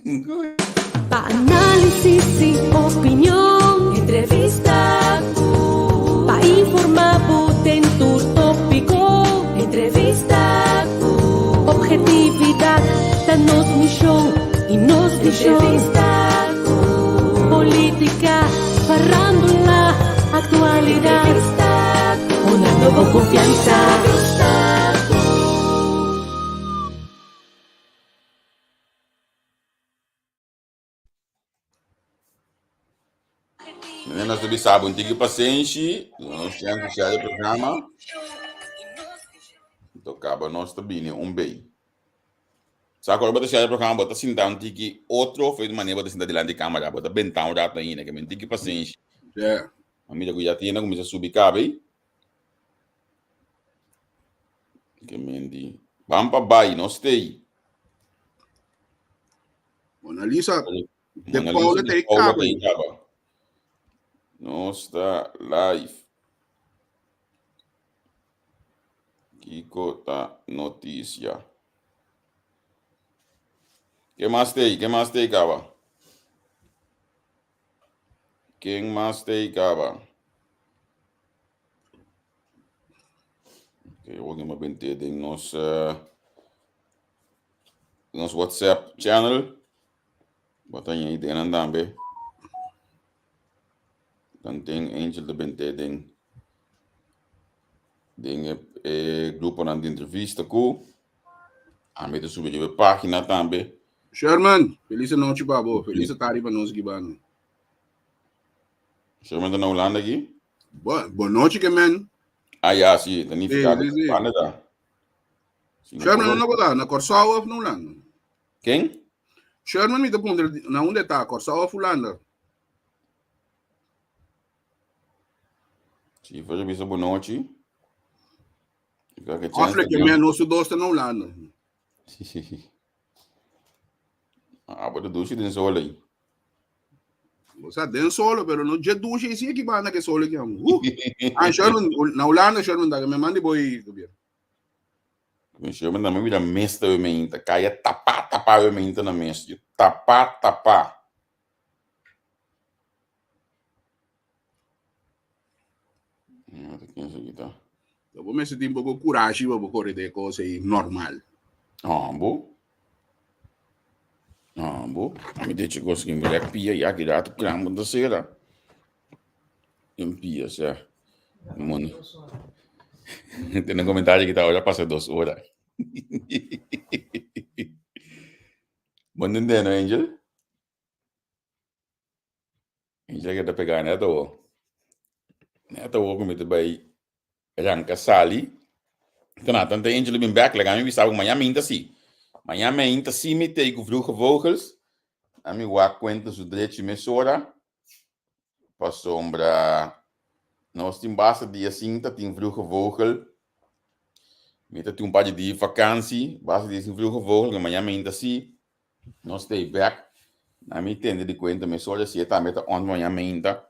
Pa' análisis y opinión, entrevista pa' informar dentro tópico, entrevista objetividad, danos misión y nos entrevista política, farándula, actualidad, una nueva confianza. Nós também sabemos que paciente, nós temos que programa. Então, acaba nós também bem. Só que agora você já programa, bota assim, então que outro fez de maneira de sentar diante da câmera, bota bem tão já ainda, que me tem que paciente. É. A mídia que já tinha, começa a subir cabe. Que me diz, vamos para baixo, nós tem. Mona Lisa, de Paula tem cabo. Nossa live. Kiko tá notícia. Que mais tem? Que mais tem, Caba? Quem mais tem, Caba? Ok, eu vou bem ter em nosso WhatsApp channel. Bota aí dentro também. Dan tem Angel de Bente ding grupo na entrevista com a meta subir a página também. Sherman, feliz noite, babo. Feliz tarde para nós, Gibano. Sherman tá na Holanda aqui? Boa noite, que man. Ah, já, sim, tá nificado. Sherman não está na Corsau ou na Holanda? Quem? Sherman me dá na onde está, Corsau ou Holanda? Sim, faz a boa noite. Afre que man, nosso dosto na Holanda. Ah, bota duche den solo aí. Você den solo, pero não je duche esse aqui bana que solo que amo. Ah, Sherman na Holanda, Sherman da me mande boi governo. Sherman da me vira mesta eu me inta, caia tapa eu me inta na mesta. Tapa. Eu vou me sentir um pouco coragem para correr de coisa normal. Bom. A me deixa conseguir mulher pia e aqui dá tu cramo da cera. Pia, certo? Mano. Tem um comentário que tá, já passa 2 horas. Bom, entendendo, Angel? Angel que tá pegando, né, tô? Neto vou cometer bem arranca sali. Então, tanto Angel bem back, legal, me sabe amanhã ainda sim. Amanhã ainda sim me tem com vroege vogels. A mim wa conta su direito de mesora. Para sombra nós temos basta dia 5 tem vroege vogel. Me tem par de vakantie, basta dia 5 vroege vogel, amanhã ainda sim. Nós tem back. A mim tem de conta mesora se tá meta on amanhã ainda.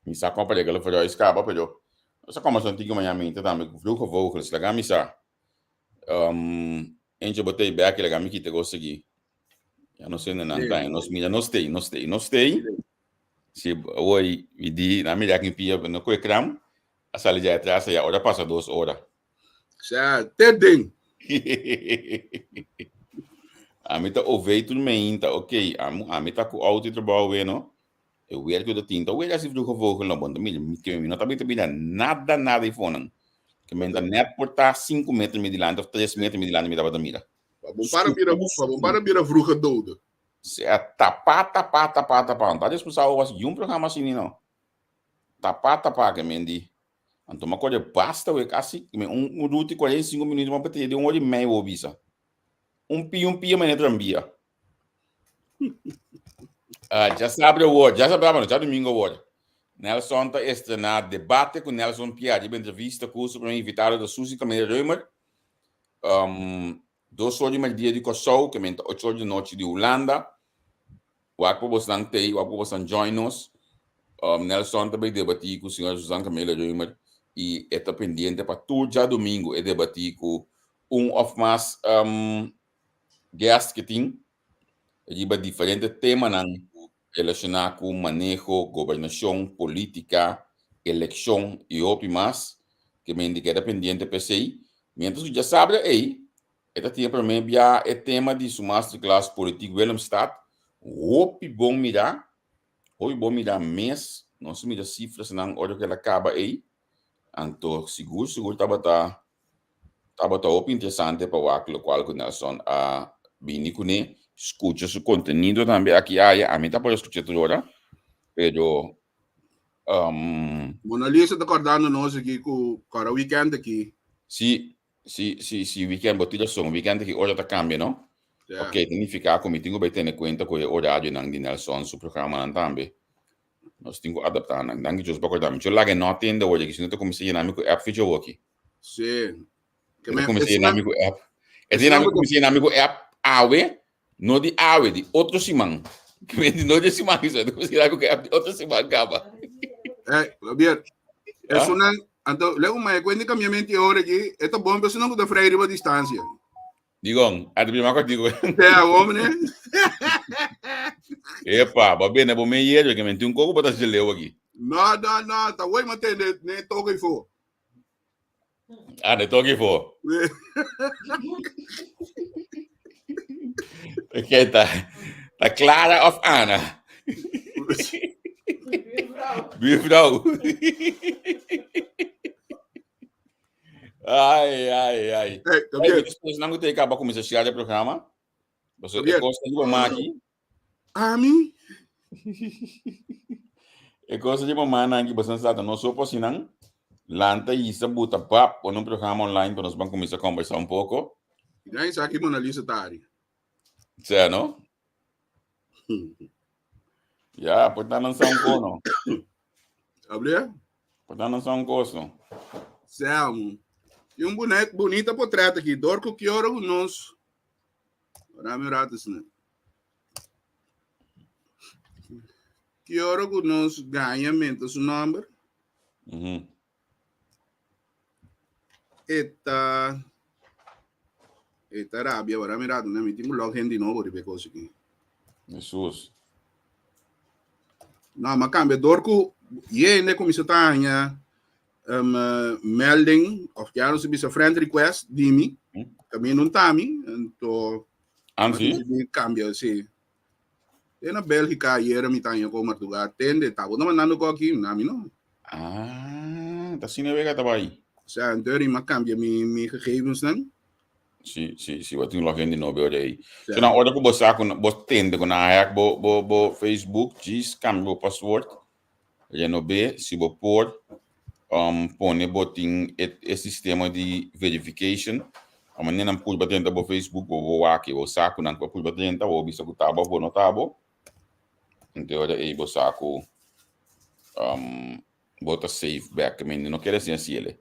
Me sa compra aquela for escapa, pero essa como são tigo amanhã ainda também com vroege vogels, legal me sa. Angel botei back, legal me que te conseguir. Eu não sei nem nós mira não stay. Se hoje me di na melhor que pia no coecram, a sala já atrás já hora passa 2 horas. Certo, tem. A mim tá ouve tudo bem, tá ok. A mim tá com auto trabalho vendo. Eu vejo que eu tinta, eu vejo se do vou não bom também, que me não tá bem nada e fonan. Que me tá net portar 5 metros me dilante, 3 metros me dilante me dava da mira. Para mira vroege dodo. Se é tapa. Não tá disponível was um programa assim não. Tapa que me di. Então uma coisa basta eu quase minuto e 45 minutos uma bateria de 1 hora e meia ou bisa. Um pia me trambia. Já sabe o word, já domingo o word. Nelson está estrenando debate com Nelson Piatti, entrevista com o supremo invitado da Suzy Camila Reumer. 2 horas de dia de Kosovo, que menta 8 horas de noite de Holanda. O Akpo Bostante, o Akpo Bostan join us. Nelson também debatiu com o senhor Susan Camila Reumer e está pendente para todo já domingo e debatir com of mais guest que tem. Iba diferente tema ng relacionado com manejo, gobernação, política, eleição e outro mais, que me indica pendiente PCI. Mientras que já sabe aí, esta tinha para mim já é tema de sua masterclass político Willemstad. Hope bom mirar mês, não se mira cifras não, hora que ela acaba aí. Então, seguro estava muito interessante para o aquilo qual que Nelson a bini com ele, escuta seu conteúdo também aqui a mim tá para escutar toda hora, pero Mona Lisa está acordando nós aqui com o weekend aqui. se weekend botilha som, weekend que hora tá cambia, não? Yeah. Ok, significa que tenho que ter conta com o horário não de Nelson, seu programa não também. Nós temos que adaptar, não? Danke just para acordar. Eu lá que não tem da hoje, que se não te comecei a nami com app feature aqui. Sim. Que me comecei a nami com app. É de nami comecei a nami com app awe, não de awe, de outro simão. Que me não de simão, isso é comecei a nami com app de outro simão acaba. Gabriel, é só não, então, lego mais quando caminhamento hora aqui, é tão bom, porque não dá freire a distância. Digam, a primeira coisa digo. É, homem, né? Epa, va bene, vou me ir, que me tem coco para se leu aqui. Não, tá oi, mas tem nem toca e for. Ah, de toque for. Ok, tá Clara of Anna. Bifrau. Ai. Gabriel. Depois não tem que acabar com esse o programa. Você gosta de mamar aqui? Ami? É coisa de mamar aqui, você sabe, não sou assim, não. Lanta e isso buta papo num programa online para nós vamos começar a conversar pouco. Já isso aqui, Mona Lisa Tari. Certo, não? Já, pode estar lançando cono. Gabriel? Pode estar lançando cono. Selmo. E boneco bonita portreto aqui. Dorco que hora o nosso. Ora, meu rato, né? Que hora o nosso ganhamento, o número? Eta Arábia, ora, meu rato, né? Me tenho logo de novo, de coisa aqui. Jesus. Não, mas cambia. Dorco, e ainda começou a tanha. Melding, of jaren ze bisa friend request, dimi, kami non tami, então, cambia, sim. E na Bélgica, era mi tanho com Portugal, atende, tá, não mandando com aqui, nami não. Ah, tá sim, vega tá aí. Sa, então, mas cambia mi gegevens, não? Sim, wat toen nog in die nobel aí. So na hora que você tende com na hack bo Facebook, diz cambia o password. Já no B, se bo por põe botin esse sistema de verification. A maneira não pode bater no Facebook, vou aqui, vou saco não pode bater no vou bisa kutabo, vou notabo. Então aí vou saco bota save back, mas não quero assim ele.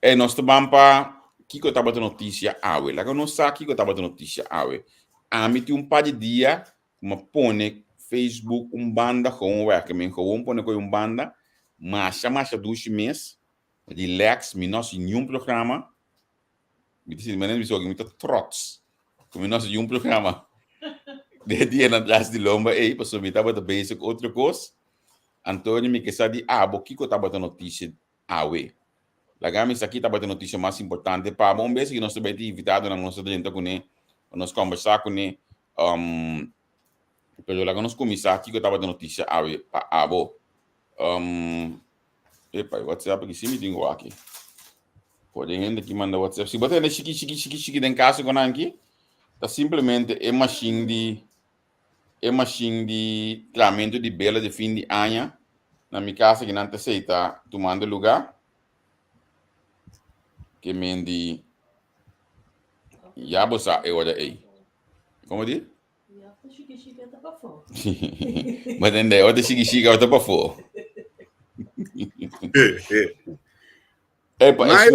E nós estamos para que eu estava notícia awe, lá que eu não sei que eu estava notícia awe. A mim tem par de dia, uma põe Facebook banda com o work, men com põe com banda. Mas 2 meses, relax, me nós em programa. Me disse, mas não me muito trots. Como nós em programa. De dia na atrás de lomba, aí, passou me tava da basic outra coisa. Antônio me que sabe, bo que eu tava da notícia awe. Lagami isso aqui tava da notícia mais importante para bom vez que nós também invitado na nossa gente com ele, nós conversar com ele. Pero lá nós começar aqui que eu tava da notícia awe, abo. Epa, WhatsApp aqui, sim, me tenho aqui. Pode ainda que manda WhatsApp. Se você é chique em casa com aqui, tá simplesmente é machine de tratamento de bela de fim de ano. Na minha casa que não está tomando lugar. Que me di já você é hora aí. Como diz? Chique tá para fora. Mas ainda é hora chique tá para fora. Mas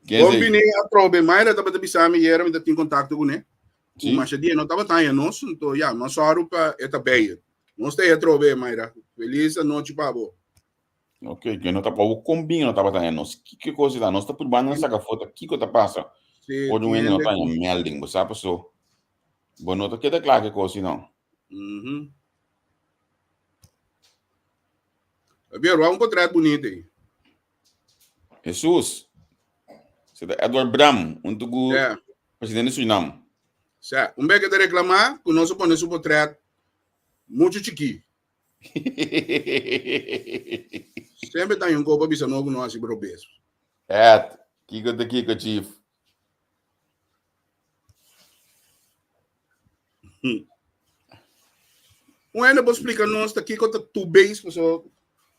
combinei a probe, mas estava de bisame e era me ter contato com ele. Mas dia não estava tão nós, então já, nós só rupa eta bem. Nós tem a probe, mas feliz noite para você. Ok, que não tá para o combinho, não tá para nós. Que coisa dá? Nós tá por banda nessa foto, que coisa passa? Pode um não tá em melding, você sabe só. Bonota que tá claro que coisa não. Havia um contrato bonito aí. Jesus. Você tá Edward Bram, tugu É. presidente do Suriname. Certo. Beca de reclamar, que nós põe esse contrato muito chiqui. Sempre tem um copo bisa novo nós brobes. É, Kiko Chief. Ainda vou explicar nós aqui com tu base, pessoal.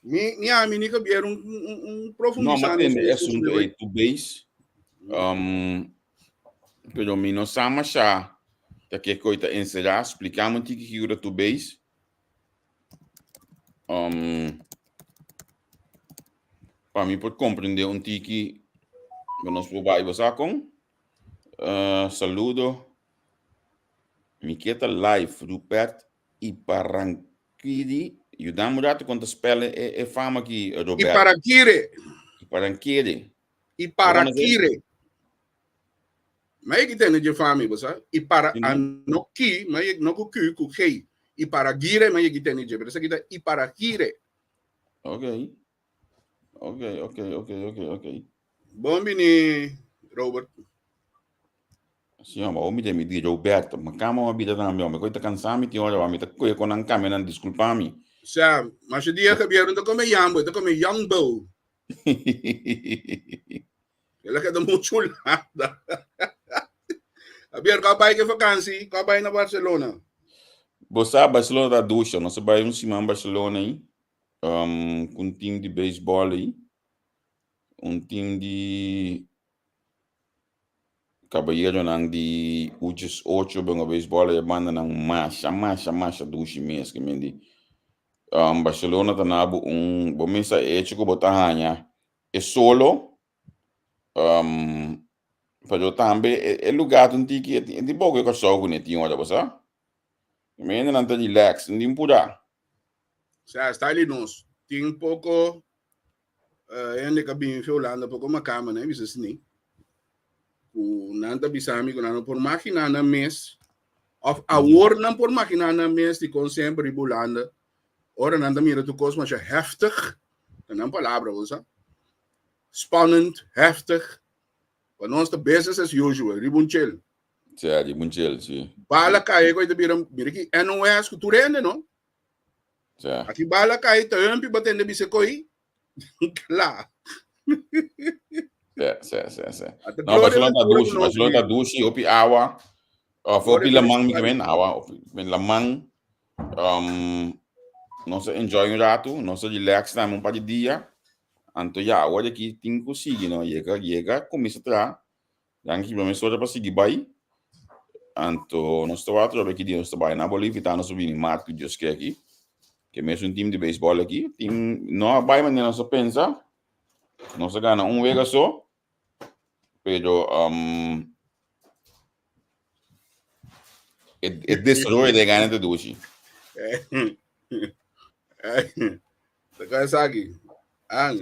Minha amiga vieram profundizar. Não, mas tem assunto aí, tu base. Pero mi no sama siya. Que coisa encerrar, explicamos o que é tu base. Para mim, pode compreender tiki que nós vamos com. Saludo. Miqueta Live, Rupert Iparanquiri. Ajudamos a contar spellen é fama aqui, Roberto. Iparanquiri. Mas que tem de fama, você? Iparanoki, mas não com rei. Iparagire, mas que tem de. Por isso que tá Iparagire. Ok. Bom, menino, Robert. Sim, mas me demi Roberto, mas calma, a vida da minha, mas coisa cansada, tinha hora, mas coisa com a câmera, desculpa-me. Sabe, mas o dia que vieram, tá como Yambo, tá como Yambo. Ela quer dar muito chulada. Abier, kapay que vacância, kapay na Barcelona. Você Barcelona da ducha, nós vai cima em Barcelona aí, com time de beisebol aí, time de caballeiro nang de uches 8 bem beisebol e banda nang masha ducha mesmo que me di. Barcelona tá na bomissa ético botahanya é solo para também é lugar onde que de pouco que só com netinho olha você me não tá relax não pura está ali nós tem pouco ainda que bem Holanda pouco uma cama né bisa assim o nanta bisa amigo não por máquina na mês of hour não por máquina na mês de com sempre Holanda ora nanta mira tu coisa mas heftig não palavra você spannend heftig para nós the business as usual ribunchel sim ribunchel sim bala cai coisa mira que NOS que tu rende não sim aqui bala cai tá ampi batendo bisa coi lá sim não Barcelona tá duche opi awa opi lamang mi kamen awa opi lamang nós enjoy um rato nós relax também para dia anto ya olha que tem que conseguir não chega começa a tra dan que pelo menos para seguir vai anto nós estamos a aqui de nós estamos na Bolívia tá nós subimos marco Deus que aqui que mesmo time de beisebol aqui tem não vai mas nós pensa nós ganha vez só pero é destroy de ganhar de duche Takasaki.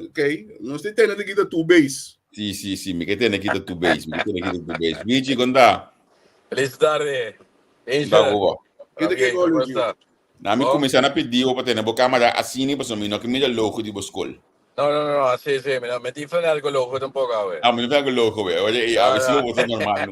Ok. Não sei se tem aqui da tu base. Sim, me tem aqui da tu base, Vigi, conta. Feliz tarde. Tá boa. Como está? Na me começar a pedir para ter na boca câmera assim, para mim não que me dá louco de escola. No, así, me tiflan algo loco tampoco, güey. Me dá algo louco, güey. Oye, a ver si lo voto normal.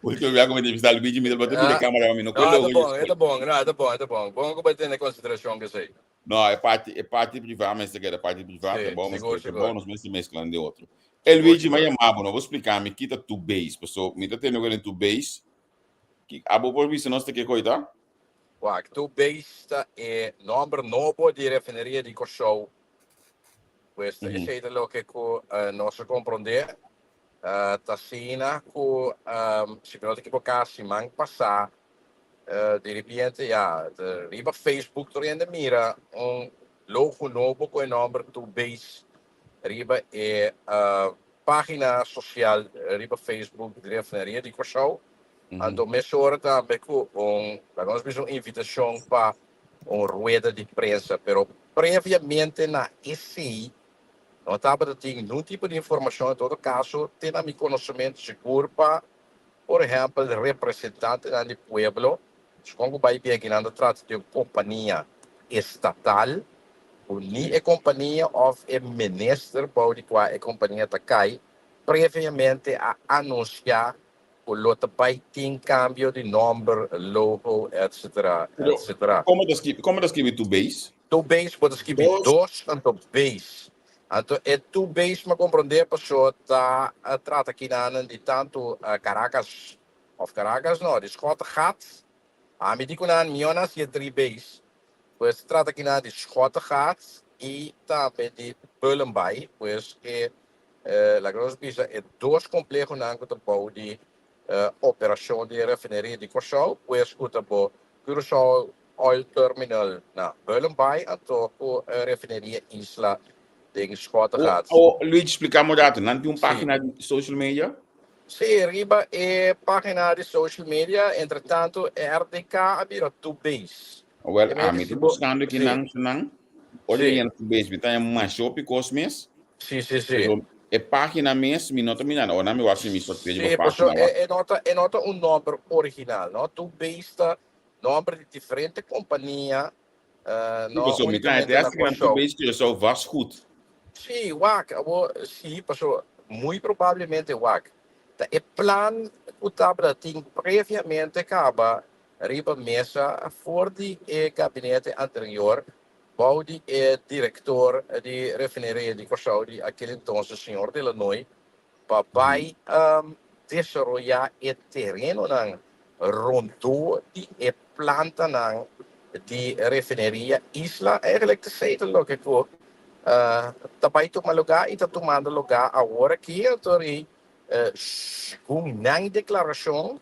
Porque eu já como de visitar o vídeo, me dá para câmera, mas não que louco. Tá bom. Bom que vai ter na consideração que sei. Não, é parte privada, mas é parte privada, é bom, mas é bom, nós mesmos mesclando de outro. El vídeo me chamava, não vou explicar, me quita tu base, pessoal, me tá tendo agora em tu base, que a boa vista nós tem que coisa. Uau, tu base é número novo de refineria de Cochou. Questo è quello che non si comprende. Tassina, si pensa che pocassi manca passare. De repente, riba Facebook, tornando mira, logo novo com o nome do base. Riba é página social, riba Facebook, de refineria de Cochou. Ando meia hora também com nós temos uma invitação para uma rueda de prensa, pero previamente na ECI, não estava a ter nenhum tipo de informação, em todo caso, tem a meu conhecimento seguro para por ejemplo, el representante del pueblo, como vai bem que não trata de uma companhia estatal, ou nem a companhia ou a minister pode que a companhia tá cai, previamente a anunciar o lote vai ter cambio de nome, logo, etc, etc. Como das escrever tu base? Tu base pode escrever dois en tu base. Então, é tu base, mas compreender, pessoa tá trata aqui de tanto Caracas, of Caracas, não, de Schotse Gat. A mim digo na Mionas e 3 base. Pues trata aqui de Schotse Gat e também de Bullenbay, pues que a grande pista é dois complexos na que bouw de operação de refinaria de Curaçao, pues o Curaçao Oil Terminal na Bullenbay, então a refinaria Isla de Schotse Gat. Luigi, explicamos dat. Não tem página de social media? Sim, arriba é página de social media, entretanto, RDK abrirá tu base. Well, a mim estou buscando aqui não. Olha, tu base, tem uma shop cosmes. Sim, sim, sim. É página mesmo, me nota minha, ou não me acho me surpreende Sim, página. é nota um nome original, não? Tu base nome de diferente companhia. Não, me tem até essa que tu base que eu sou Vasco. Sim, WAC, sim, pessoal, muito provavelmente WAC. O plano que estava previamente acaba arriba mesa for de gabinete anterior, bouw de diretor de refinaria de Curaçao, de aquele entonces senhor Delanoy, para desarrollar o terreno rondom de planta de refinaria Isla, eigenlijk te zeggen dat ik também toma lugar e está tomando lugar agora que eu estou com uma declaração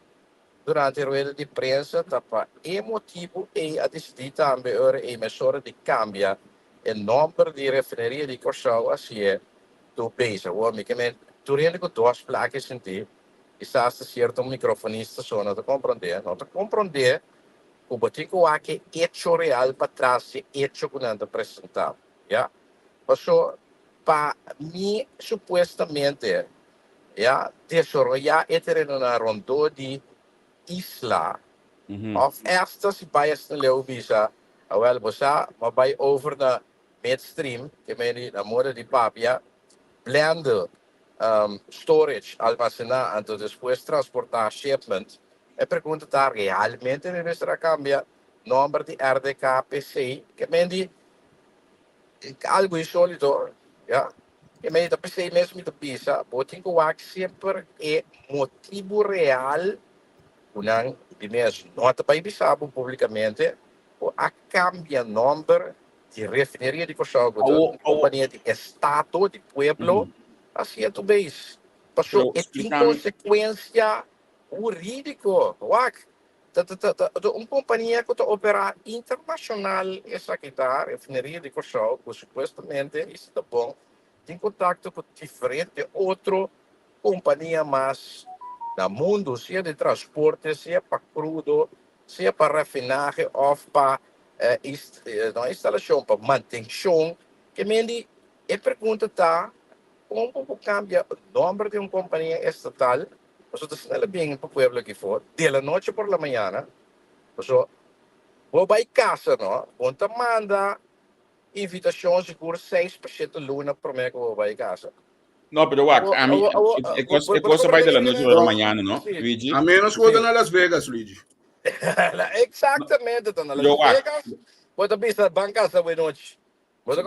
durante a rueda de prensa tapa emotivo e a decidir também a emissora de cambia o nome de refinaria de Curaçao assim é tu pensa o homem que me tu rende com duas placas em ti e está certo microfonista só não te compreender o botico aqui hecho real para trás hecho que não te apresentar já Pasó, para mí, supuestamente, ya, desarrollar el terreno na rondo de isla, of estas bias na leubisa, wel, bosa, mabay over na midstream, que me na moda de papia, blende, storage, almacenar, anto después transportar shipment, e pergunta tá realmente nuestra cambia, nombre de RDKPC, que me di, algo insólito, ja. E me pensei mesmo de pisa, botin ko wak sempre é motivo real, unang bimes nota pa ibisabo publicamente, o a cambia number de refinaria de Curaçao, companhia de estado de pueblo, assim é tu base. Passou e tem consequência jurídico, wak. Uma companhia que opera internacional, essa aqui está, refinaria de Curaçao, que supostamente isso está bom, tem contato com diferente outra companhia mais no mundo, seja de transporte, seja para crudo, seja para refinagem ou para instalação, para manutenção, que me pergunta está, como cambia o nome de uma companhia estatal. Nosotros snel bien para pueblo que fue, de la noche por la mañana, vou vai casa, não? Onde manda invitação seguro 6% luna para mim que vou vai casa. Não, pero a mim, é coisa vai de la noite por la mañana, não, Luigi? A menos que vou na Las Vegas, Luigi. Exatamente, na Las Vegas. Pode pensar, banca essa noite. Se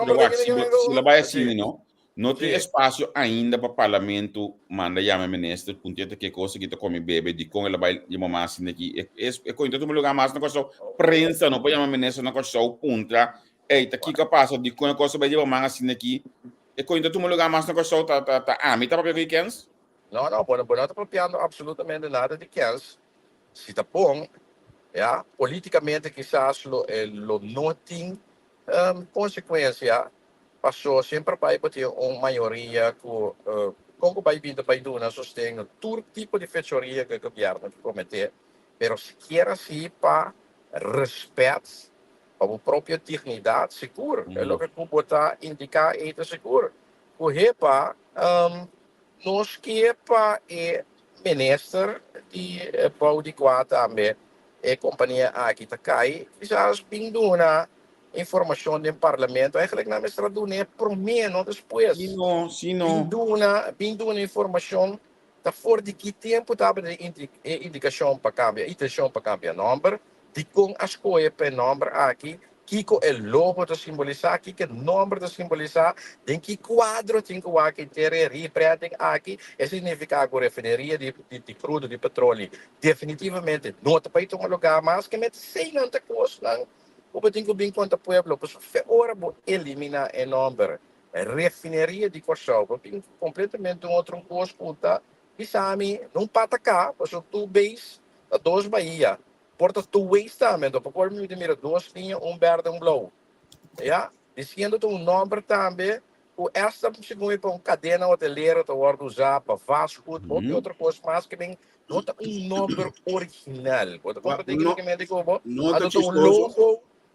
ela vai assim, não? Não tem espaço ainda para o parlamento manda chamar ministro, punheta que coisa que está com bebê de com ela vai chamar mais aqui. É coisa que lugar mais na coisa prensa não pode chamar ministro na coisa punta. Ei, tá aqui capaz de com a coisa vai chamar mais assim aqui. É coisa que lugar mais na coisa tá me tá para weekends? Não, não está propriando absolutamente nada de weekends. Se tá bom, já politicamente quizás lo não tem consequência. Passou sempre para ter uma maioria que como vai vir para do na sustento todo tipo de fechoria que o governo cometer, mas se quer assim para respeito a própria dignidade seguro, é o que eu botar indicar é seguro. O repa nós que para minister die bouw die kwaad também e companhia aqui tá cai já vindo na informação do parlamento eigenlijk na mestra do né por menos depois Sim, não. vindo na informação tá fora de que tempo tá de indicação para cambiar intenção para cambiar número de com as coisas para número aqui Kiko é logo de simbolizar, Kiko é número de simbolizar, tem que quadro tem que aqui ter representing aqui, é significa que a refineria de crudo de petróleo definitivamente não está para um lugar mais que met sem nada coisa não, o tem que bem conta pueblo, pois agora vou eliminar o número, refineria de Corsal, tem completamente outro coisa puta, e sabe não pata cá, pois tu base a dois Bahia Portas tu waste também, porque por mim mira duas linhas, verde e blue. Ja, dizendo tu nome também, o esta chegou para cadena hoteleira, tu vai usar para fast food, ou outra coisa mais que bem, não tá nome original. Você compreende que me digo, Não tá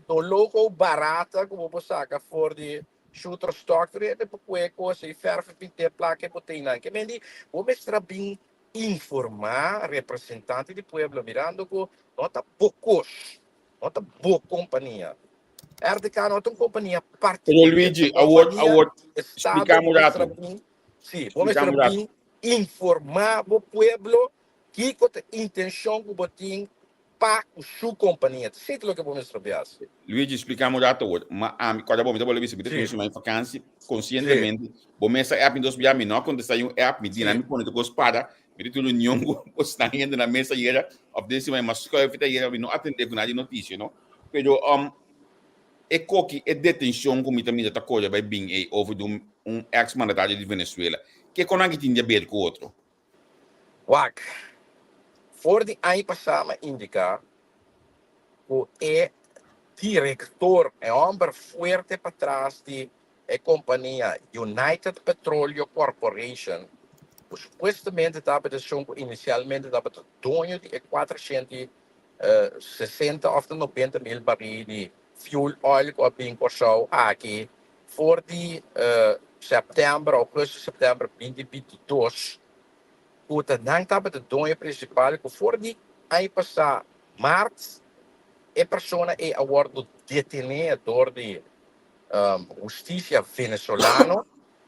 logo barata, como você saca, for de shooter stock, depois coisa e ferve pintar placa, botei não. Que me digo, vou mostrar bem informar representante do pueblo mirando que nota poucos, nota boa companhia. RDK nota uma companhia particular. Pero Luigi, award, explicamos dato. Sim, vamos bem informar o pueblo que a intenção que botem para a sua companhia. Sei o que vamos trabalhar. Luigi, explicamos dato. Mas quando vamos trabalhar isso, depois de uma vacância, conscientemente, vamos essa app em 2 dias, não quando sai um app, me dinâmico, quando tu espada, me tu união, está indo na mesa e era, of this way, mas só eu fiz aí, não atender com nada de notícia, não? Pero e coque e detenção como também está coisa vai bem over de ex-mandatário de Venezuela que quando a gente tinha ver com outro Wak for de ano passado indica o diretor é homem forte para trás de a companhia United Petroleum Corporation supostamente estava inicialmente estava dono de 460 ou 90 mil barris de fuel oil que bem cortado aqui for de setembro, agosto, setembro 2022 o não estava de dono principal que for de ano passado março a pessoa é agora detentor de justiça venezuelana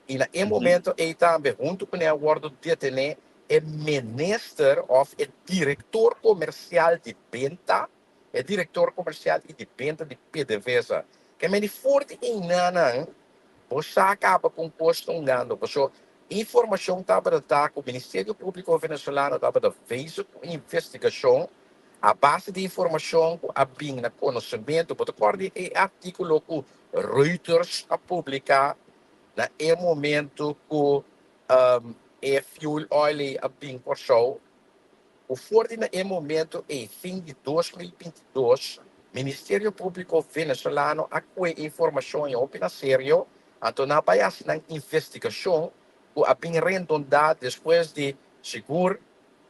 e no momento ele também junto com o agora detentor é minister of é diretor comercial de venda é diretor comercial e de venda de PDVSA que me forte em nana você acaba com posto ganhando porque informação estava da o Ministério Público venezuelano estava da fez investigação a base de informação a bem na conhecimento porque acorde é artigo que Reuters a publicar na momento que é fuel oil a bem cortado o forte no momento é fim de 2022 Ministério Público venezuelano acquire informação em opina sério então na base na investigação o a bem redondado depois de seguro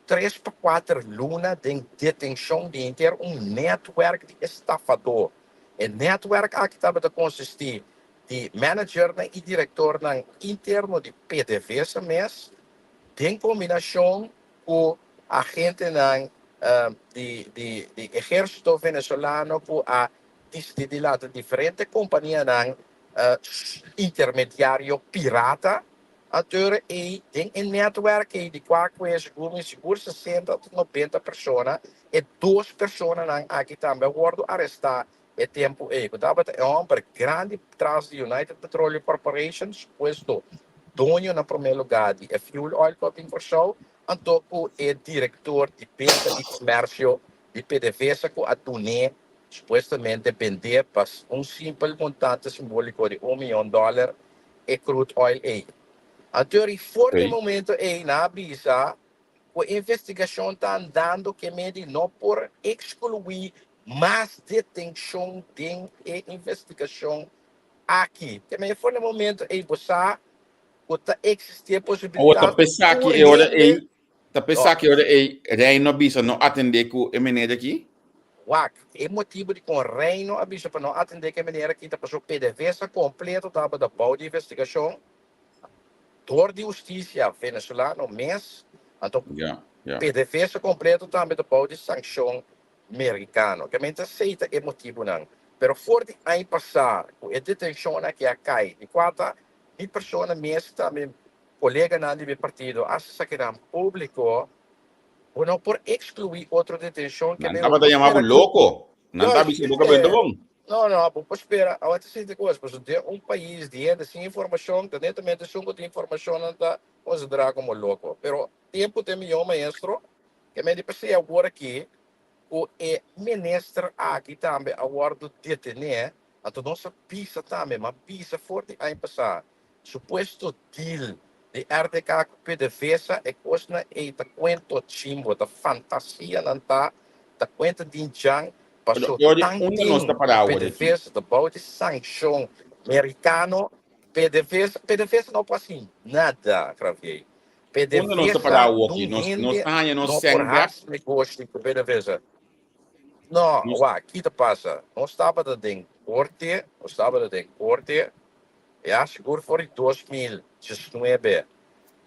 3 para 4 lunas de detenção de ter network de estafador o network aqui estava a consistir de manager e diretor interno de PDVSA mês tem combinação com agente de exército venezuelano com a de diferentes companhias intermediário pirata até e tem um network de qualquer seguro 60 a 90 pessoas e 2 pessoas aqui também foram arrestadas e tempo estava um grande atrás da United Petroleum Corporation suposto dono na primeiro lugar de fuel oil company for show então o diretor de venda de comércio de PDVSA com a Tuné supostamente vender para simples montante simbólico de $1 milhão e crude oil então for de momento na avisa a investigação está andando que me não por excluir mais detenção de investigação aqui que me for de momento você existe a possibilidade outra pensar que hora pensar que hora Reino Bisa não atender com o menino aqui é motivo de com o Reino Bisa para não atender que o menino aqui está passou PDVSA completo estava da boa de investigação Dor de Justiça venezuelano mês então Yeah. Per defesa completo também da base de sanção americano, que mente aceita é motivo não. Pero for de ano passado, a detenção aqui a cai, e quatro, a pessoa mesmo também, colega na do partido, acha que era público, ou não por excluir outra detenção que Não me estava chamado louco. Não estava isso boca bem bom. não, pues espera, agora tem de coisa, pues de país de sem informação, que netamente são de informação não está considerado como louco, pero tempo tem meu maestro, que me disse agora aqui, o ministro aqui também agora do detener, então nossa pista também, mas pista forte aí passar, suposto deal de RTK com defesa é coisa e tá quento chimbo, tá fantasia não tá quento de injang. Passou Onde nós está para agora aqui? PDVSA, da base de sanção americano, PDVSA não passa assim, nada, cravei. Onde nós está para PDVSA agora não aqui? Nós vende, estamos não no por sangue. negócio com PDVSA. Não, aqui te passa, não estava de corte, e seguro foi em 2019,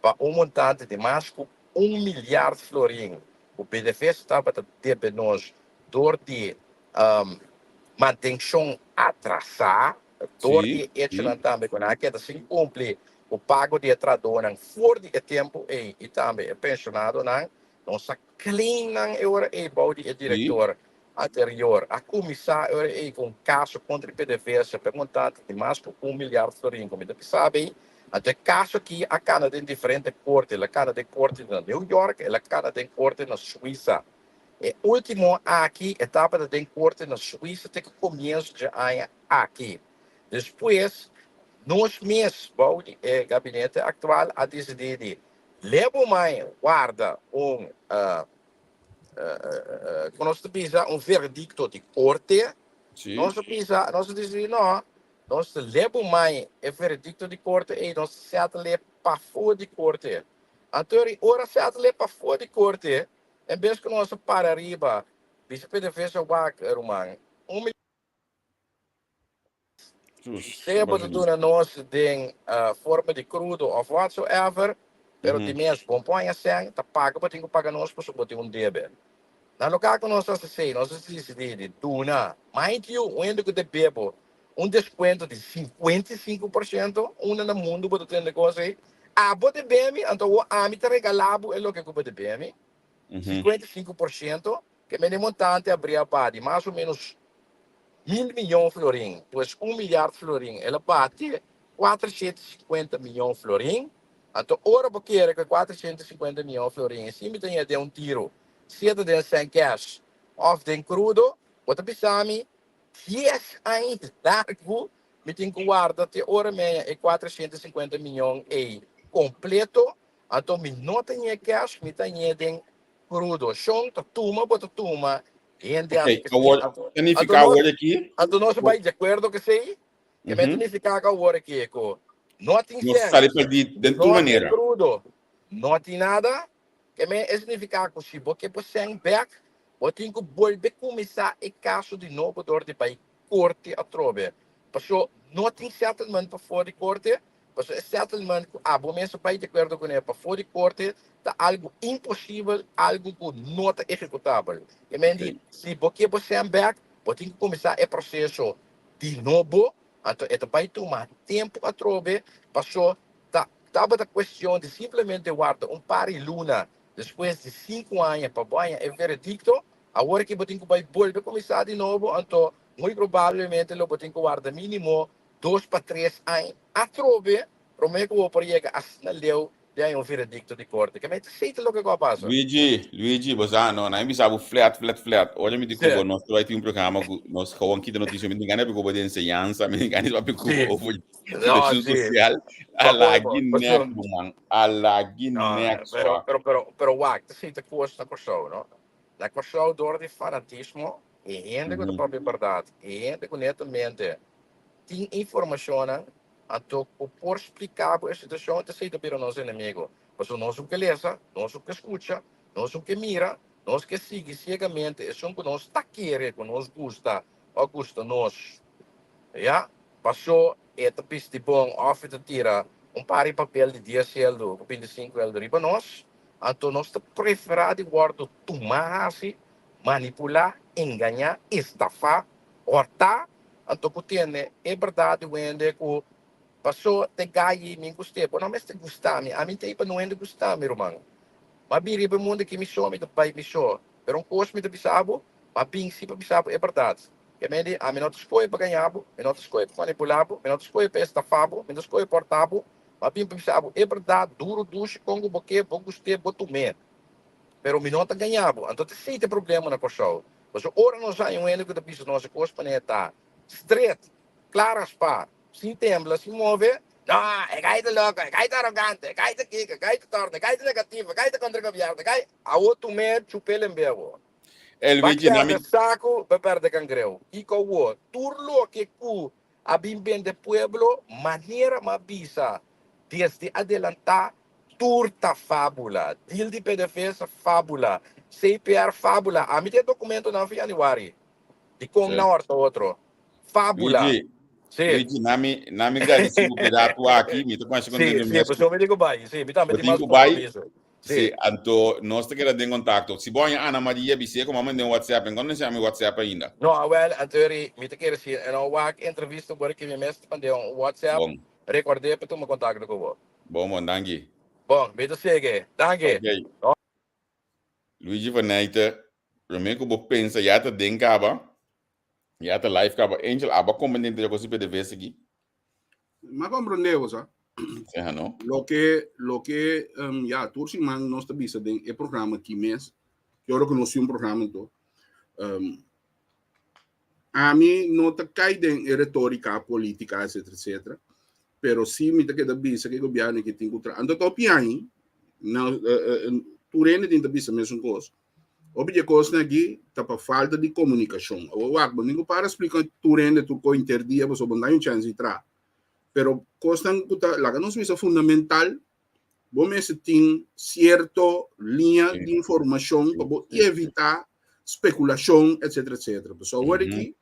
para montante de mais de 1 milhar de florins. O PDVSA estava a ter nós, door de manutenção atrasada, door de também, quando a queda se cumpre, o pago de tradona fora de tempo e também é pensionado, não se clean agora e bode o diretor anterior, a comissário e com caso contra o PDVSA, perguntando de mais de 1 milhar de florins, como você sabe, até caso aqui a Canadá em diferentes cortes, a Canadá corte na New York, a Canadá corte na Suíça. E último aqui, etapa da corte na Suíça, tem que começo de ano aqui. Depois, nós mesmos, o gabinete atual, a decidir, leva mais guarda nós precisa verdicto de corte, nós decidimos, não, nós leva mais verdicto de corte e nós se atleta para fora de corte. Então, ora se atleta para fora de corte, em vez que nós para arriba, bispo de defesa Roman, sempre do nós tem forma de crudo ou whatsoever, pero de mês compõe a sang, tá paga para ter que pagar nós para subir débito. Na local que nós decidimos, duna, mind you, onde que bebo desconto de 55%, no mundo para ter negócio aí, pode bem, então a mim te regalado é o que pode bem, 55%, que me montante abria para mais ou menos 1.000 milhões de florins, pois 1 milhar de florins, ela bate 450 milhões de florins, então ora porque era que 450 milhões de florins, se me tem de tiro, seja de sem cash, ou de crudo, outra pisami, 10 ainda largo, me tem que guardar até hora meia e 450 milhões e completo, então me não tem cash, me tem de crudo, chão, tuma, bota tuma, significa agora aqui? Então nós vai de acordo que sei, que me significa agora aqui, não tem Nós saímos perdidos de toda maneira. Crudo, não tem nada, que me significa que se você sem back, você tem que voltar começar o caso de novo dor de pai corte a trove. Porque não tem settlement para fora de corte, porque settlement, bom mesmo pai de acordo com ele para fora de corte, tá algo impossível, algo que não é executável. Que me diz, se você sem back, você tem que começar o processo de novo, então é vai tomar tempo a trove, porque estava a questão de simplesmente guardar par de luna depois de 5 anos para banhar é verdicto, agora que você vai voltar a começar de novo, então muito provavelmente você tem que guardar mínimo 2 para 3 anos a trove, para o que vou chegar a sinal de verdicto de corte. Que me sei o que passa. Luigi, você não me sabe flat. Olha me dico, nós vai ter programa, nós vamos aqui de notícia, me engano porque vou de ensinança, me engano para o social, a Guiné, pero wacht, sei te koers na corso, no? Na corso door de fanatismo, e gente com a própria verdade, e gente com netamente tem informação, então por explicar a situação, te sei te para nosso inimigo. Mas nós o que lesa, nós o que escuta, nós o que mira, nós que sigue cegamente, é só que nós está querendo, que nós gosta nós. Ja? Passou, piste bom, off de tira, par de papel de 10 euro, 25 euro para nós, Então, nós preferimos guardar tomar, manipular, enganar, estafar, hortar. Então, que é verdade, que passou te ganhar, me gostei. Não me está gostando, a mim tem para não ainda gostar, meu irmão. Mas biri para o mundo que me chama, me pai me chama. Pero um curso me bisabo, mas princípio bisabo é verdade. Que me diz, a mim não escolhe para ganhar, me não escolhe para manipular, me não escolhe para estafar, me não escolhe para portar, mas bem bisabo é verdade, duro, duche, congo, boque, bom gostei, botumé. Pero me não está ganhando. Então tem problema na coisa. Mas ora nós já um ano que da bisa nossa coisa para está straight, claras pá, sem tembla, sem move. Não, é gaita louca, é gaita arrogante, é gaita kika, é gaita torta, é gaita negativa, é gaita contra-governo, é gaita... A outro mês, chupele em bebo. Vai perder saco, vai perder cangreu. E com o turlo que cu a bem de pueblo, maneira ma bisa, desde adelantar, turta fábula, deal de PDVSA fábula, CPR fábula. A mim tem documento na Januário. De como na hora outro. Fábula. Luigi, nami gari si pedato aqui, mi to quase quando Sim, pessoal me digo bem. Sim, me também digo bem. Sim, anto nós te queda em contato. Se bom Ana Maria bise como manda WhatsApp, quando não chama WhatsApp ainda. No, well, anterior me te quero assim, eu wak entrevista agora que me mestre para um WhatsApp. Recordei para tu me contactar com você. Bom, danke. Bom, me te segue. Danke. Okay. Luigi van Nijten, Romeo bo pensa ya te denkaba. Ja, de live kaba Angel aba comandante de coisa de vez aqui. Mas compreendeu, sabe? Sim, não? Lo que ya tursi man nós te bisa den e programa aqui mês. Que eu conheci um programa então. A mim não te cai den retórica política etc etc. Pero sim me te queda bisa que o governo que tem contra. Ando topi aí. Não turene den te bisa mesmo coisa. Obje coisa aqui tá para falta de comunicação. O agbo ninguém para explicar turene tu co interdia, você não dá chance de tra. Pero coisa que lá não é fundamental. Bom mesmo tem certo linha de informação para evitar especulação, etc etc. Pessoal, agora aqui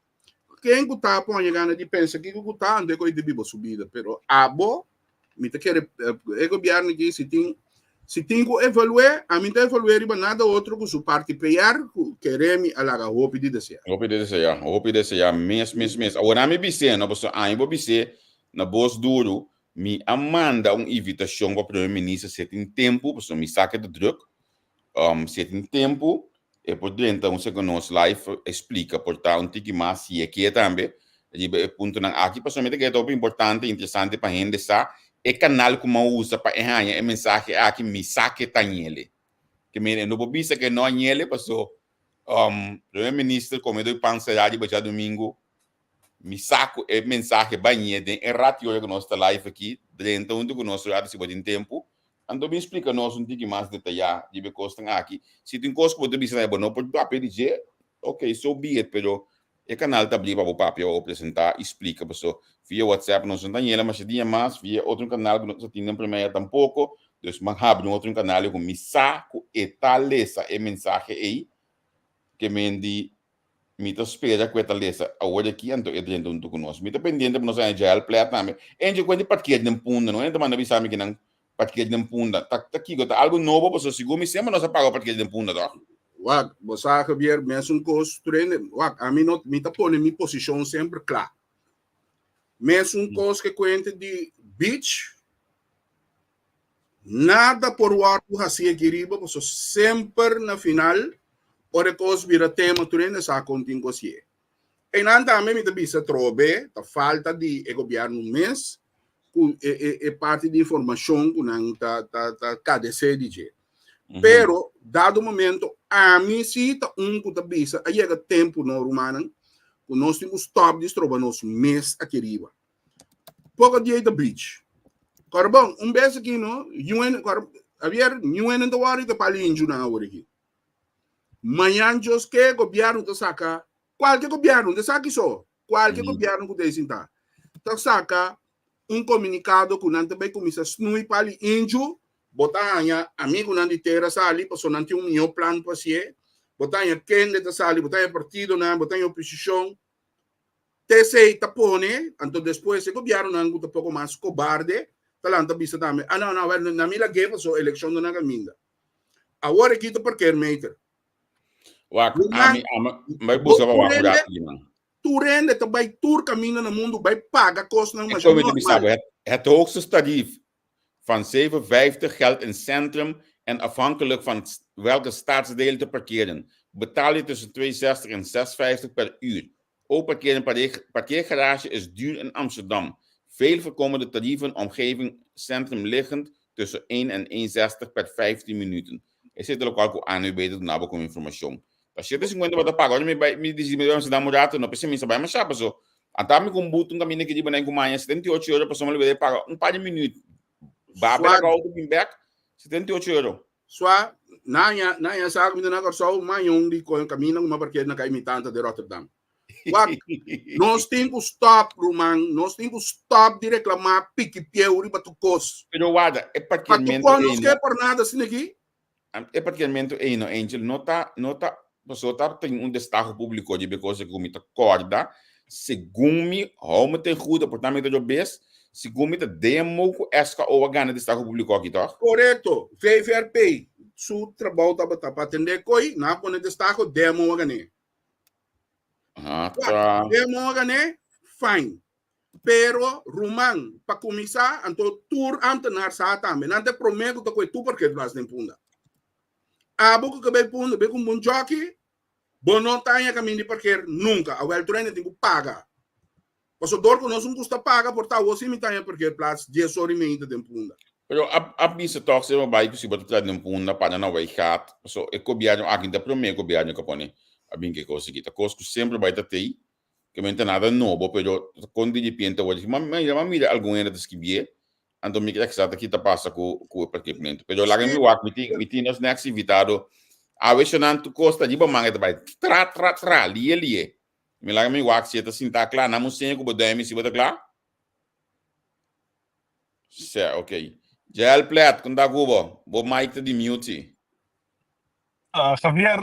quem que tá põe gana de pensa que o tá ande coi de bibo subida, pero abo me te quer é governo que se tem que evaluar, a mim tá evaluar riba nada outro que su parte PR queremi alaga hopi de desejar. Hopi de desejar, mes. Agora me bise, não posso ainda bise na voz duro, me amanda invitação para o primeiro-ministro se tem tempo, porque me saca de druk, se tem tempo, e por dentro, você que nos live explica, portanto, um tique mais se é que também, e ponto não aqui, pessoalmente que é top importante, interessante para a gente saber, é canal que eu uso para enviar a mensagem aqui, me saque tanhele, que me não pode ser que não anhele, pessoal, primeiro-ministro, como eu penso já de domingo, me saco a mensagem banhada em ratio que nós está live aqui, dentro onde que nós já se pode tempo, então me explica nós um tique mais detalhado, de que costa aqui, se tem coisa que pode dizer, não pode dizer, ok, so be it, pero o canal está abrindo para o papel apresentar, explica, pessoal, via WhatsApp não são tanhela, mas tinha mais, via outro canal que não tinha primeiro tampouco, então, mas abre outro canal com me saco e tal essa mensagem aí, que me diz, me to espera que esta lesa agora aqui ando dentro do conosco me to pendente para nós já o play também enje quando partir de punda não é também não sabe que não partir de punda tá aqui tá algo novo para seguro me sempre nós paga partir de punda tá Wag você Javier mesmo coisa treine wag a mim não me tá pondo minha posição sempre clara mesmo coisa que conta de beach nada por o ar assim aqui riba você sempre na final ora cos vira tema turene sa contingo sie. E nanda me te bisa trobe, ta falta di governo mês, e parte de informação que não ta KDC dice. Pero dado momento a mim se ta que ta bisa, aí é tempo no romano, que nós temos stop de troba nos mês aqui riba. Pouco dia da beach. Carbon, vez aqui no, UN, Javier, UN and the water ta pali inju na hora aqui. Manhã jos que governo te saca qualquer governo te saca isso qualquer governo que te sinta te saca comunicado que não também começa a snui para índio botar amigo não de terra sali para não ter meu plano para si botar quem de sali botar partido não botar oposição te sei tapone então depois o governo não um pouco mais cobarde talanta bisa também não na mila que passou eleição não caminha Agora kita parkeermeter. Wak, may busca pa wak mula man. Turende te bij tour caminho no mundo bij paga kost ng Ik kom met de bisabo. Het hoogste tarief van 7,50 geldt in centrum en afhankelijk van welke staatsdeel te parkeren. Betaal je tussen 2,60 en 6,50 per uur. Ook parkeergarage is duur in Amsterdam. Veel voorkomen de tarieven omgeving centrum liggend tussen 1 en 1,60 per 15 minuten. Er zit er ook al aan u beter dan ook informatie. Als je dus wat te pagar, me diz me Amsterdam mudado, não precisa me saber mais chapa so. Antami com buto caminho que de banana com manhã 78 euros para somar ele paga par de minutos. Babela ga ook in back 78 euros. Swa na sa akin na Corsol, mayong di ko yung caminho ng parkeer na kaimitanta de Rotterdam. Wag, nós temos que stop, Rumang. Nós temos que stop de reclamar pique pieuri batucos. Pero guarda, é parqueamento. Batucos não quer por nada assim aqui. É parqueamento aí, no Angel. Nota, pessoa tem destaque público de coisa que me acorda. Segundo me, como tem ruda, portanto, eu vejo. Segundo me, demo que essa ou a gana destaque público aqui, tá? Correto. VVRP. Su trabalho tá para atender coi, na pone destaque demo a gana. Tá. Demo a gana, fine. Pero, Rumang, para começar, então, tour antenar sa também. Não te prometo que tu porque tu vas nem punda. Abo que vai punda, vai com um jockey, bom não tenha caminho de parquear nunca. A well trainer tem que pagar. Mas o dor que nós não custa pagar, por tal, você me tenha parquear plaats, 10 horas e meia de punda. Pero a bisa talk se vai que se bota trás de punda para não vai cat. So e cobiado aqui da primeira cobiado que põe. A bem que coisa aqui, tá costo sempre vai ter aí. Que não tem nada novo, pero quando de pinta hoje, mas mira algum ainda descobrir. Então me que aqui tá passa com o parqueamento. Pero lá me walk me tem nos next invitado. A vez não tu costa de bamanga vai tra ali. Me lá me walk se tá assim tá claro, não sei como deve se bota claro. Certo, ok. Gel plat, kung dagubo, bo Mike de mute. Javier,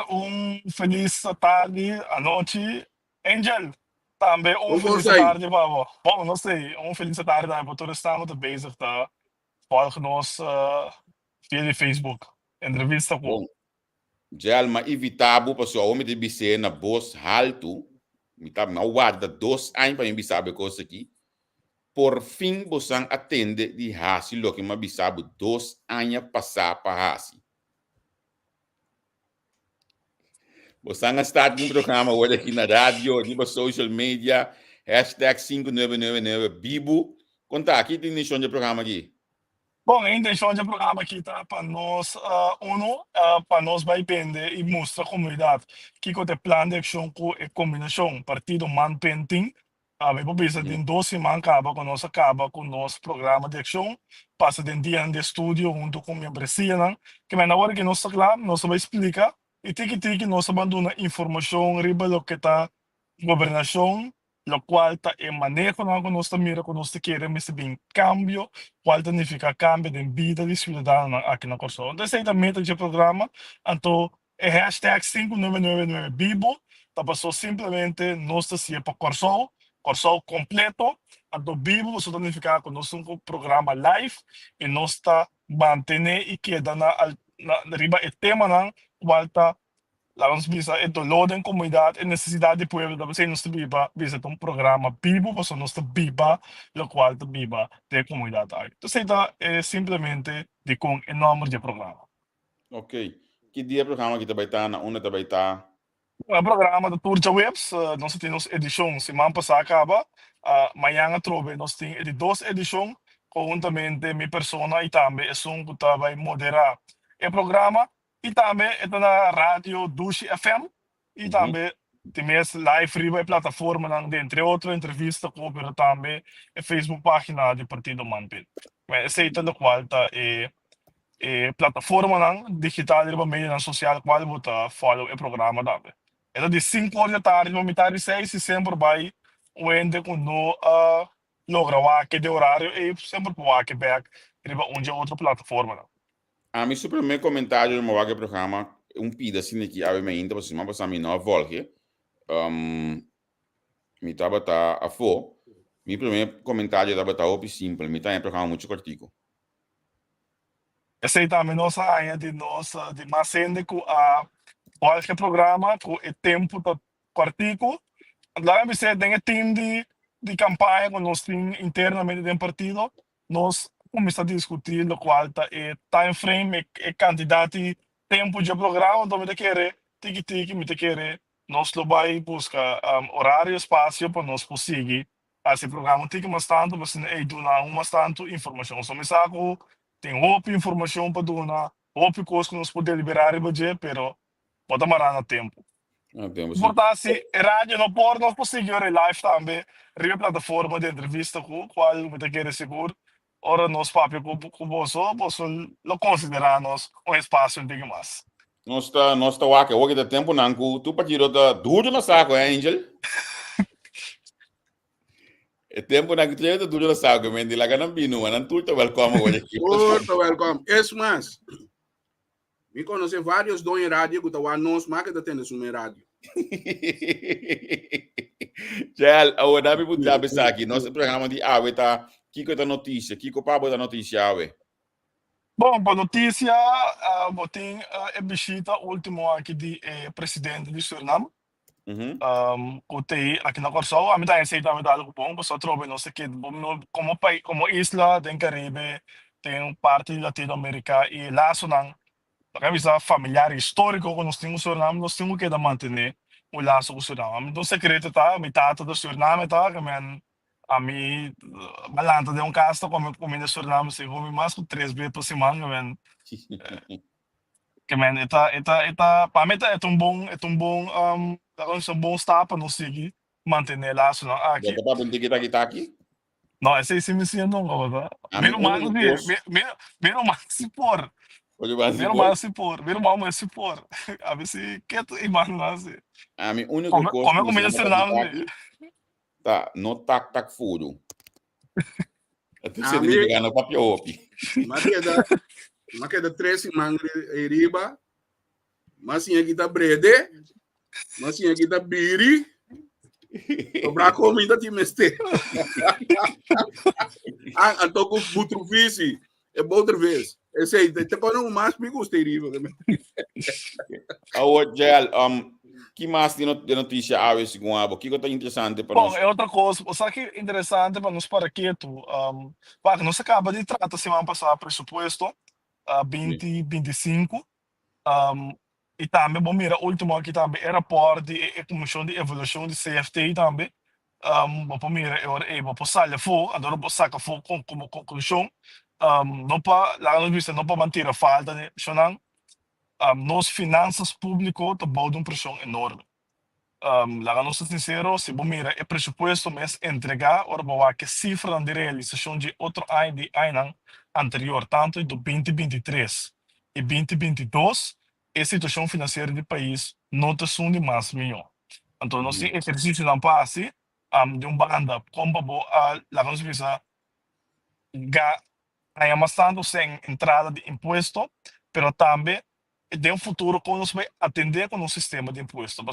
feliz tarde, anoche. Angel, também feliz tarde, Pavo. Bom, não sei, feliz tarde, maar todos estamos bezig te volgen ons via de Facebook. Entrevista com. Gel, mas evitável, pessoal, homem de BC na boss halto, me tá na guarda 2 anos para me saber coisa aqui. Por fim, você atende de Hasi, lo que me sabe 2 anos passar para Hasi. Você está em um programa hoje aqui na rádio, na social media, #5999 Bibo. Conta, aqui tem intenção de programa aqui. Bom, a intenção do programa aqui tá para nós, para nós vai vender e mostrar à comunidade que o plano de ação com a combinação partido man painting. Vai pensar em 2 semanas acaba com nosso programa de ação, passa de dia de estúdio junto com minha presidente, que na hora que nós falamos, nós vai explicar e que nós abandona informação riba lo que tá governação, lo qual está em manejo com nós mira com nós queremos bem cambio, qual significa cambio de vida de cidadão aqui na Corsol. Então esse é a meta do programa, então é #5999 Bibo, tá passou simplesmente nós se para Corsol completo, então Bibo significa que nós um programa live e nós está manter e queda na riba o tema na qual está lá vamos bisa é dolor da comunidade e necessidade do povo da você nós biba bisa programa Bibo para nós biba lo qual está biba da comunidade então é simplesmente de com enorme de programa. Ok, que dia programa que está baita na onde está baita? O programa da Turja Webs, nós temos edição semana passada acaba, amanhã trove nós temos 2 edições conjuntamente minha persona e também é que vai moderar o programa e também é na rádio Dushi FM e também temos live riba plataforma entre outras entrevistas com também a Facebook página do Partido Manpin. Mas essa é o qual está plataforma digital riba media social qual bota follow o programa também. Então de 5 horas da tarde, no metade 6 e sempre vai onde quando logra que de horário e sempre pode back riba onde outra plataforma. A mi super meu comentário no meu programa pida assim aqui a mim ainda você mas a mim não volge me tava tá a fo mi primeiro comentário tava tá op simples me tá em programa muito curtico Essa aí também nossa área de nossa, de mais com a qualquer programa, com o tempo do partido. Lá você tem um time de campanha que nós temos internamente dentro do partido. Nós começamos a discutir o qual tá é time frame, é candidato, tempo de programa, então me querer, tiki me querer. Nós lo vai buscar horário, espaço para nós conseguir esse programa. Tem que mais tanto, mas é do na mais tanto informação. Só me saco, tem outra informação para donar, outra coisa que nós podemos liberar e budget, pero pode demorar no tempo. Ah, tempo, sim. Portanto, rádio não pode, nós conseguimos live também, a plataforma de entrevista com o qual me querer seguro. Ora, nós papo com você, você lo consideramos um espaço um pouco mais. Nós tá aqui, hoje da tempo não, tu para tirar da duro na saco, Angel? É tempo na que tirar da duro na saco, mas de lá que não bino, mas não tudo welcome hoje aqui. Muito welcome. Es mais, me conhece vários donos de rádio que estão nós, mas que atendem no rádio. Já, o Davi Buta aqui, nosso programa de AWE tá, Kiko da notícia, Kiko Pabo da notícia AWE. Bom, para notícia, tem a visita última aqui de presidente de Suriname. Kutei aqui na Corsol, a mitad aceita a mitad do bom, mas outro não sei que como país, como isla tem Caribe, tem parte de Latinoamérica e lá sonam revisa familiar histórico que nós temos Suriname, nós temos que manter o laço com Suriname. Então secreto tá, metade do Suriname tá, que a mim balanta de caso como no Suriname se come mais com 3 vezes por semana, que para mim é um bom start para nós seguir manter laço não aqui. Já tá para que tá aqui? Não, esse sim me siento não, tá? Menos mal se por. Menos mal se por. A ver se que tu imagina assim. A minha única Como coisa como me Suriname. tá, no tak furo. Até se ele ganha no papel opi. Mas que da 3 mangre riba, mas sim aqui da brede, mas sim aqui da biri, sobra comida de meste. Ah, tô com butrufisi, é bom outra vez. Esse aí, te quando mais me gostei riba. Gel, que mais de notícia há esse com a que tá interessante para nós? Bom, é outra coisa, o que é interessante para nós para quieto, nós acaba de tratar semana passada presupuesto 2025, e também, bom, mira, último aqui também, era parte de comissão de evolução de CFT também, bom, mira, vou passar a fogo, agora vou sacar fogo como conclusão, não para, lá nós vimos, não para manter a falta, né, nos finanças públicas, está botando pressão enorme. Lá nós somos sinceros, se bom, mira, o presupuesto mês entregar, ora, boa, que cifra de realização de outro ano de ano anterior, tanto do 2023 e 2022, a situação financeira do país não está sendo mais melhor. Então, nós temos exercício não passe, de banda, como lá nós vimos, ganha bastante sem entrada de imposto, pero também de um futuro como nós vai atender com o sistema de imposto.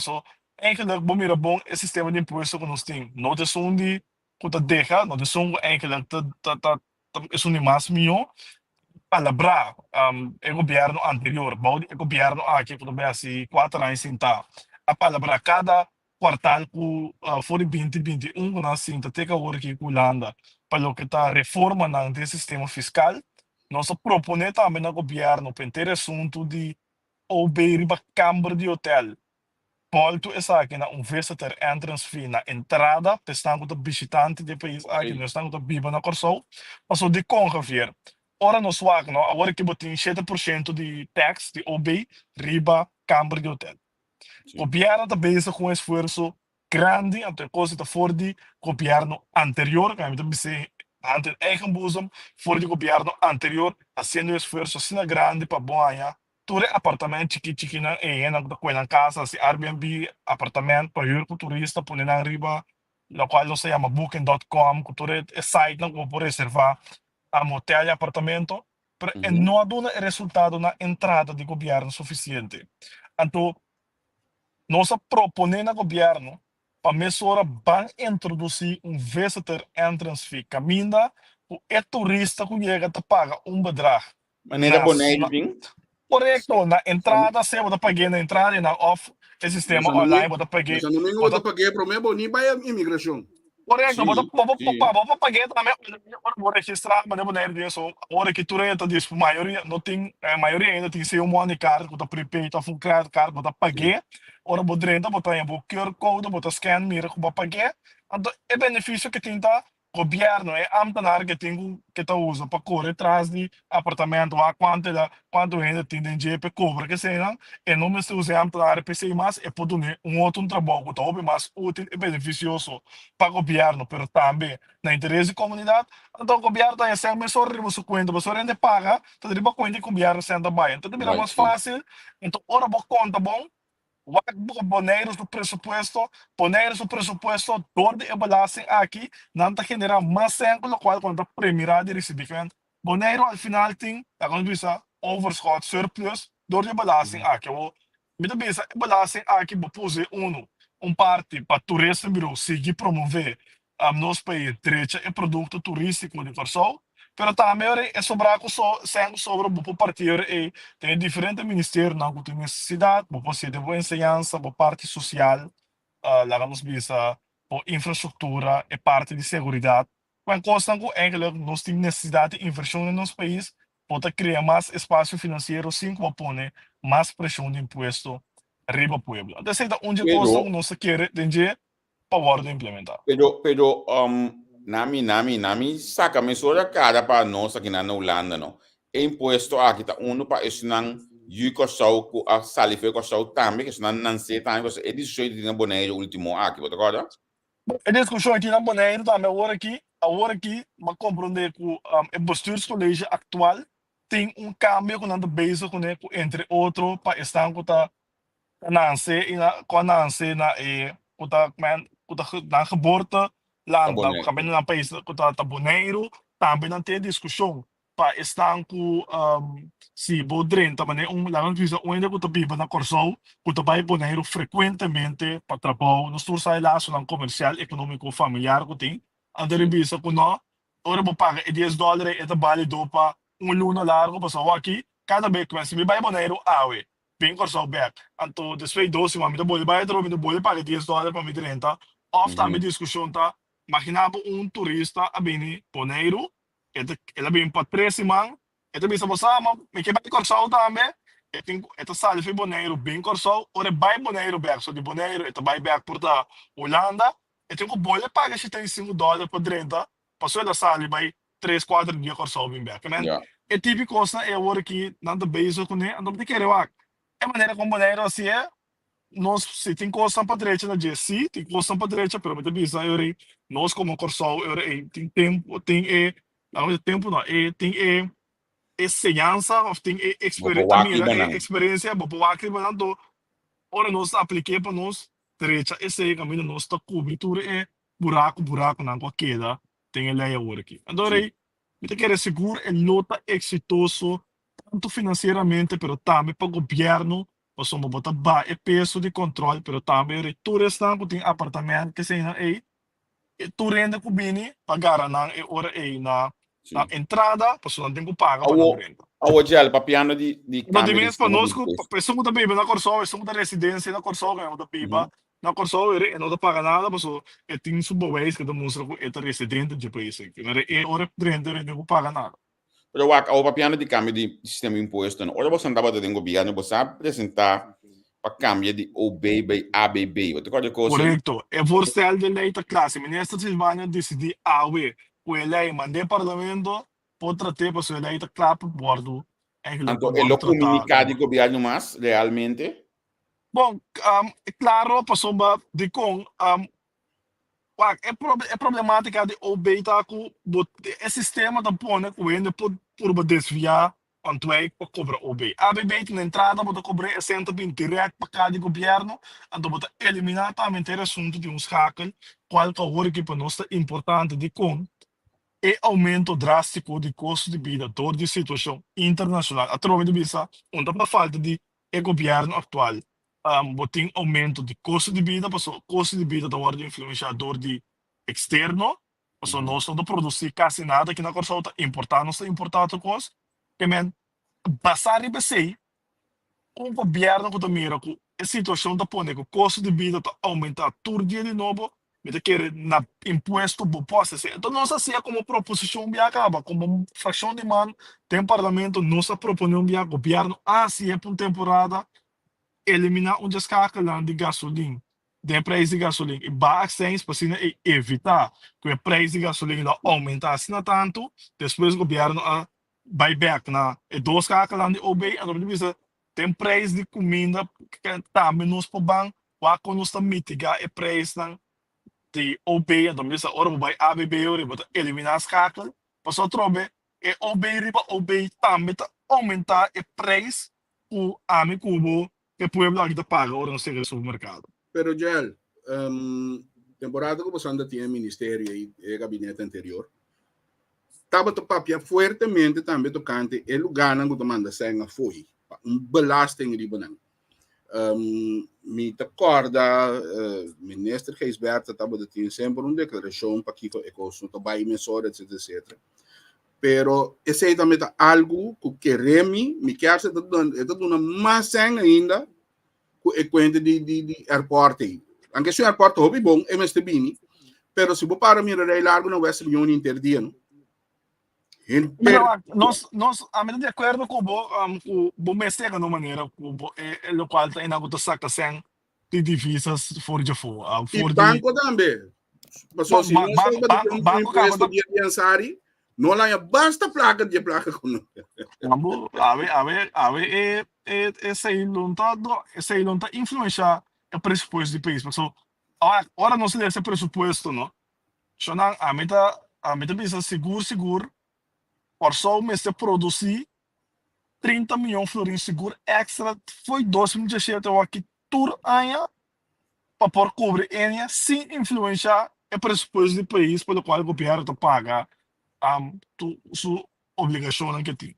Eigenlijk mira bom esse sistema de imposto que nós temos. Não é só de que deixa, não é só eigenlijk é um mais melhor para lembrar o governo anterior, o governo aqui que também assim 4 anos sem tá. A palavra cada quartal que foi 2021 nós sim tá que agora aqui com Holanda para o que tá reforma do sistema fiscal. Nós propõe também no governo para ter assunto de obter a câmara de hotel. Volto essa aqui na visitor entrance fee na entrada, estão com o visitante do país aqui, nós estamos com o viva na Corsol, mas o de congeveer. Ora nós vamos, agora que botem 7% de tax, de OB, riba, câmara de hotel. O governo está bezig com um esforço grande, até coisa da fora do governo anterior, que a gente dizer, ante eigen boezem, voor o governo anterior, fazendo um esforço assim grande para banhar tudo apartamento chique na na casa, se Airbnb, apartamento para huur com turista, põe na riba, no qual não se chama booking.com, que tudo é site não como pode reservar a hotel e apartamento, mas não há dado resultado na entrada do governo suficiente. Então, nós proponemos ao governo para mesura van introduzir visitor entrance fee, caminda o turista que chega a pagar bedrag Maneira Nas, boneiro, na, sim. correto, na entrada, você bota paguei na entrada e na off, o sistema online, bota paguei. Mas no domingo Bota, eu paguei para mim, boni vai a imigração. Sim, correto, sim. bota paguei também, vou registrar, mas não é disso. Hora que tu renta disso, maioria, não tem, maioria ainda tem seu money card, bota prepaid, tá full credit card, bota paguei. Ora, bota renta, bota aí, bota QR Code, bota scan, mira, bota paguei. Então, é benefício que tem, tá? Governo é ambtenaar que tá usa para correr atrás de apartamento a quanto ainda tem de para cobra que seja e não me se usa ambtenaar para ser mais é para donar outro trabalho que talvez mais útil e beneficioso para o governo, mas também na interesse da comunidade. Então o governo tem sempre só riba sua conta, mas só rende paga, então riba conta que o governo senta bem. Então vira Right, mais sim. fácil. Então ora boa conta bom. Boneiros do presupuesto, boneiros do presupuesto, donde é balancem aqui, não está generando mais tempo, o qual quando a primeira de recebimento, boneiro ao final tem, a quando bisa overschot, surplus, donde é balancem aqui, o me da bisa balancem aqui, vou pôr parte para turismo, biro, seguir promover nosso país, direito e produto turístico de Corsol, pero também é sobrar sobre o partido e tem diferentes ministérios na que tem necessidade, você de boa ensinança, boa parte social, lá vamos visa, boa infraestrutura e parte de segurança. Quando costa que eigenlijk nós temos necessidade de inversão no nosso país, pode criar mais espaço financeiro, sim, como põe mais pressão de imposto arriba pueblo. Então, é onde costa que Pero, nós quer entender para implementar. pero, nami, saca me sora cara para nós aqui na Holanda, não. É imposto aqui, tá, para isso não, e com a salife com o também, que isso não sei, também, é disso que tem boneiro último aqui, você concorda? A discussão aqui na Bonaire também agora aqui, mas compreender que o bestuurscollege atual tem cambio com a base com entre outros para estar com a Nancy na geboorte Tá land, boneiro. também na país com a Bonaire, também não tem discussão para estar com se bodren também lá não precisa ainda com a biba na Corsol, com a bai Bonaire frequentemente para trabalho, nós temos aí lá no comercial, econômico, familiar que tem, anda revisa com nós, ora vou pagar $10 e trabalho do para luna largo, passou aqui, cada vez que se me bai Bonaire, awe bem Corsol back. Então, después doce, mas me boleh bayar terus, me boleh pagar $10 para me renta. Of também discussão tá, imaginava turista a bem Bonaire, ela bem para 3 semanas, ela bisa bersama, me que vai Corsol também, ela sai de Bonaire bem Corsol, ora vai Bonaire back, so de Bonaire, ela vai back por da Holanda, ela que boleh pagar $75 para renta, passou ela sai vai 3-4 dias Corsol bem back, man. Yeah. É típico coisa é agora que nada base com né, não tem que revar. É maneira como Bonaire assim é, nós se tem coisa para direita na GC, tem coisa para direita, pero muito bisa eu nós como Corsol eu tem tempo, não tempo não, tem ensinança, tem experiência, bobo aqui banando. Ora nós apliquei para nós direita esse caminho nós tá cobertura é buraco não qualquer tem ele aí agora aqui. Adorei. Me quer seguro é nota exitoso tanto financeiramente, pero também para o governo, nós somos botar peso de controle, pero também turista que tem apartamento que se aí, tu renda que bini pagar na hora aí na entrada, pessoa não tem que pagar para a renda. Hoje ela papiano de Não tem mesmo para nós que pessoa da biba na Corsol, pessoa da residência na Corsol, ganhamos da biba. Na Corsol e não paga nada, pessoa é tem subways que demonstra que é residente de país, é hora renda não paga nada. Pero o papiano de cambio de sistema imposto, ora você andava do governo, você apresentar para cambio de OB by ABB, você concorda com isso? Correcto. É voorstel de lei da classe. Minister Silvana decidiu AW. O lei mandei parlamento pode tratar para sua lei da classe bordo. Então, ele comunica de governo mais, realmente? Bom, é claro, passou de com é problemática de OB tá com o sistema da pone com ele por desviar quanto é para cobrar OB. ABB tem entrada para cobrar assento bem direto para cada governo, então para eliminar também o assunto de uns hackers, qual que é que para nós é importante de com e aumento drástico de custo de vida toda a situação internacional. Através de isso, onde a falta de governo atual, tem aumento de custo de vida, porque o custo de vida está influenciador de externo, porque nós não produzimos quase nada que na Corsol está importando, coisa, que Basari basei, governo que mira que a situação da põe que o custo de vida está aumentando todo dia de novo, me quer na imposto por posse. Então nós assim como proposição de acaba, como fração de man, tem parlamento nós proponemos via governo assim é por temporada eliminar descakeling de gasolina. De preço de gasolina e baixar para evitar que o preço de gasolina aumentasse tanto, depois o governo buyback na e dois cakeling de OB, a gente tem preço de comida que também nos para banco, para que nós mitigar o preço de OB, a gente ora vai ABB, para eliminar as cakeling, para só trobe e OB também aumentar o preço o ame cubo que o pueblo aqui paga ora no supermercado. Pero Joel, temporada que você anda tinha ministério e gabinete anterior, estava to papia fuertemente também tocante e lugar não que manda senga foi belasting de banang. Me recorda ministro Geisberta estava de tinha sempre declaração para que o custo to vai emissora etc. Pero esse aí também tá algo que remi me quer ser dando uma mais senga ainda e quando de airport anche se o airport hobby bom é mais bem pero se você para mirar aí largo na Western Union interdia no nós a de acordo com o mestre de uma maneira o qual tem na outra saca sem de divisas fora de fora e banco também mas se não banco acaba de pensari não lá basta placa de placa com Ambo, ave esse não tá influenciar o pressuposto do país. Mas agora não se deve esse pressuposto, não? Só não a meta bisa seguro, por só o mês de produzir 30 milhões de florins seguro extra foi 2017 aqui tur aia para por cobrir enia sem influenciar o pressuposto do país pelo qual o governo paga sua obrigação que tem.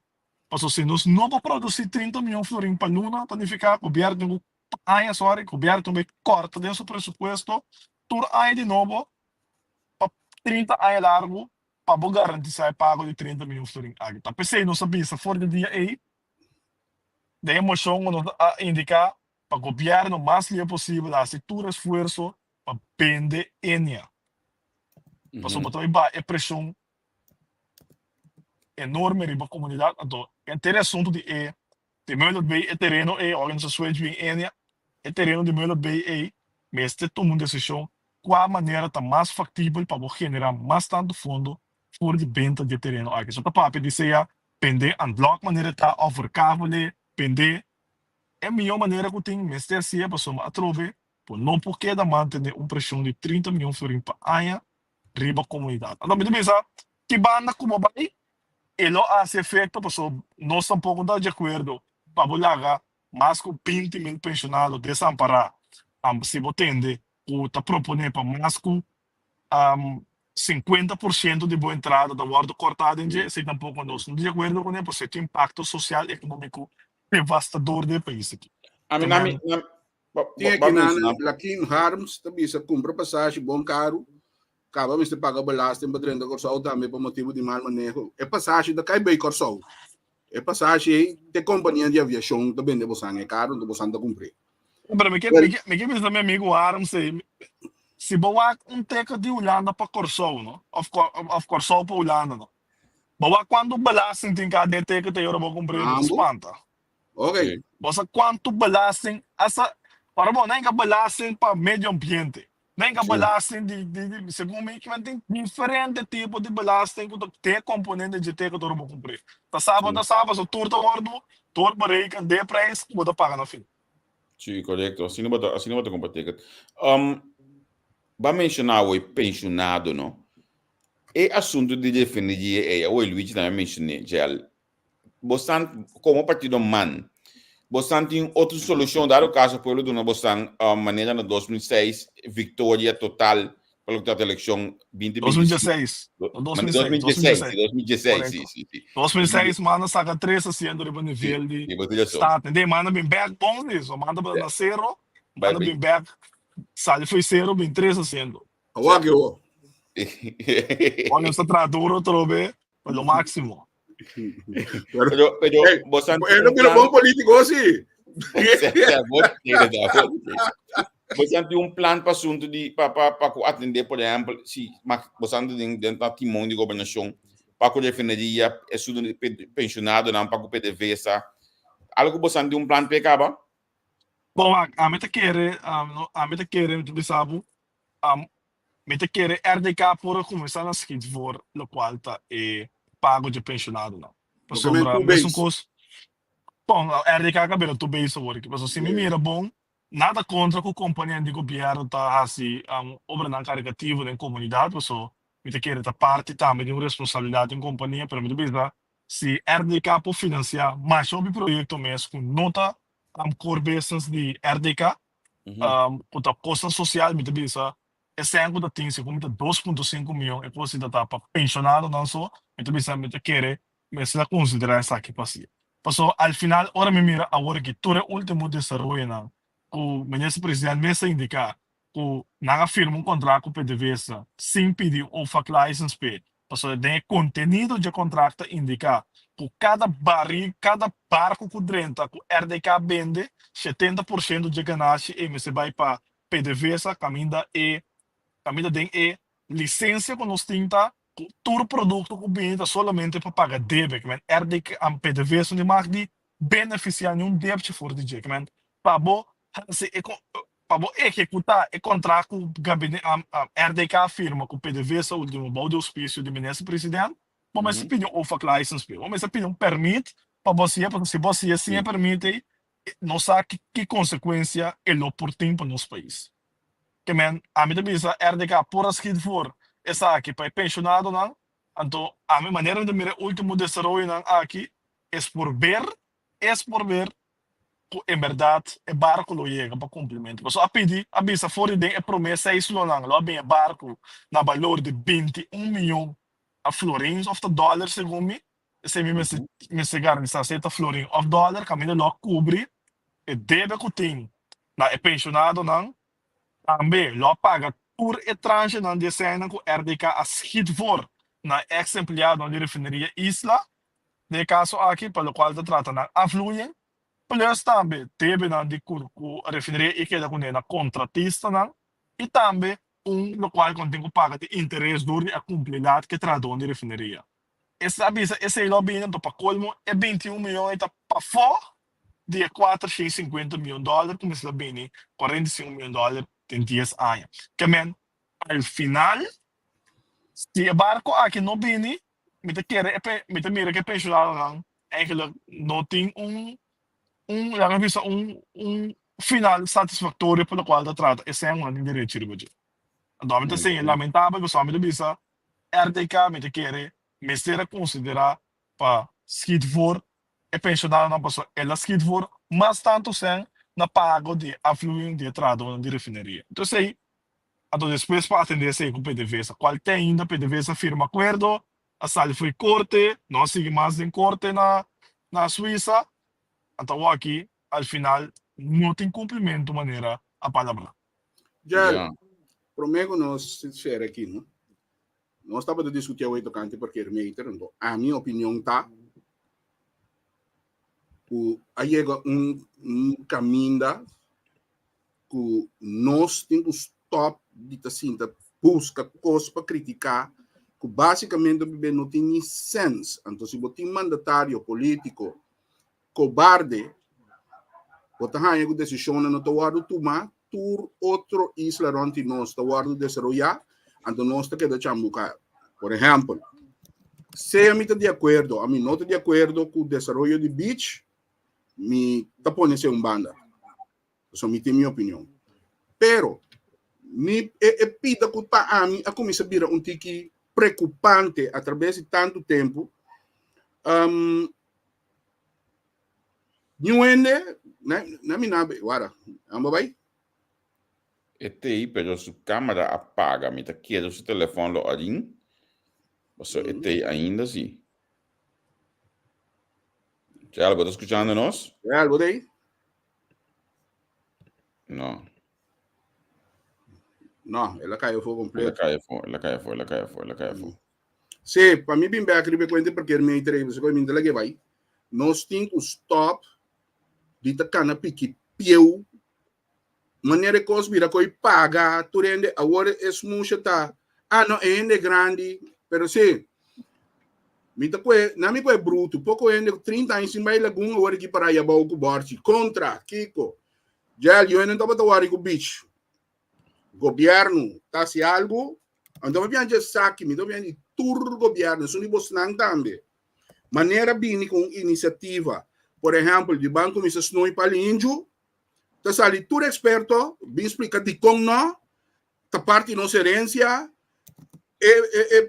Mas se nós não produzir 30 milhões de florins para Luna, planificar, o governo aia sorry, o governo também corta desse pressuposto, tur aia de novo, para 30 aia largo, para garantir o pago de 30 milhões de florins. Então, pensei, não sabia, se for de dia aí, de emoção, a indicar para o governo o mais livre possível, a todo esforço para vender enia. Mas também é pressão enorme riba comunidade então é assunto de melhor bem é terreno é organização de enia é terreno de melhor bem é mas te toma uma decisão qual maneira tá mais factível para generar mais tanto fundo por de venda de terreno aqui só para pedir se a pender and block maneira tá overcável pender é a melhor maneira que tem mas ter se a pessoa a trove por não porque da manter uma pressão de 30 milhões de florins para aia riba comunidade então me pensa que banda como vai ele hace efeito, porque nós tampouco estamos de acordo para bolaga mais que 20 mil pensionados desamparados. Se você entende, está propondo para mais que 50% de boa entrada da guarda cortada, se tampouco nós não de acordo com ele, porque tem impacto social e econômico devastador do país aqui. Tinha que na King Harms, também se compra passagem, bom caro, acaba de pagar balastro para dentro do Corsol também por motivo de mau manejo. É passagem da Caibei Corsol. É passagem de companhia de aviação também de você é caro, de você anda cumprir. Mas me quer meu amigo Aram se boa teca de Holanda para Corsol, não? Of Corsol para Holanda, não? Boa quando balastro tem que ter teca de euro para cumprir espanta. Ok. Você quanto balastro para bom nem que balastro para meio ambiente. Nem que belasting segundo mim, que tem diferente tipo de belasting que tem componente de ter que todo mundo cumprir. Tá sábado, o turno gordo, todo bereiken, de preço, você paga no fim. Sim, correto. Assim não vai competir. Vai mencionar o pensionado, não? É assunto de definir, o Luigi também mencionou, já. Você como partido man, você tem outra solução, dado o caso, por exemplo, você maneira no 2006, vitória total pela eleição 2016. 2016, manda saca 3 haciendo de nível de estado. De manda bem back bom isso, manda para zero, manda bem back, sai foi 0, bem 3 haciendo. Olha essa tradura, trobe, pelo máximo. Pero hey, vos han él no es buen político, sí. Vos han un plan para asunto de para atender, por exemplo, se vos han dentro da timão de governação para que defenderia é tudo pensionado não para que PDVSA algo vos han um plan pecaba. Bom, a meta querer, a meta querer, tu sabe, meta querer RDK por começar a seguir for lo qual tá pago de pensionado não. Por sombra, mesmo coisa. Bom, RDK cabelo tu bem sobre que, mas se me mira bom, nada contra que a companhia de governo tá assim, obra não caritativa na comunidade, pessoal. Meta querer tá parte também de uma responsabilidade em companhia, para mim bisa se RDK por financiar mais sobre projeto mesmo com nota core business de RDK, com a costa social, meta bisa esse ano da tem se como 2,5 milhões é coisa da tá para pensionado não só, meta querer, mas se considerar essa aqui passia. Paso al final, ahora me mira ahora que todo el último desarrollo na o ministro presidente me indica que naga firma un contrato com PDVSA sem pedir o fac license pe. Paso de contenido de contrato indica que cada barril, cada barco que drenta que RDK vende, 70% de ganagem e me se vai para PDVSA caminha de licença com nós tinta todo produto que vende solamente para pagar débito, men RDK am PDV so mag die beneficiar um débito for de jeito, men para executar o contrato com o gabinete RDK firma com o PDV so último bom de auspício do ministro presidente, mas se pedir OFAC license, mas se pedir permit para você, porque se você sim permite, não sabe que consequência ele oportuno para nosso país. Que men a mim também RDK por asquid for essa aqui para pensionado não, então a minha maneira de mirar último desenvolvimento não aqui é por ver que em verdade é barco lo chega para cumprimento. Porque a pedir a bisa fora de é promessa isso não lá bem é barco na valor de 21 milhões a florins of the dollar segundo mim, se me se garantir 60 florins of dollar caminho lá cobre e deve que tem na é pensionado não também lo paga por estrangeiro não de cena com RDK a skid for na ex-empleado de refineria Isla, de caso aqui pelo qual se trata na afluente, plus também teve na de a refineria e que da com na contratista não, e também lo qual contém que paga de interesse duro a cumplidade que traduz de refineria. Essa avisa, esse aí lobby então para colmo é 21 milhões para fora de 450 milhões de dólares, como se bem 45 milhões de dólares em 10 anos. Que men, al final, se o barco aqui não vem, me te mira que pensionado não, eigenlijk não tem final satisfatório pelo qual trata. Esse é um direito de budget. Então, me te lamentável que só me bisa RDK me te quer me ser considerar para skid for e pensionado não passou ela skid for, mas tanto sem na pago de afluente de entrada de refineria. Então, sei, então depois para atender esse com PDVSA, qual tem ainda PDVSA firma acordo, a sala foi corte, não sigue mais em corte na Suíça, então aqui, ao final, não tem cumprimento de maneira a palavra. Já, prometo nós ser aqui, não? Nós estávamos discutindo o tocante porque meter, então, a minha opinião tá aí chega caminho que nós temos stop de assim, busca coisas para criticar, que basicamente não tem senso. Então, se você tem mandatário político cobarde, você tem uma decisão não está tomar por outro isla onde nós estamos desenvolver, então nós temos que chamar. Por exemplo, se a mim está de acordo, a mim não está de acordo com o desenvolvimento de beach, me está pondo um banda. Isso é minha opinião. Pero, me pida que a mim a começar a virar tique preocupante através de tanto tempo. Não é, na minha agora, amba vai? Aí, pero sua câmera apaga, me tá quieto seu telefone lá ali. Você ainda assim. Já está escutando nós? É algo daí? Não. Não, ela caiu por completo. Ela caiu fora. Sim, para mim, bem bem, eu conto porque me interessa, eu me interessa vai. Nós temos que stop de tacar na pique pieu, maneira que os vira coi paga, tu rende, agora é muito tá. Não, é grande, pero sim. Mita kwe, nami kwe bruto, pouco ende 30 anos em baila gunga wari ki para yaba o kubarti contra Kiko. Já eu não tava tawari com bicho. Governo tá se algo, então me piange saque, me do piange tur governo, suni bosnang tambe. Maneira bini com iniciativa, por exemplo, de banco me se snoi palinjo, tá sali tur experto, bem explica de como não, tá parte nossa herência,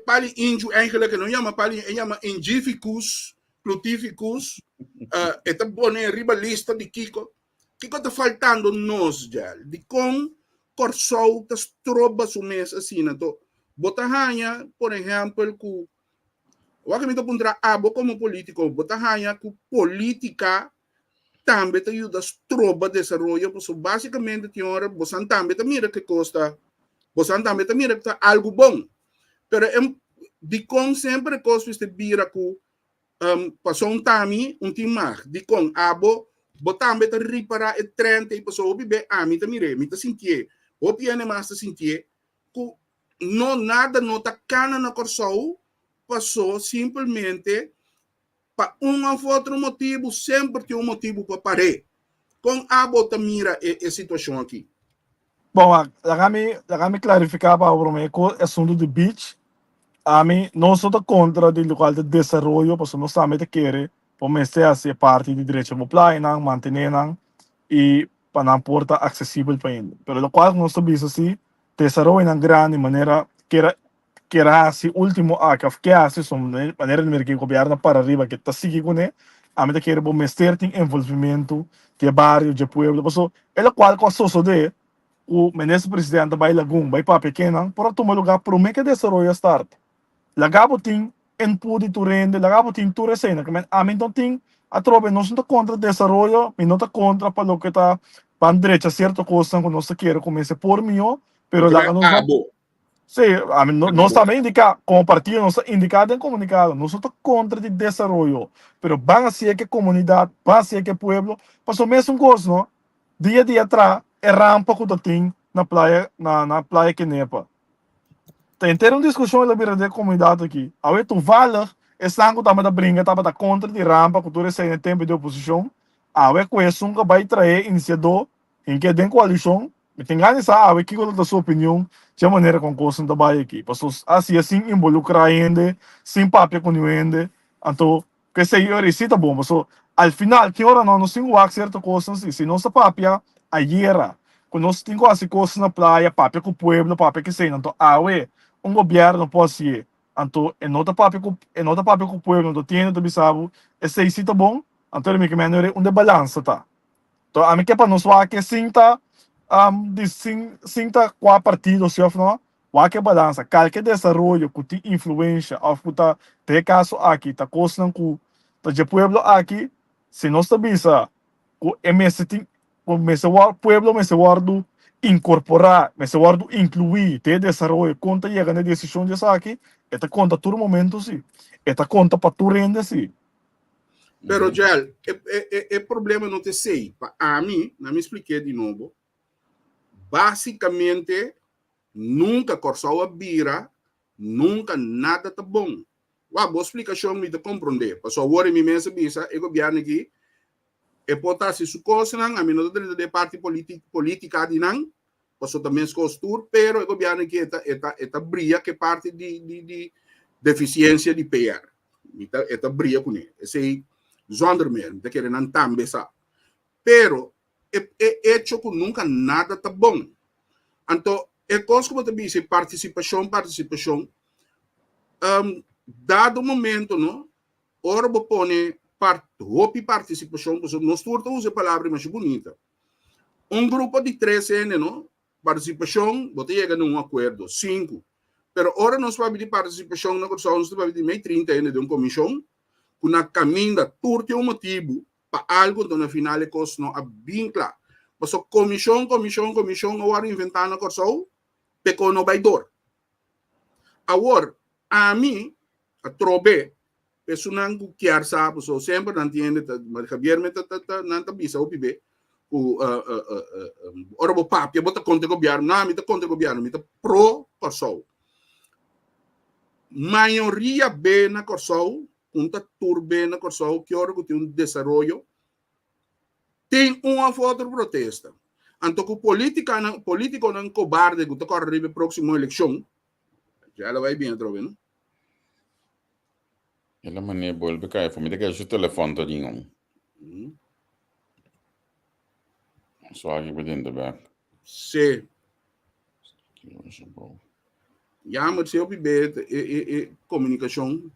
pali índio eigenlijk não chama pali chama indíficus plutíficos tá bone riba lista de Kiko tá faltando nós já de com corsou tas trobas o mês assim to botahanha por exemplo com o que me tô contra abo como político botahanha com política também te ajuda as trobas de desenvolvimento porque basicamente tem hora você também te mira que custa você também te mira que tá algo bom. Pero di con sempre cosas de bira ku passou tami timar di con abo botam beta ripara e 30 e passou bibe mi ta mire mi ta sentie o piane mas ta sentie ku no nada no ta cana na corsou passou simplesmente pa ou outro motivo sempre tem motivo para parar com abo ta mira a situação aqui. Bom, me clarificar para o meu assunto do beach. A mim, não sou contra o local de desenvolvimento, porque nós também queremos, comece a ser parte do direito de play, manter e para não porta acessível para ele. Mas o qual nós sabemos assim, desenvolvimento em grande maneira que era assim último que hace de maneira que o governo para arriba que está seguindo com ele, a mim quer comece ter envolvimento de bairro, de pueblo, porque ele qual coisa só de o ministro presidente vai lagun, vai para pequena, para tomar lugar para o que desenvolvimento start. Lagabo tem input tu rende, lagabo tem tu recena, que a mim não tem a tropa, não estou contra o desenvolvimento, não estou contra para o que está para a direita certa coisa que nós queremos começar por mim, pero lá não sim, a mim nós também indica como partido nós indicado em comunicado, nós estamos contra o desenvolvimento, pero van a ser que comunidade, van a ser que pueblo, passou mesmo coisa, não? Dia a dia atrás, é rampa que tu tem na praia que nepa. Tem uma discussão na comunidade aqui. A tu vale, esse ano que estava brinca, estava contra de rampa, que tu recebe em tempo de oposição. A questão que vai trazer iniciador, em que tem coalição, e tem ganho essa, que é a sua opinião, de maneira com coisa não vai aqui. Assim, involucrar ainda, sem papel com ainda. Então, que sei eu, isso tá bom, mas ao final, que hora não tem o certa coisa, se não se papel, a guerra. Quando nós temos as coisas na praia, papel com o povo, papel que sei, então, governo pode ser, então, nota papel com o povo, não tem, não sabe, esse aí tá bom, então, ele me é de balança, tá? Então, a mim que é para nós, que sinta, sinta qual partido, se não, o que é balança, qualquer desenvolvimento que tem influência, ou que tá, tem caso aqui, tá coisa com o povo aqui, se nós sabemos, o MS tem, o pueblo me se guardo incorporar, me se guardo incluir, te desenvolver, conta llega na decisão de aqui, esta conta todo momento sim, esta conta para tu rende sim. Pero Gel, o problema não te sei, a mim, não me expliquei de novo, basicamente, nunca corçou a bira, nunca nada tá bom. Boa explicação me de compreender, passou agora me mensa bisa, o governo aqui, e pode ser su coisa a mim não tem de parte política de não, passou também as costur, pero o governo que está brilha que parte de deficiência de PR, está brilha com ele, esse zonder meer, de que não também sabe, pero é hecho que nunca nada tá bom, então é coisa como também se participação, dado momento não, ora vou pôr participação, porque nós turtos a palavra mais bonita. Grupo de 13 não? Participação, você chega num acordo, 5. Pero ora nós vamos de participação na comissão, nós vamos de meio 30 de uma comissão, com a caminha turte motivo para algo, então na final é coisa não vincula. Mas a comissão, agora inventar na comissão, pecou no baidor. Agora, a mim, a trobe, isso não quer sabe, so sempre não entende, mas Javier me não tá bisa o pibe, ora o papo, bota contra o governo, não, me tá contra o governo, me tá pro Corsol. Maioria bem na Corsol, punta turbe na Corsol, que ora que tem desenvolvimento, tem uma foto de protesta. Então, que o político não cobarde que está correndo a próxima eleição, já ela vai bem, não? Ela mané volve cair, foi me que o telefone todinho. Só aqui para dentro da back. Sim. Já, mas se eu beber comunicação.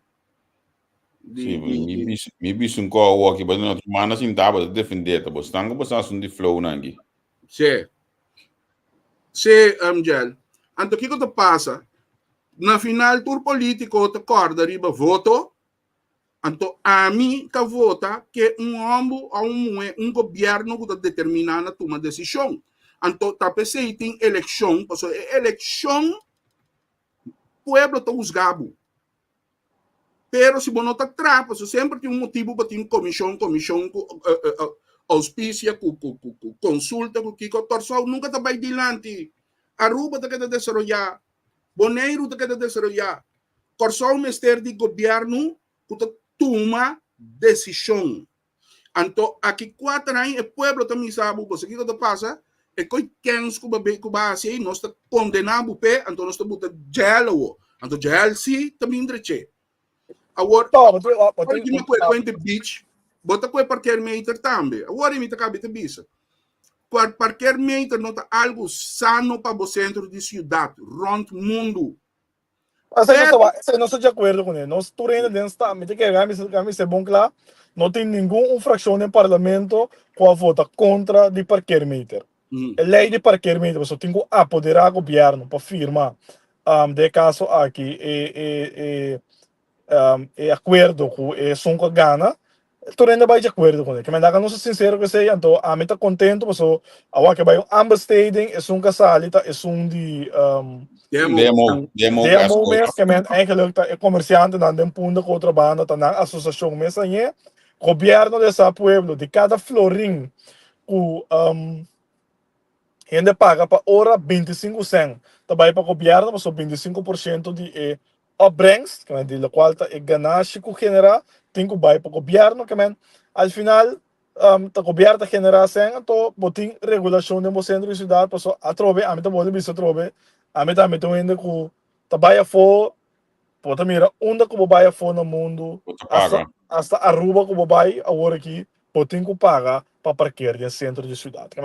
Sim, me bicho um call aqui, mas não mana assim tá para defender, tá bom? Estão com bastante de flow nangi. Sim. Sim, Angel. Então, o que que passa? Na final, tour político, te corda riba voto. Então, a mim que vota que homem ou um governo que determina a tomar decisão. Então, tá pensando tem eleição, porque eleição, o povo está juzgado. Pero se você não está atrás, sempre tem motivo para ter comissão, auspícia, consulta, que o torção nunca está bem adiante. Aruba está querendo desenvolver, Boneiro está querendo desenvolver. Corsol Ministério de Governo que toma decisão. Então, aqui 4 anos, o povo também sabe, o que está passando, é que quem que vai ser, nós estamos condenados, então nós estamos gelo. Então, gelo sim, também direito. Agora, pode me coisa de beach, bota coisa parquear meter também. Agora me tá de bisa. Parquear meter não tá algo sano para o centro de cidade, rond mundo. Eu não estou de acordo com ele. Nós estamos ainda dentro da medida que é bom claro, não tem nenhuma fração no parlamento que vota contra de parquear meter. A lei de parquear meter, você tem que apoderar o governo para firmar de caso aqui acordo com o Sonko Gana, estou ainda vai de acordo com ele. Que me dá não ser sincero que sei, então a mim está contente, porque agora que vai um ambastading, é um casalita, é um de Demo mesmo, que me eigenlijk é comerciante na dem punto com outra banda, tá na associação mesmo aí, governo dessa pueblo, de cada florim, o ainda paga para hora 25 cent, também para o governo, mas 25% de opbrengst, que de la qual é ganagem que genera, tem que vai para o governo, que al final o governo genera sen, então botin regulação de centro de cidade, passou a trove, a mim também vou dizer trove, a mim também estou indo com trabalha for, pode mirar onde que vai for no mundo, hasta Aruba que vai agora aqui, botin que paga para parquear no centro de cidade, que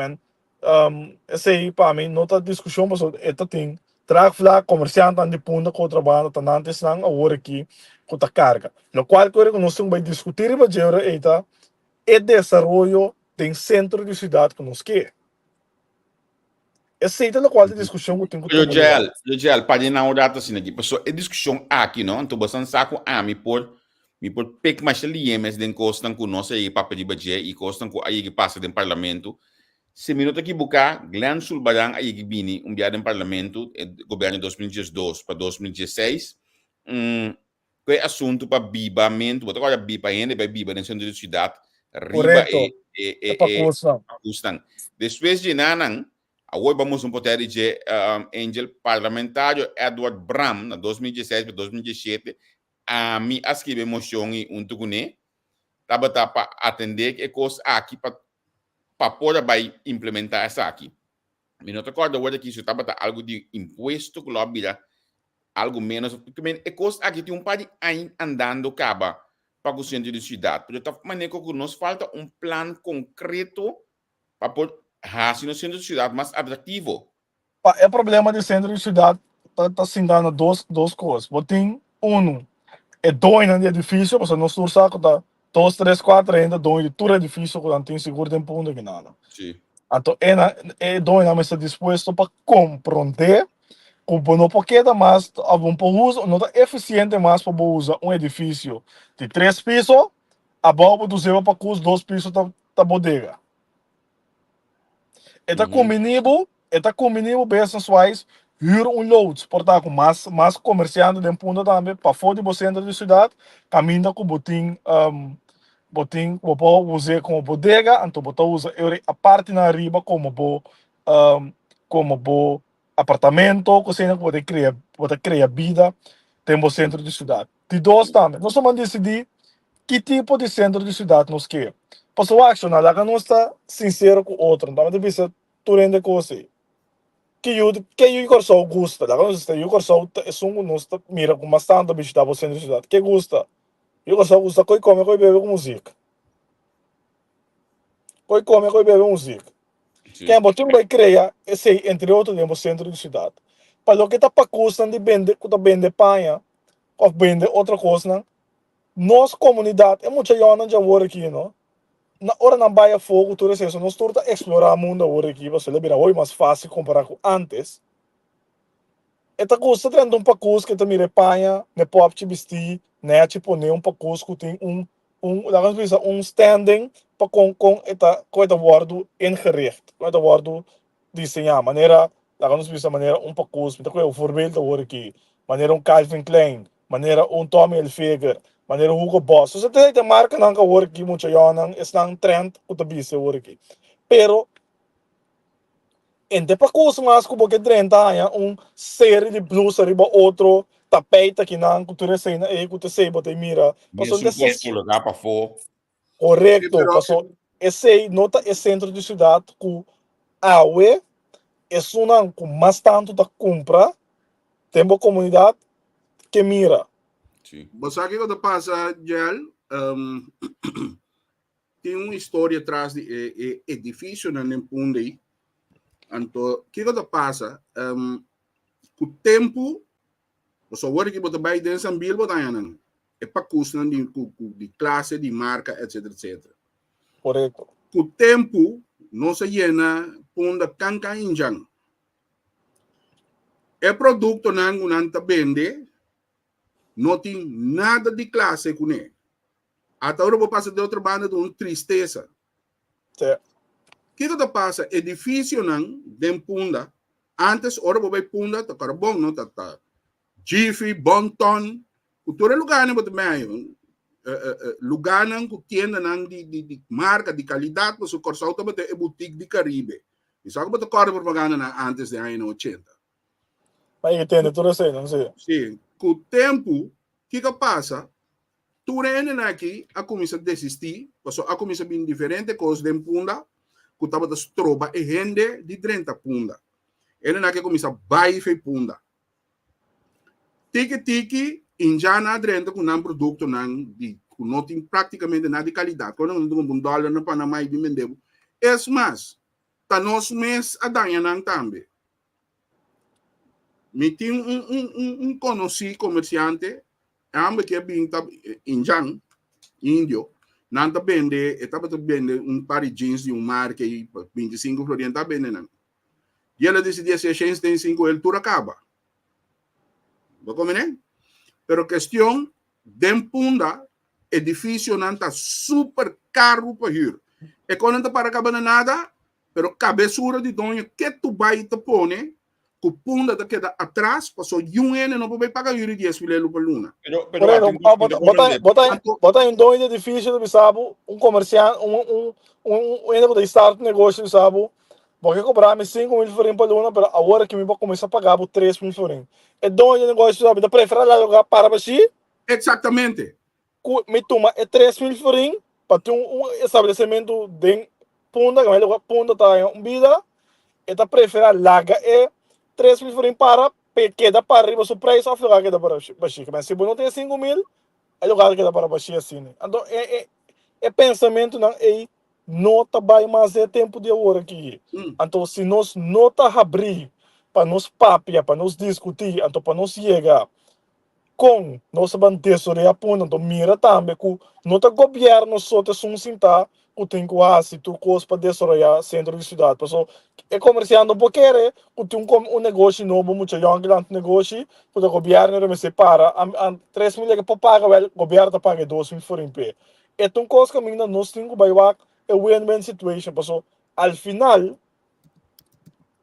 esse aí para mim não tá discussão, mas é tem traga comerciante de punta com outra banda, tá antes não agora aqui com a carga. No qual que nós vamos discutir e vai é desenvolvimento do centro de cidade que nós quer. Essa é a qual discussão que tem que ter. Eu já para não data assim aqui, pessoal, é discussão aqui não, então bastante saco a me por pek mais ali mas den costam com nós aí papel de budget e costam com aí que passa do parlamento. Se minuto aqui buscar, Glenn Sulbadang aí que bini dia do parlamento, governo 2012 para 2016, que é assunto para bibamento, bota agora biba ainda, vai biba na centro de cidade, riba custam. Depois de nanang, agora vamos poder dizer Angel parlamentário Edward Bram na 2016 para 2017, a mim escreve moção e tucune, tava para atender que coisa aqui para poder implementar essa aqui. Me não recordo agora que isso estava algo de imposto que lá algo menos, porque é coisa aqui tem par de andando caba para o centro de cidade. Porque tá maneira que nos falta plano concreto para poder fazer no centro de cidade mais atrativo. É problema do centro de cidade tá se dando duas coisas. Tem é dois de edifício, porque não estou saco tá 2, 3, 4 ainda dois de todo edifício que não tem seguro de ponto que nada. Sim. Então é dois não está disposto para compreender como não pode mais uso não está eficiente mais para usar edifício de 3 pisos, a boba do zero para os 2 pisos da bodega. Está combinado business-wise huur loads, portanto, mais comerciante de punto também, para fora do centro da cidade, caminha com botim, botin, usar como bodega, então botar usa a parte na riba como bo apartamento, coisa que pode criar vida, tem o centro da cidade. De dois também, nós vamos decidir que tipo de centro de cidade nós queremos. Posso acho, lá que não está sincero com o outro, então deve ser tudo rende com você. Que eu corso gusta, lá que nós está, eu corso é nós mira com bastante visitar o centro de cidade. Que gusta? Eu corso gusta coi come, coi bebe com música. Coi come, coi bebe música. Sim. Quem botou vai criar esse entre outros no centro de cidade. Para o que está para custa de vender, que vende panha, ou vende outra coisa, nossa comunidade é muito jovem já mora aqui, não? Na hora não vai a fogo, tudo isso, nós estamos a explorar o mundo agora aqui, você lembra hoje mais fácil comparar com antes. Esta custa tendo pacus que também repanha, ne pop te vestir, né, tipo, né, pacus que tem standing para com esta word ingericht, com esta word desenhar, maneira, lá vamos ver maneira pacus, então o voorbeeld agora aqui, maneira Calvin Klein, maneira Tommy Hilfiger, maneira Hugo Boss. Você tem a marca não que agora aqui muito já não está em trend o tabis agora aqui. Pero ente para coisa mais como que 30 anos, série de blusa riba outro, tapete que não cultura cena e cultura sei botar mira. Passou Mesmo posto lugar para fora. correto, Pero, passou esse nota é centro de cidade com aue, é uma com mais tanto da compra, tem uma comunidade que mira. Sim. você sabe o que passa, Gel? Tem uma história atrás de edifício na Nempunde. Então, o que passa? Com o tempo, você olha que você vai dentro de Bilbo, é para custo de classe, de marca, etc, etc. Correto. Com o tempo, não se llena punda canca injang. É produto não nanta vende, não tem nada de classe com ele. Até agora vou passar de outra banda de uma tristeza. Certo. O que passa? Edifício não, de punda. Antes, ora vou ver punda, tá carbon, não tá. Jiffy, Bonton, o todo lugar não pode meio. Lugar não que tienda não de marca, de qualidade, mas o corso tá é boutique de Caribe. Isso é que botar cor propaganda antes de anos 80. Mas entende tudo isso, não sei. Sim, com o tempo, o que passa? Tu rende aqui, a começa a desistir, porque a começa a vir diferente, coisa de punda, que estava das tropas e rende de 30 punda. Ele aqui começa a baixar punda. Tiki, em já na drenta com um produto não tem praticamente nada de qualidade. Quando não tem $1 no Panamá e vendemos. É mais, tá nós mês a danha não também. Me tem conhecido comerciante, que é bem em índio, não tá vende, estava vende par de jeans de marca e 25 florins tá vendendo. E ela decidiu se a gente tem 5, ele tudo acaba. Pero questão de punda, edifício não está super caro para ir. E quando não para acabar nada, pero cabeçura de dono que tu vai te pone, que punda da queda atrás, passou ano não pode pagar ir 10 mil por luna. Bota em dono de edifício, sabe, comerciante, ainda pode start negócio, sabe, porque cobrar 5 mil florins por luna, pero agora que me vou começar a pagar 3 mil florins. É dono de negócio, sabe, da preferir lá lugar para baixo. Exatamente. Me toma 3 mil florins para ter estabelecimento de punda, que é punda tá em vida, e tá preferir larga é 3 mil florins para queda para arriba, o preço of lugar queda para baixo. Mas se você não tem 5 mil, é lugar queda para baixo assim. Então, é pensamento não tá bem mais é tempo de agora aqui. Então, se nós não tá abrir para nos papiar, para nos discutir, então para nos chegar com nossa bandeira a punta, então mira também que não tá governo só te sunsinta, que tem quase tu coisa para desenvolver centro de cidade. Porque é comerciante porque que tem negócio novo, muito grande negócio, que o governo me separa, 3 mil que para pagar, o governo tá paga 2 mil por impé. É uma coisa que ainda nós temos que vai é win-win situation, porque ao final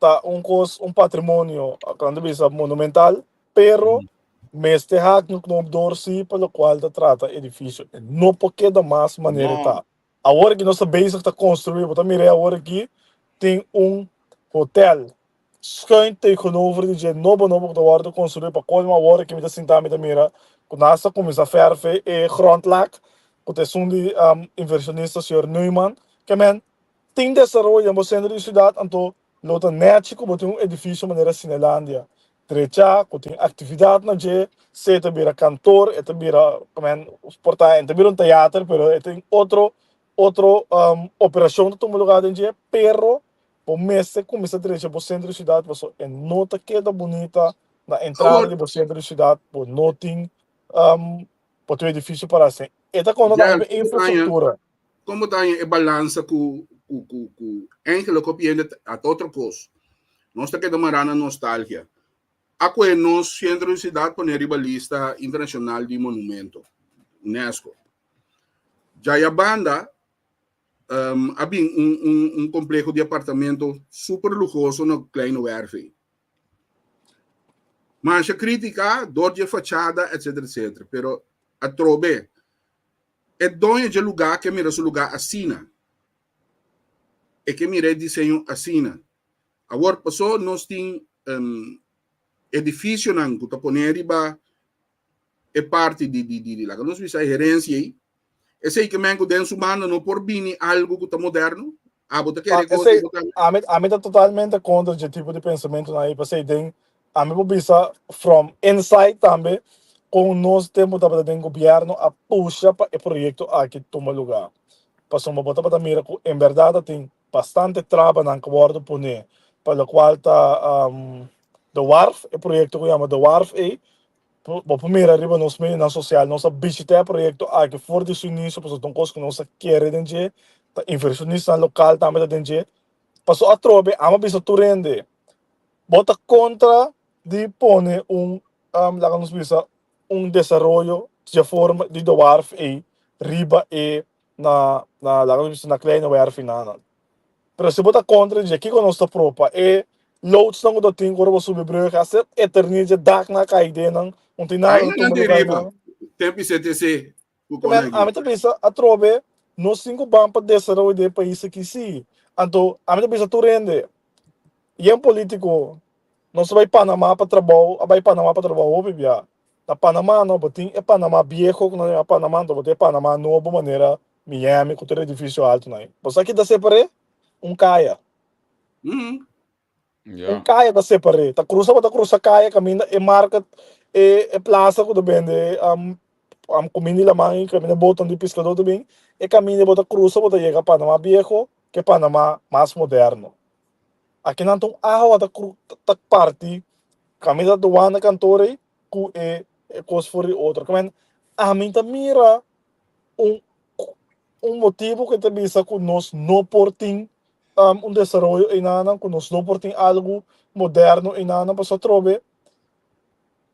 tá um patrimônio quando bisa monumental, pero este hack no door si pelo qual ta trata edifício. Não porque da mais maneira Não. tá. Agora que nós bezig tá construir, botar mire agora aqui tem hotel. Schuin tegenover die je nobo te worden construir para kolma worden que me tá sentado me mira com nasa com essa verve e grondlag com te sundi inversionista senhor Neumann que men tem desenvolvimento no centro de cidade então lota net como tem edifício maneira Cinelândia trecha com tem atividade na je se te vira cantor e te vira men porta te vira teatro pero tem outro operação do teu lugar em je pero o mês começa a direita para o centro da cidade, você nota que é bonita na entrada do centro da cidade, por noting, para o edifício para assim. Eta quando Já, a infraestrutura. Como está a balança com aquilo que viene a outra coisa? Nós estamos marana nostalgia. Aqui é nosso centro de cidade por a lista internacional de monumento, UNESCO. Já a banda havia complexo de apartamento super luxuoso no Kleine Werve. Mas a crítica, dor de fachada, etc, etc. Pero a trobe é dono de lugar que mira o lugar assina. É que mira desenho assina. Agora, passou, nós temos edifício que está pondo é parte de lá. Nós vimos a gerência aí. Esse que mengo dentro humano não por bem algo que está moderno. A mim está totalmente contra esse tipo de pensamento aí, porque tem a mim bisa from inside também com nós temos da governo a puxa para o projeto aqui toma lugar. Passou uma bota para mira que em verdade tem bastante trabalho na acordo pone para o qual está the WARF, o projeto que chama the WARF aí. Por primeira arriba nos meios na social nós visitamos projeto aqui for de início para então coisa que nós queremos dentro inversionista local também dentro passou a trobe ama bisa turende bota contra de pone lá nos bisa desenvolvimento de forma de doar e riba e na lá nos bisa na kleine werf nana pero se bota contra de que nós está propa e loads não do tem agora sobre brug a ser eternidade dag na caide não tem nada no riba tempo CTC a mim também a trobe nos 5 bancos de desenvolvimento de país aqui sim então a mim também tu rende e político não se vai Panamá para trabalho vai Panamá para trabalho ou bibia na Panamá não botin é Panamá viejo não é Panamá não botin Panamá novo maneira Miami com o edifício alto não é você aqui da separe caia caia da separe tá cruza caia caminha e marca e plaza que vende comida lá mãe caminha botão de pescador também e caminha bota cruza bota chega Panamá viejo que Panamá mais moderno aqui não tem água da parte caminha do ano cantor que é coisa for outra como a mim tá mira motivo que também está que nós não portem desenvolvimento em nada que nós não portem algo moderno em nada para só trobe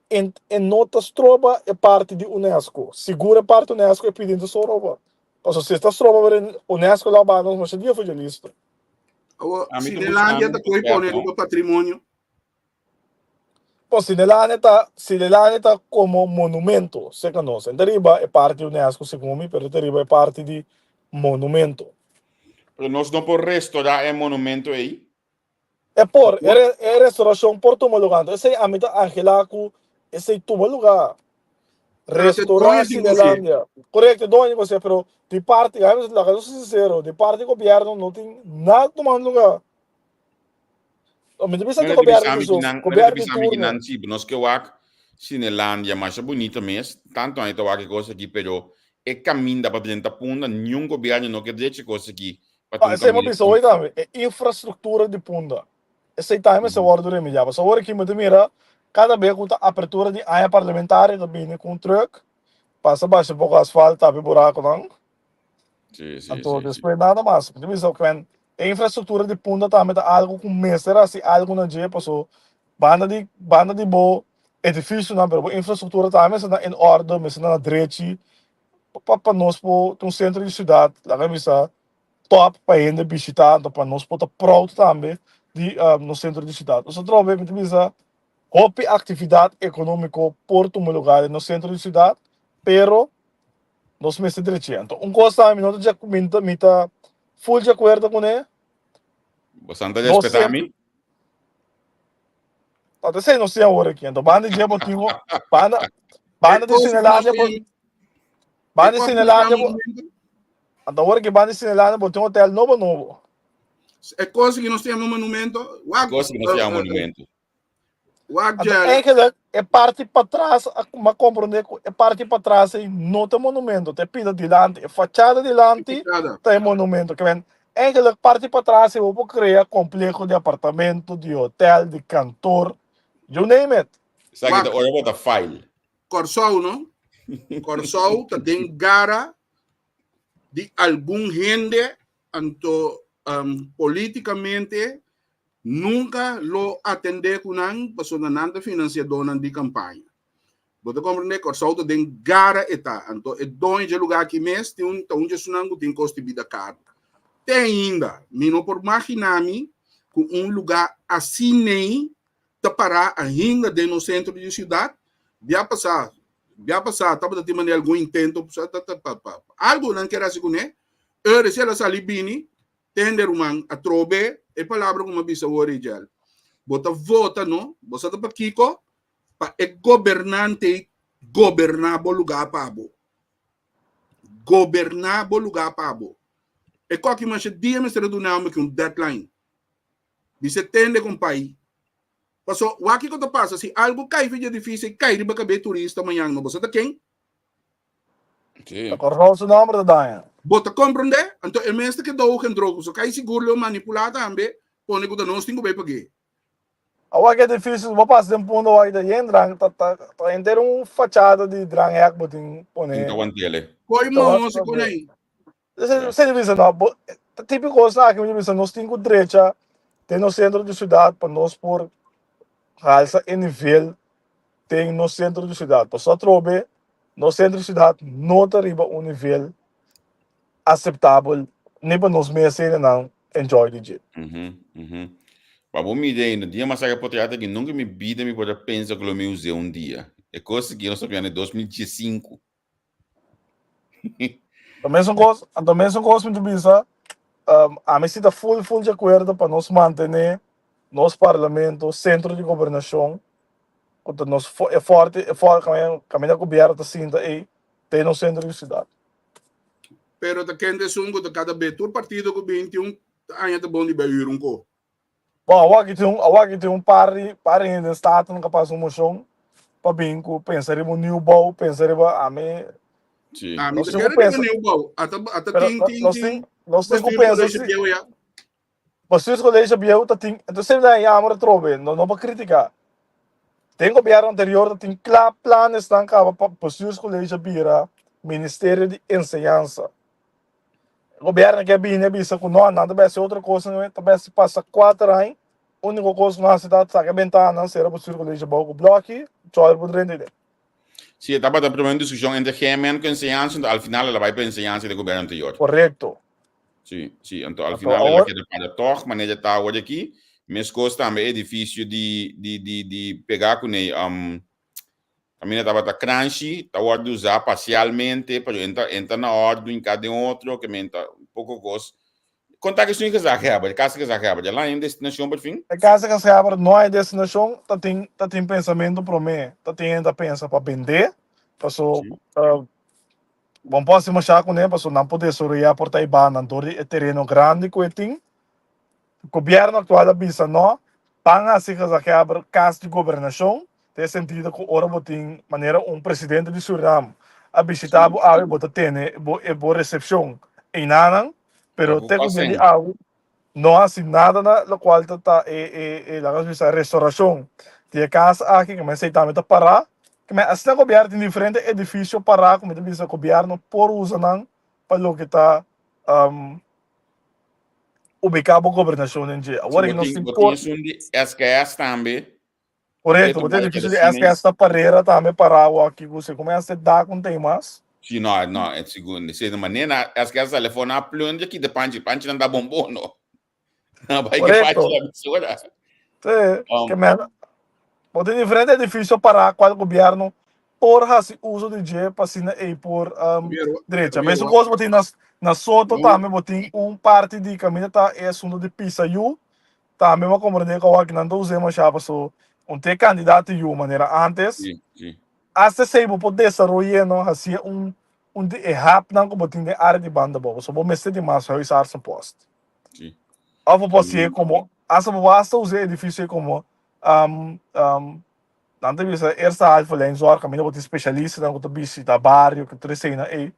em notas troba é parte de UNESCO segura parte da UNESCO é pedindo só roupa então se está troba UNESCO lá vai nós mas dia foi de lista a Cinelândia está correspondendo ao patrimônio. Pô, Cinelândia está como monumento, se conhece. Deriva é parte do UNESCO, segundo mim, mas deriva é parte de monumento. Mas nós não por restaurar é monumento aí? É restauração por todo lugar. Esse é a mim está angelaco, esse é todo lugar. Restaurar Cinelândia. Correto, dono você, pero de parte, vamos lá, eu sou sincero, de parte do governo não tem nada tomando lugar. Mas deve ser governo de turno. Nós que o ac Cinelândia, mas é bonito mesmo, tanto aí o ac coisa aqui, pero é caminho para dentro da punta, nenhum governo não quer dizer coisa aqui. Essa é uma pessoa também, é infraestrutura de punta. Esse time é o ordem de mídia. Só agora que me mira cada vez com a abertura de área parlamentar também com truck passa baixo um pouco asfalto abre buraco não então depois nada mais então a infraestrutura de punta também tá algo com mesera assim algo na dia passou banda de boa edifício não pero infraestrutura também está em ordem mas na direita para nós por um centro de cidade lá que está top para ainda visitar para nós por proud também no centro de cidade. Nós trove met bisa hobby atividade econômico por um lugar no centro de cidade, pero nós me direito. Coisa a nós já mita full de acordo com ele. Bastante respetar me. Até sei não sei agora aqui. Então banda de botinho, banda de Cinelândia, banda de Cinelândia. Então agora que banda de Cinelândia botou um hotel novo. É coisa que nós temos um monumento. Coisa que nós temos um monumento. Eigenlijk é parte para trás, mas compreender é parte para trás e não tem monumento, tem pida dilante, é fachada dilante, tem monumento. Eigenlijk parte para trás e vou criar complexo de apartamento, de hotel, de cantor, you name it. Sabe que olha bota file. Corsol, não? Corsol tem gara de algum gente, anto politicamente nunca lo atender com a pessoa nanda financiadora de campanha. Você compreende que o saldo tem gara eta, então é dois de lugar que mês tem um de sunango tem custo de vida caro. Tem ainda, me não por imaginar-me com um lugar assim nem tá parar ainda dentro do centro de cidade, já passar, tá de maneira algum intento, algo não quer assim com né? Se ela sair bem, tender uma a trobe é palavra como bisa original. Bota vota no, você tá para Kiko, para é governante governar o lugar para bo. Governar o lugar para bo. É qualquer mais dia me será do nome que um deadline. Bisa tende com pai. Passou, o aqui que tu passa, se algo cai fica difícil, cai de bacabe turista amanhã, não você tá quem? Sim. Correu o nome da Daya. Bota compreender? Então, é mesmo que dou o drogo, só cai seguro o manipular também, pone que não tem que pagar. Agora é difícil, vou passar um ponto aí da Yendrang, tá inteiro fachada de drang é que botem pone. Então antele. Coi mão se conhece. Você diz não, típico coisa que me diz nós temos direita, tem no centro de cidade para nós por alça em nível tem no centro de cidade. Só trobe no centro de cidade não arriba um nível aceitável, nem para nós mesmos não enjoy de jeito. Mas vou me dizer, no dia mais que pode até que nunca me vida me pode pensar que o meu usei um dia. É coisa que eu sabia em 2015. Também são coisas muito bizarras. A mim está full de acordo para nós manter nosso parlamento, centro de governação, quando nós é forte, caminho coberto assim aí, tem no centro de cidade. Pero da quente sungo da cada betur partido com 21 ainda tá bom de beir um co. Bom, agora tem um par no estado não capaz de moção para bingo, pensar em new ball, pensar em a mim. Sim. A mim tá querendo new ball, até nós tem que pensar assim. Vocês colégio biel tá tem, então sempre aí a amor trove, não para criticar. Tem governo anterior tem planos não acaba para vocês colégio bira Ministério de Enseñança. O governo que é bem bisa com nós, nada vai ser outra coisa, não é? Também se passa 4 anos, a única coisa na cidade sabe bentar não será para vocês colégio bom bloco, só por render. Sim, estava a primeira discussão entre GMN com enseñança, então ao final ela vai para enseñança do governo anterior. Correto. Sim, então ao final ela quer para toque, mas ela está hoje aqui, mas costa também é difícil de pegar com ele. A minha estava da crunchy, estava de usar parcialmente, para entrar na ordem em cada outro, que me um pouco gosto. Conta que isso que já acaba, casa que já acaba, já lá em destinação por fim. A casa que se abre não é destinação, tá tem pensamento para mim, tá tem ainda pensa para vender, passou bom posso machar com ele, passou não poder sorrir por Taiwan, não é terreno grande que tem. O governo atual da bisa não, panga assim que já abre casa de governação. Tem sentido que ora botin maneira presidente de Suriname a visitar a bota tem boa recepção em Nanang, pero tem que algo não assim nada na qual tá lá visa restauração de casa aqui que me sei também tá parar que me assim o governo tem diferente edifício parar como diz o governo por usa não para lo que tá ubicado a governação em dia agora que nós temos SKS também. Correto, você difícil de essa parreira também para o aqui você começa a dar com temas. Sim, não, é segundo. Se de maneira, essa telefone a plunge aqui de panche não dá bombom, não. Vai que Correcto. parte da misura. Sí, que me pode diferente é difícil para qual governo por esse uso de G para cima e por direita. Mas o coisa botin na Soto também botin parte de caminho tá é assunto de Pisayu também uma compreender que o aqui não usamos já passou ter candidato de maneira antes Sim, sim. até se eu poder desenvolver não assim de errap não como botin de área de banda bobo só vou mexer de mais para usar esse posto. Sim. Ou vou ser como essa basta usar edifício como tanto bisa eerste half alleen zorg kami na specialisten dan ko visita barrio que tresina e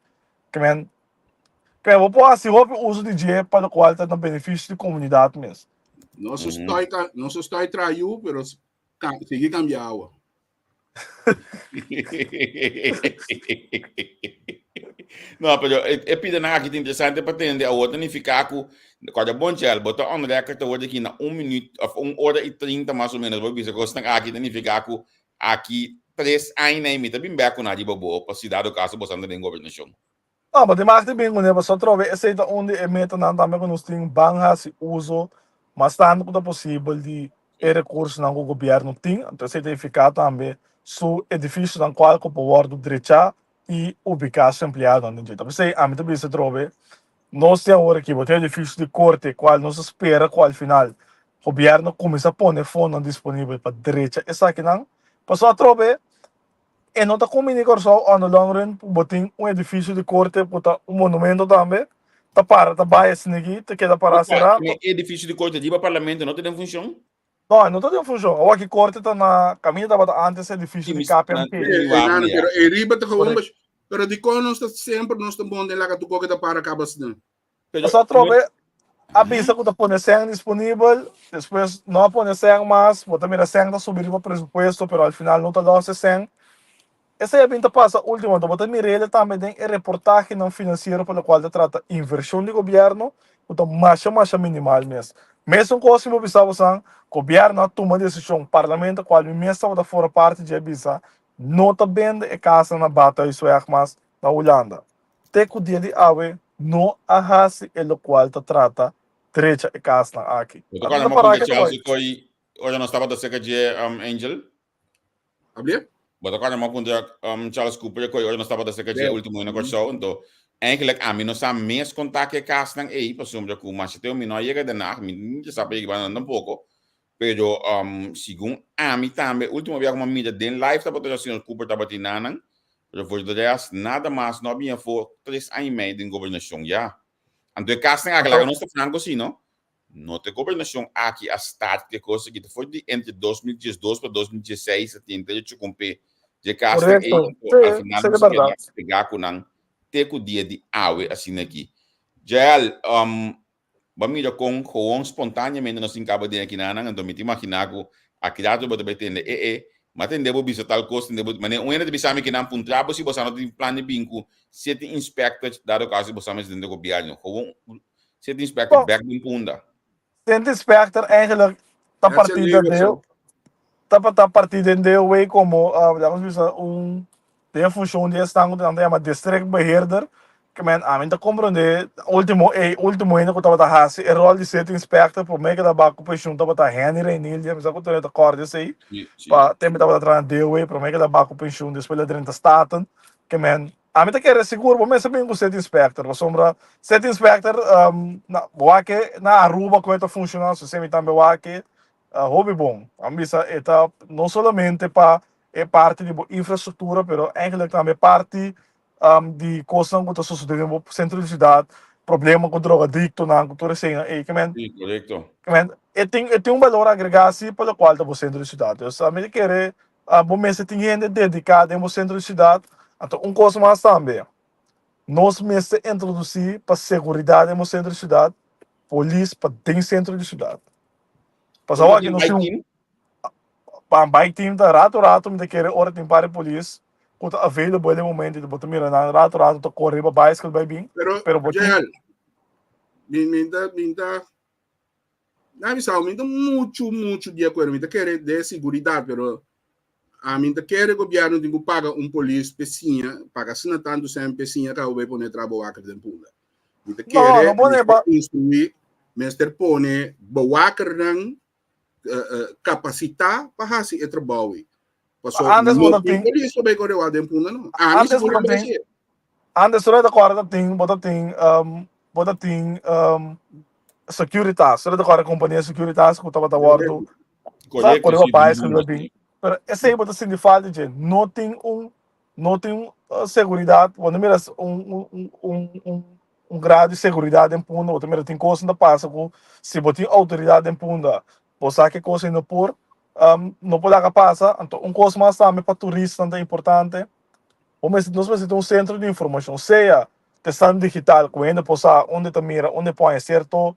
que vou pôr assim o uso de dinheiro para o qual está no benefício da comunidade mesmo. Não se está traiu, pero sigue cambiando. No, pero pide na aqui interessante para entender a outra nem ficar com cada bom dia, botar on record hoje aqui na 1 minuto ou 1h30 mais ou menos, vou dizer que você aqui nem ficar com aqui 3 anos e meio, bem bem com nada bobo, para se dar o caso você anda em governação. Ah, mas demais de bem quando você trove esse é onde é meta não também quando nós tem banha se uso, mas tanto quanto possível de recursos não o governo tem, então se identificar também su edifício no qual o poder do direita e ubicar seu empregado onde jeito. Você a mim também se trove nós temos agora aqui, tem edifício de corte, qual nós espera qual final o governo começa a pôr fundo disponível para a direita. Essa aqui não, passou a trove e não está comunicando só no long run, botem edifício de corte, botar monumento também, tá para, tá vai assim aqui, tá queda para será. Edifício de corte de parlamento não tem função? Não, não tem função. O aqui corte tá na caminho da antes edifício de KPMG. Pero riba tá gewoon, pero di ko nós está sempre nós está bom de lá que tu coque da para acabas não. Só trove avisa que tá pondo 100 disponível, depois não põe 100 mais, botar mira 100 tá subir o presupuesto, pero al final não tá dando 100. Essa é a pinta passa última, então botar mira também tem reportagem não financeiro pelo qual se trata inversão de governo, então mais minimal mesmo. Mesmo com o que você o governo toma decisão, parlamento qual mesmo está fora parte de avisa, não está bem de casa na bata isso é mais na Holanda. Até que o dia de hoje não há o qual está trata direita e casa aqui. Então quando uma Charles coi hoje nós estava da seca de Angel. Abrir? But quando uma Charles Cooper coi hoje nós estava da seca de último ano show, então eigenlijk a mim não sabe mais contato que casa não é para sombra com mas se tem um não chega de nada, mim já sabe que vai andando pouco. Pero segundo a mim também último vez uma mídia de live estava da senhor Cooper estava tinando. Pero voor de rest, nada mais, não havia voor 3 anos e meio de governação já. Então, o caso é que nós estamos falando assim, não? Não tem governação aqui, a start, que coisa que foi de entre 2012 para 2016, até eu cumprir. De caso é que, afinal, você pegar com não, ter o dia de aue, assim aqui. Já, vamos ir com espontaneamente, nós acabamos de aqui, então, me imaginar que aqui já estou para entender, mas tem debo bisa tal coisa, mas um ainda bisa me que não puntrabo se você não tem plano de binco, se tem inspector dado caso você não tem governo, como se tem inspector back de punda. Tem inspector eigenlijk tá partida deu, tá partida deu way como vamos bisa tem função de estão dando uma district beheerder que men a mim tá compreender último ainda que tava hasi o rol de ser inspector por meio que da baco pension tava tá Henry Renil já mas que tá corda sei pa tem tava atrás deu way por meio que da baco pension depois da dentro staten que men a mim tá querer seguro mas bem com ser inspector o sombra ser inspector na boaque na Aruba como tá funcionando se me também boaque hobby bom a mim está não somente para é parte de infraestrutura pero eigenlijk também parte de coisas que estão sucedendo no centro da cidade, problema com drogadicto, na cultura cena, Sim, correto. Tem um valor agregado assim pelo qual está no centro da cidade. Eu sabia que era bom mês tem gente dedicada no centro da cidade, então coisa mais também. Nós mês introduzir para segurança no centro da cidade, polícia para dentro do centro da cidade. Passava que nós temos bike team da rato me querer hora tem para polícia quando available no momento de botar mira na rato to correr para bicycle vai bem pero botar minta na visão minta muito de acordo minta querer de segurança pero a minta querer governo tem que pagar polícia pecinha paga sina tanto sempre pecinha que vai poder trabalhar aqui dentro minta querer instruir Mester pone bewaker ng kapasita pahasi e trabaho. Paso Antes mo no ting police ba ko rewa den puna no. antes mo siguro ting siya. antes sura da quarta ting bota ting Securitas, sura da quarta companhia Securitas que tava wardo. Sabe, Correto, por sim, uma país que do eu bem. Pero esse aí bota assim de falta de não tem segurança, quando mira um grau de segurança em Punda, ou também tem coisa que passa com se botar autoridade em Punda, você que coisa não por não pode passar, então coisa mais também para turistas é importante. Nós precisamos um centro de informação, seja questão digital, quando você onde te mira, onde põe certo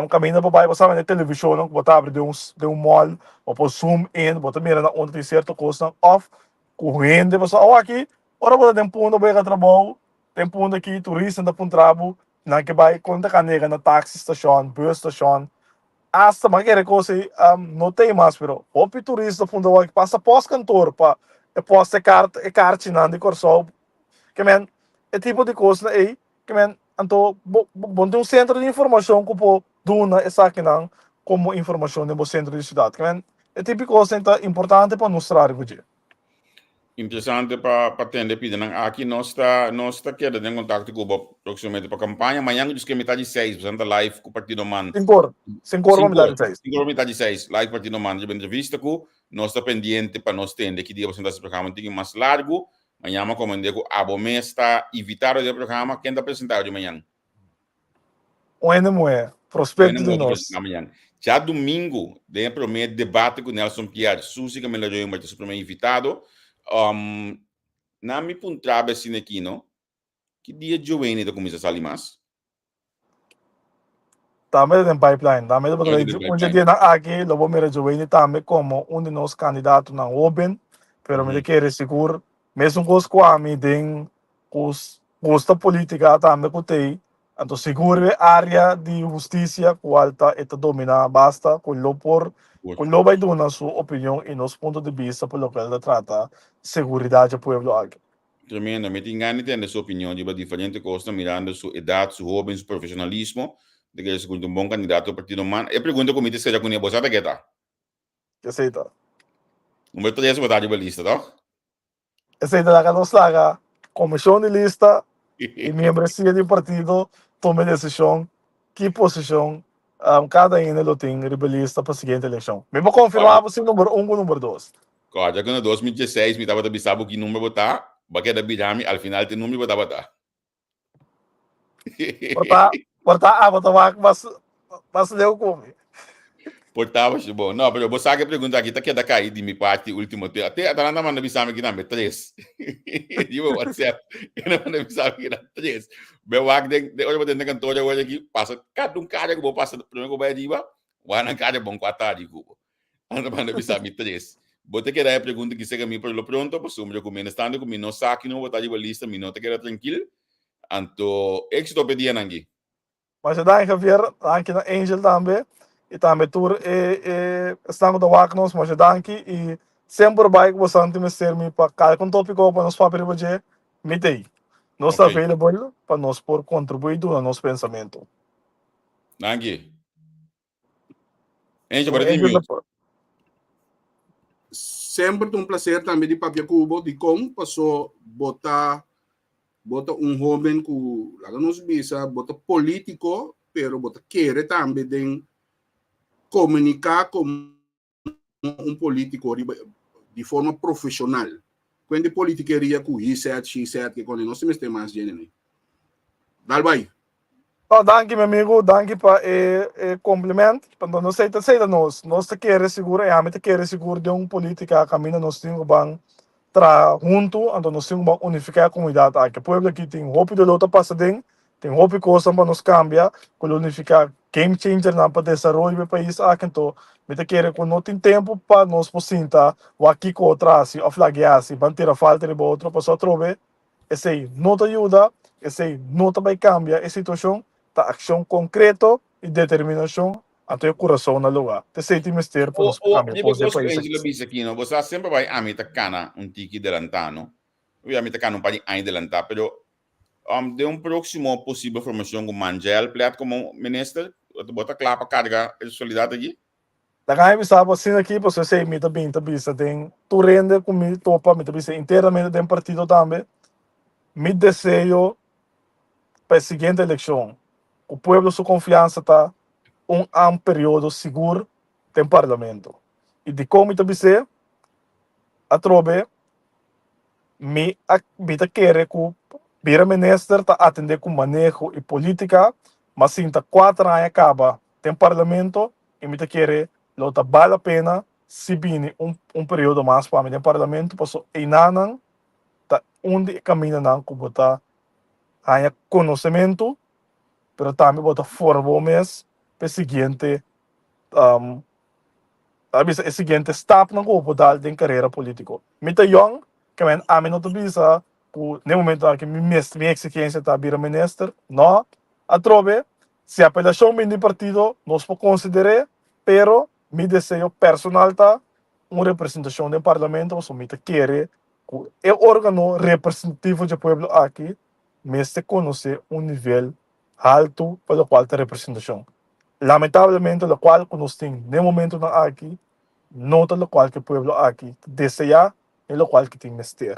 caminho para baixo, você na televisão, não botar abrir de mall, ou por zoom in, botar mira onde tem certa coisa off, correndo, você aqui, ora botar tem ponto vai trabalho, tem ponto aqui turista da ponto trabalho, na que vai quando canega na taxi station, bus station, hasta magari coisa não tem mais, pero o turista ponto vai passa pós cantor para pós e carte não de corso, que men é tipo de coisa aí, que men então bom tem um centro de informação que pode dar essa aqui não como informação no centro de cidade, que men é tipo de coisa importante para mostrar o dia. Interessante para atender pedido. Aqui nós está querendo em contato com o proximamente para a campanha. Amanhã diz que é metade de 6, portanto, live com o Partido Man. 5 horas metade de 6. 5 horas metade de 6, live Partido Man. De entrevista com nós está pendente para nós ter que dia você esse programa tem mais largo. Amanhã eu comandei com a Bomé está evitar o programa. Quem está apresentado de manhã? O é prospecto de nós. Amanhã. Já domingo, tem primeiro debate com Nelson Piar. Susi que me levou para o primeiro invitado. Na mi puntraba assim aqui, não? Que dia Giovanni da começa a sair mais? Também tem pipeline, também um dia na aqui, logo mira Giovanni também como de nossos candidatos na Open, pero me quer seguro, mesmo com a mim tem custa política também que tem, então seguro a área de justiça que alta está domina basta com lo vai dar sua opinião e nosso ponto de vista por lo que ele trata segurança do povo aqui. Tremendo, me engano tem sua opinião de diferente coisa, mirando sua idade, seu hobby, seu profissionalismo, de que ele é um bom candidato ao Partido Man. Eu pergunto como você seja com ele, você que tá? Que aceita. Número 3 botar de lista, tá? Aceita lá que nós laga, comissão de lista e membresia do partido tome decisão, que posição cada um tem rebelista para a seguinte eleição. Me vou confirmar se número 1 ou número 2. Claro, já que no 2016 me estava avisando que número botar, porque da Birami, al final tem número botar. Botar, mas deu como. Portava, bom. Não, mas você sabe que pergunta aqui, tá que da cair de minha parte, último tempo. Até a Nanda manda avisar aqui na 3. Digo, WhatsApp, eu não manda avisar aqui na 3. Meu ag de olha dentro da cantora hoje aqui, passa cada cara que vou passar primeiro que vai diva, vai na cara bom 4 tarde, cubo. Anda manda avisar me 3. Bote que daí pergunta que seja me pelo pronto, por sumo com menos estando com não saque não botar de lista, me não te queda tranquilo. Anto, éxito pedia nangi. Mas daí Javier, aqui na Angel também. E também tour estamos da Wagnos, mas danke e sempre vai que você me serve para cada tópico para nós fazer hoje, me dei. Nós está available para nós por contribuir no nosso pensamento. Danke. Angel, para ti. Sempre um prazer também de Papia Cubo, de como passou botar jovem que lá nos bisa, botar político, pero botar querer também de comunicar com político de forma profissional. Quando politiqueria com X7, que quando nós temos mais gente. Dá vai. Danke, meu amigo, danke para cumprimento. Quando nós sei nós te queremos seguro, te queremos seguro de política caminho nós temos bang tra junto, então nós temos bang unificar a comunidade aqui. Povo aqui tem hope de luta passadinho, tem hope coisa para nos cambiar, com unificar game changer para desenvolver do país aqui. Então, me quero quando não tem tempo para nós possível o aqui com atrás, a flaguear, se manter a falta de outro para só trover, esse não te ajuda, esse não te vai cambiar a situação. Ação concreta e determinação até o coração na lugar. Te sente mistério para os caminhos. Você sempre vai a mim cana tiki delantano. Obviamente cana para aí delantar, pero de próximo possível formação com Mangel, pleat como ministro, bota clapa carga a solidariedade aqui. Daí me sabe assim aqui, você sei, me também, tem tu rende comigo, topa, me também inteiramente tem partido também. Me desejo para a seguinte eleição. O povo, sua confiança está um período seguro tem parlamento. E de como também se a trobe me querer que o primeiro-ministro está atender com manejo e política, mas sim, 4 anos acaba, tem parlamento, e me querer, não vale a pena, se vir período mais para mim, tem parlamento, porque em nanan, tá onde caminha não, como está, há conhecimento, pero também bota forma mês, para o seguinte, o seguinte step não vou dar de carreira política. Me tá young, que a mim não te visa, no momento que minha exigência está vir a ministro, não, a trove, se a apelação de partido, nós podemos considerar, pero mi desejo personal está uma representação do parlamento, ou me quer que o órgão representativo do povo aqui, me se conhecer nível alto para o qual tem representação. Lamentavelmente, o qual nós temos no momento aqui, não é o qual que o povo aqui deseja, é o qual que tem mestre.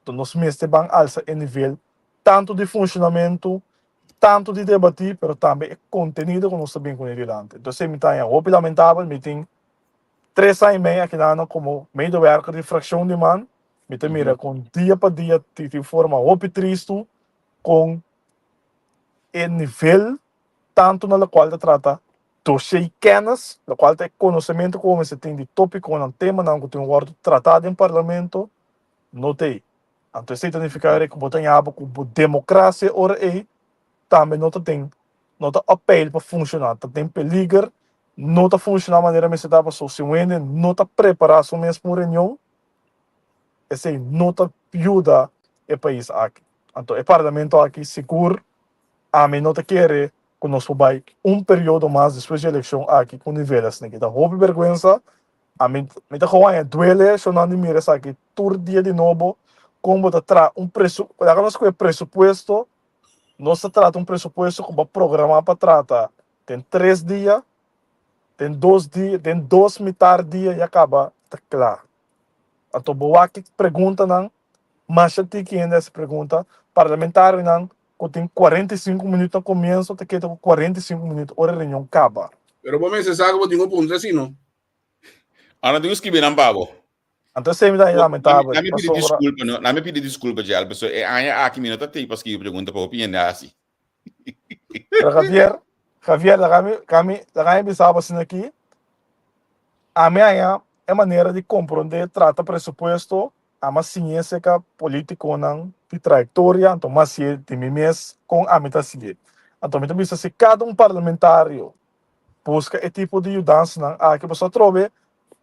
Então, nós mestres vamos alçar em nível tanto de funcionamento, tanto de debater, mas também o conteúdo que nós sabemos com ele antes. Então, se me está lamentável, me tem 3 anos e meio aqui como medewerker de fração de man, me tem mira com dia para dia de forma triste, com o nível tanto na qual te trata dossiê kennis, na qual tem conhecimento como se tem de tópico ou um tema não que tem um tratado em parlamento, não tem. Então isso significa que botar em aba com democracia ora também não tem apelo para funcionar, tem peligro, não está funcionando da maneira que se dá para sociedade, não está preparado para mesmo reunião, assim não está ajuda o país aqui. Então o parlamento aqui seguro, a mim não te quer que nós vai período mais depois da eleição aqui com níveis né que dá roupa vergonha a mim me tá com duele só não me mira aqui todo dia de novo como tá tra preço agora nós com pressuposto nós trata pressuposto como programa para tratar tem 3 dias tem 2 dias tem 2 metade dia e acaba tá claro a to boa aqui pergunta não mas já tem que ainda essa pergunta parlamentar não que tem 45 minutos no começo, te queda 45 minutos, hora a reunião acaba. Pero vos me dices algo, vos tengo punto assim, não? Ana tenho escrever na babo. Então sempre dá lamentável. Na me pedir desculpa, não. Na me pedir desculpa já, pessoal. É aqui minuto tem para que pergunta para opinião assim. Javier, la pensava assim aqui. A minha é maneira de compreender, trata pressuposto, a uma ciência política não de trajetória, então mas se de mim mesmo com a meta seguir. Então me também se cada parlamentário busca esse tipo de mudança, não, que a pessoa trove,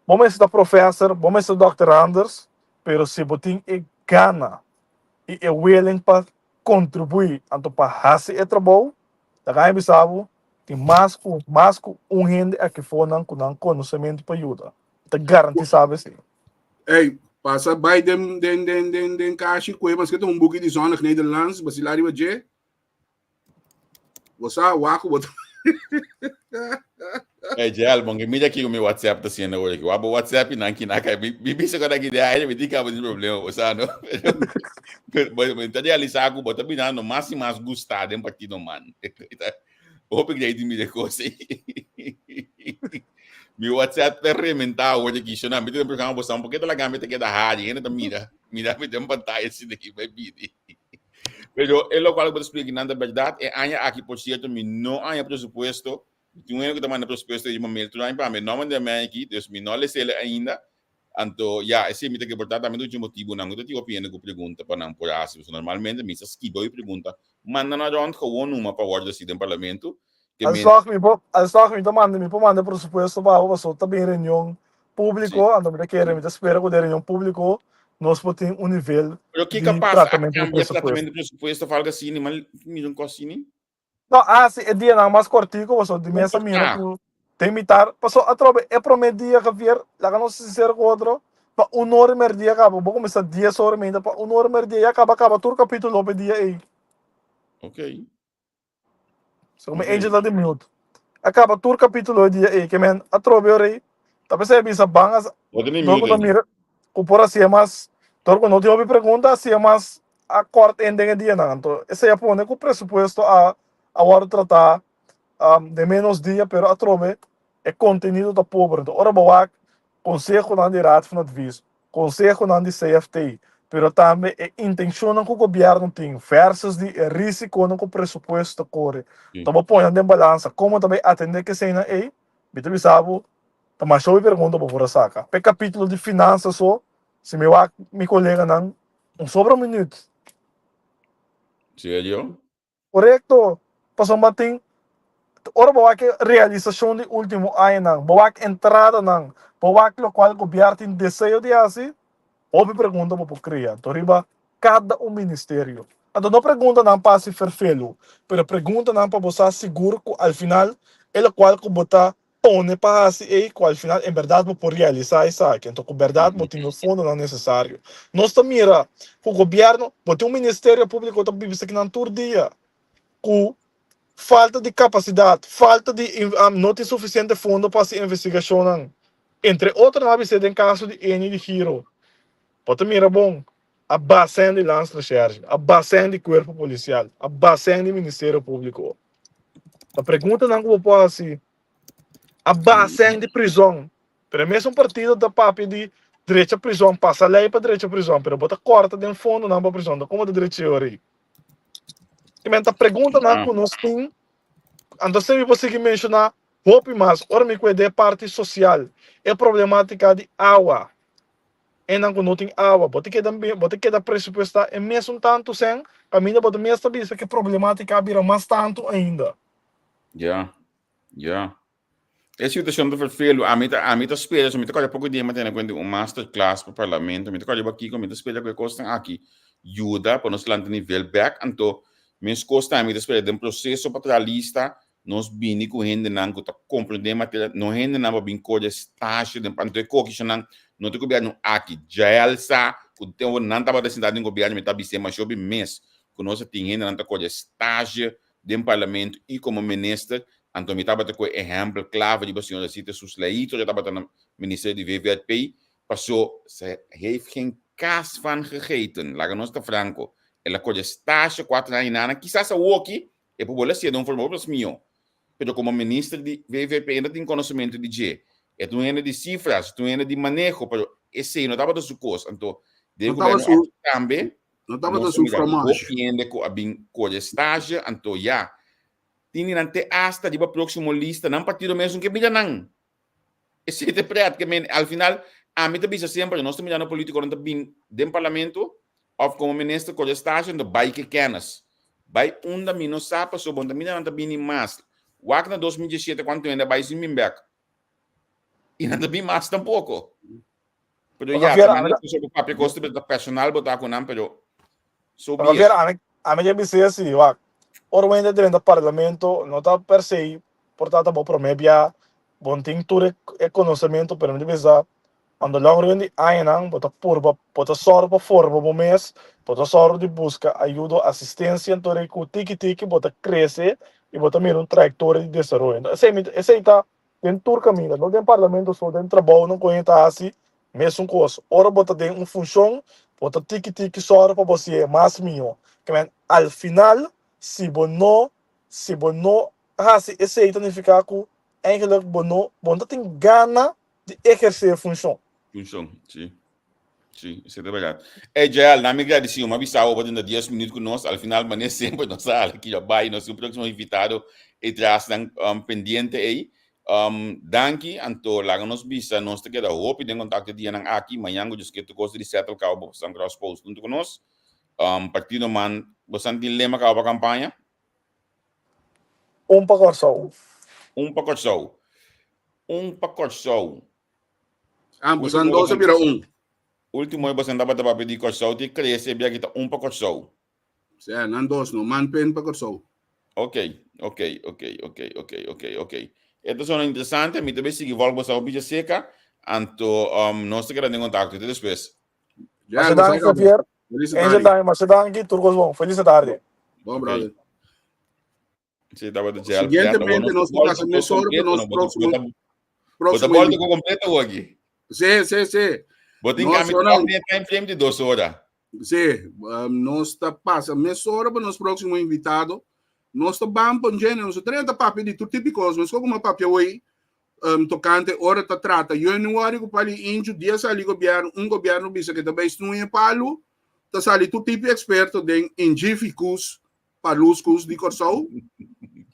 vamos ser professor, vamos ser Dr. Anders, pero se botem e gana e é willing para contribuir, então para fazer esse trabalho, daí me sabe tem mais gente aqui fora com conhecimento para ajudar. Te garantir sabe assim. Hey, passa bij den kaasje kwe, mas que tem boekje die zonnig Nederlands, basilari wat je? Wasa waku wat. É, já, bom, que mídia aqui o meu WhatsApp tá sendo hoje, que o abo WhatsApp não que naca, bibi se quando aqui daí, me diga algum problema, você não? Mas tá de alisar com bota bem no máximo mais gostado em partido mano. Hope que aí de mídia coisa. Meu WhatsApp é rementar hoje aqui, se não me tem programa você um pouquinho da gama que da rádio, ainda mira me tem pantalla assim daqui vai pedir. Pero é lo qual eu vou explicar na verdade é anya aqui por certo me não anya presupuesto. Tem que tomar no presupuesto de momento para mim não manda mais aqui, então me não lhe ainda. Então, já, esse me tem que portar também do motivo não, eu tenho opinião com pergunta para não por assim, normalmente me se esquiva e pergunta, manda na round com uma para ordem assim do parlamento. As só me manda presupuesto para você também reunião público, ando me querer me espera com reunião público, nós podemos nível de tratamento do presupuesto fala assim, mas me não cosine. Não, se é dia não mais cortico, você de mesa mira tem imitar, passou a trobe é promedia Javier, lá não se sincero com outro, para hora mer dia acaba, vou começar 10 horas ainda para hora mer dia acaba todo capítulo do dia aí. OK. So, may angel na de minuto. acaba tur capítulo dia que men atrobe ore tapi saya bisa bangas Wat nem dorko minuto. mira kupora sia mas dorko no tiobi pergunta sia mas a corte ending dia não então esse é pone com pressuposto a agora tratar de menos dia pero atrobe é contenido da pobre então ora boa conselho não de raad van advies conselho não de CFT pero também é intenção que o governo tem versus de risco no pressuposto corre então põe em balança como também atender que cena aí bitu sabe mas só me pergunta por saca pe capítulo de finanças só se meu colega não sobra minuto Sério? correto passou batem ora bawa que realização de último ano não bawa que entrada não bawa que o qual o governo tem desejo de assim ou me pergunta para criar toriba cada ministério então não pergunta não para se ferfelo pero pergunta não para você seguro que ao final ele qual que botar pone para assim e que ao final em verdade por realizar isso aqui então com verdade não tem o fundo não necessário nós também mira o governo botar ministério público também isso que não tur dia com falta de capacidade, falta de não tem suficiente fundo para essa investigação. Não. Entre outras, não vai em caso de Eni de Giro. Pode mirar bom, a base de Lance Recherche, a base de Corpo Policial, a base de Ministério Público. A pergunta não vou pôr assim, a base de prisão. Pero mesmo partido da papi de direita prisão, passa a lei para direita prisão, pero bota corta de fundo não para prisão, como da direita teoria. E a pergunta não conosco tem, então sempre você que mencionar, roupa mais, ora me cuide parte social, é problemática de água. E não tem água, bote que dar pressupostar, e mesmo tanto sem, caminho bote mesmo saber que problemática vira mais tanto ainda. Ja. É situação do vervelho, a mim tá espera, a mim tá quase pouco dia, mas tem quando um masterclass para o parlamento, a mim tá quase aqui, a mim tá espera que costa aqui, ajuda para nós lá no nível back, então mas costa a mim espera de um processo patralista nós bini com rende não que tá compreender matéria não rende não bem coisa estágio de panto co que não tem governo aqui jailsa que tem o não tava da cidade do governo tá bem mas sob mês que nós tem rende não tá coisa estágio de parlamento e como ministro então me tava com exemplo clave de você da cita sus leito já tava no ministério de VVP passou se heeft geen kaas van gegeten laga nós tá franco ela coisa estágio 4 anos quizás a walkie e por bola se não formou para mim pero como ministro de VVP ainda tem conhecimento de G. É tu ainda de cifras, tu ainda de manejo, pero esse não estava da sua coisa. Então, de governo também não estava da sua formagem. Ainda com a bem coisa estágio, então já tinha até hasta de próximo lista não partido mesmo que bilha não. Esse é preto que ao final a mim também sempre nós estamos no político não bem do parlamento ou como ministro coisa estágio, então vai que quenas. Vai da mim sabe sobre onde mim não bem mais. Wak na 2017 quando ainda vai se back. E nada bem mais tampouco. Pero já, também não sobre o papel custo do personal botar com não, pero sobre isso. A minha dizer assim, Wak. Ora ainda dentro do parlamento, não está per se, portanto, vou prometer, bom tem todo o conhecimento, pero me dizer, quando longo de ano, bota purba, bota sorte para forma do mês, bota sorte de busca ajuda, assistência, então o tiki bota crescer e bota mesmo trajetória de desenvolvimento. Esse está dentro do caminho, não tem parlamento só dentro do trabalho, não conhece assim, mesmo coisa. Ora bota tem uma função, bota tiki sorte para você mais minho. Que ao final, se você não, esse aí significa que eigenlijk você tem gana de exercer a função. Sim, isso é verdade. É já, na minha grade, sim, uma visão para 10 minutos conosco, ao final, mas sempre nós aqui já vai, nós o próximo invitado e traz pendente aí. Danke, então, lá nos bisa, nós te queda hope, tem contato de nang aqui, manhã, eu disse que tu gosta de settle cabo, São Cross Post, junto conosco. Partido man, você tem lema cabo a campanha? Um pacote só. Você andou a virar Último ano você andava para pedir corção, te cresce, bem aqui um pacote. Sim, não dois, não, manpen pacote. Ok. Então, é interessante, me também sigo, volto a ouvir seca, então, nós temos contato, até depois. Mas danke, Javier. Mas danke, turcos bom. Feliz tarde. Bom, brother. Sim, estava do gel. Siguientemente, nós passamos nessa hora para o nosso próximo Bota bola do completo hoje. Sim. Bota em caminho de time frame de 2 horas. Sim, nós está passando nessa hora para o nosso próximo invitado. Nós está bem para o gênero, nós temos papel de tudo típicos, mas como uma papel hoje, tocante, hora está trata. Eu não acho que para índio, dia sali governo bisa que também não é palo, está sali tudo tipo experto de científicos, paluscos de corso,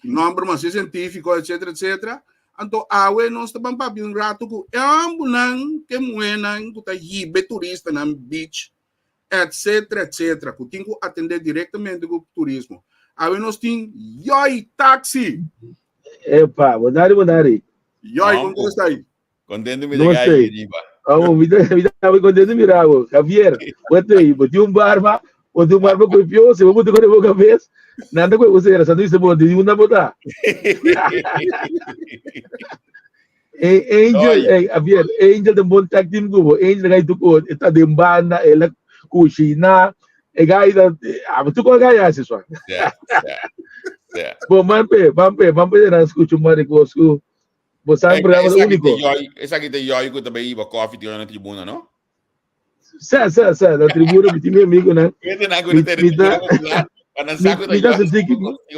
nome mas científico, etc. Então, nós estamos papel um rato que é ambulan, que moenan, que está aí, turista na beach, etc. Que tem que atender diretamente com o turismo. Nós temos Yoi Taxi. Epa, bonari. Yoi, como está aí? Contento me ligar aí, Diva. Me dá contento de mirar, Javier. Botei um barba com pior, se eu botar com a cabeça, nada com você, era sanduíche bom, de uma botar. Angel, Javier, Angel de bom tag team go, Angel gai tu está de banda, ela cozinha, gai da, tu com gai assim só. Bom, vampe, não escuto mais coisas. Você é um programa único. Essa aqui tem Yoi que também iba coffee tirando na tribuna, não? Sim, na tribuna, me meu amigo, né? Me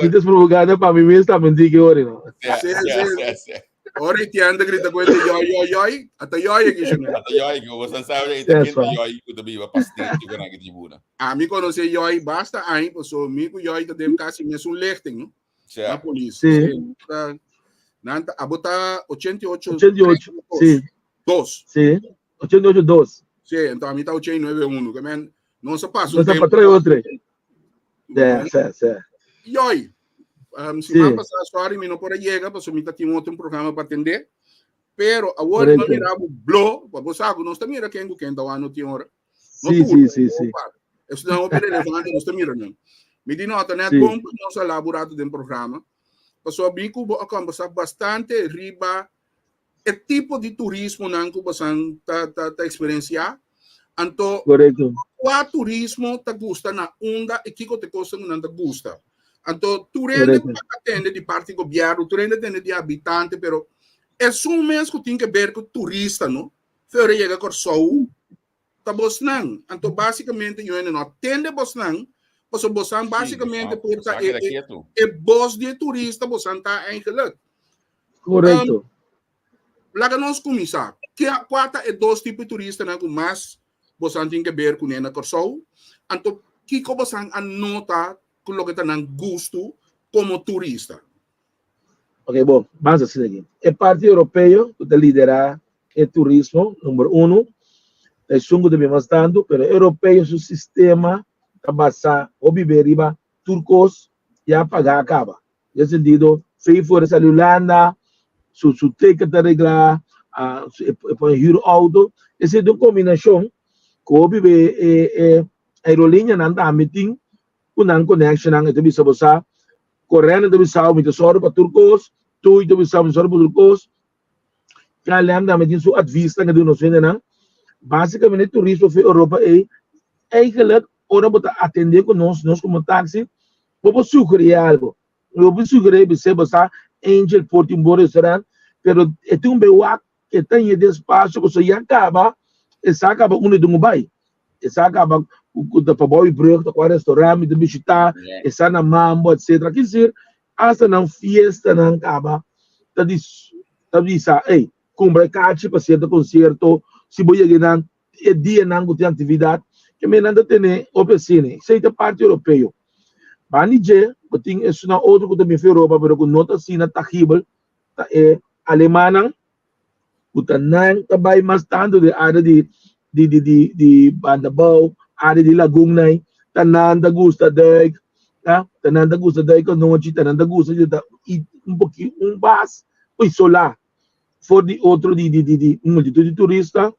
dá provocada para mim mesmo, também digo que ora, não? Sim. Ora, te anda grita com ele, Yoi, até Yoi aqui, chama. Até Yoi, que você sabe, aí tem Yoi que também iba pastel tirando na tribuna. Me conhecer Yoi, basta aí, pessoal, amigo Yoi tá dentro casi mesmo lechting, não? Na polícia. Sim. Nanta, a botar 88. Sim. 2. Sim. 88, 2. Sim, então a mim tá 891, que não se passa um tempo. Não se passa outra. Sim. Yoi, se vai passar a sua hora, não pode chegar, porque a mim tá tem outro programa para atender. Pero agora não mira o blow, para você sabe, nós estamos mirando quem tá lá no tem hora. Sim. Isso não é relevante, nós estamos mirando. Me diz nota, né? Bom, nós elaborado do programa. Pessoal, bem que conversar bastante riba o tipo de turismo que você está experienciando. Então, correto. Qual turismo te gusta na onda e que te gosta não te gusta. Então, tu atende de parte do governo, tu atende de habitante, pero é só mesmo que tem que ver com turista, não? Fora chega com o tá bosnan. Então, basicamente, eu não atende bosnan. Porque você basicamente é boss de turista, você está eigenlijk. Correto. Lá nós começar. Qual é dois tipos de turista que mais você tem que ver com ele corso? Então, que você anota com o que está no gosto como turista? Ok, bom, vamos assim aqui. É parte europeu que lidera o turismo, número 1. É sungo de bastante, mas europeu é o sistema basa obiberiba turcos ya paga acaba. Ya sentido, fei for essa Holanda, su ticket de regla, põe hiro auto, esse é uma combinação que obibe aerolinha nanda amiting, unang connection ang ito bisa bosa, correndo ito bisa o mito soro pa turcos, tu ito bisa o soro pa turcos, kaya lang amiting su advista nga doon nos na, basicamente turismo fe Europa eigenlijk ora botar atender com nós como táxi, vou sugerir algo. Eu vou sugerir você botar Angel Porto um bom restaurante, pero é um beua que tem esse espaço que você acaba, essa acaba de Dubai, essa acaba o da Paboy Brug, da restaurante, da Bichita, essa na Mambo, etc. Quer dizer, hasta na fiesta na acaba, tá diz, ei, compra caixa para certo concerto, se vou chegar é dia não tem atividade. Que me nanda tene opecine, sei da parte europeu. Banije, boting isso na outro que também foi Europa, pero com nota assim na terrível, tá é alemã, o tanang também mais tanto de área de Bandabao, área de Laguna, tananda gusta deg, tá? Tananda gusta deg com noite, tananda gusta de pouquinho bas, isolar, for de outro de multidão de turista,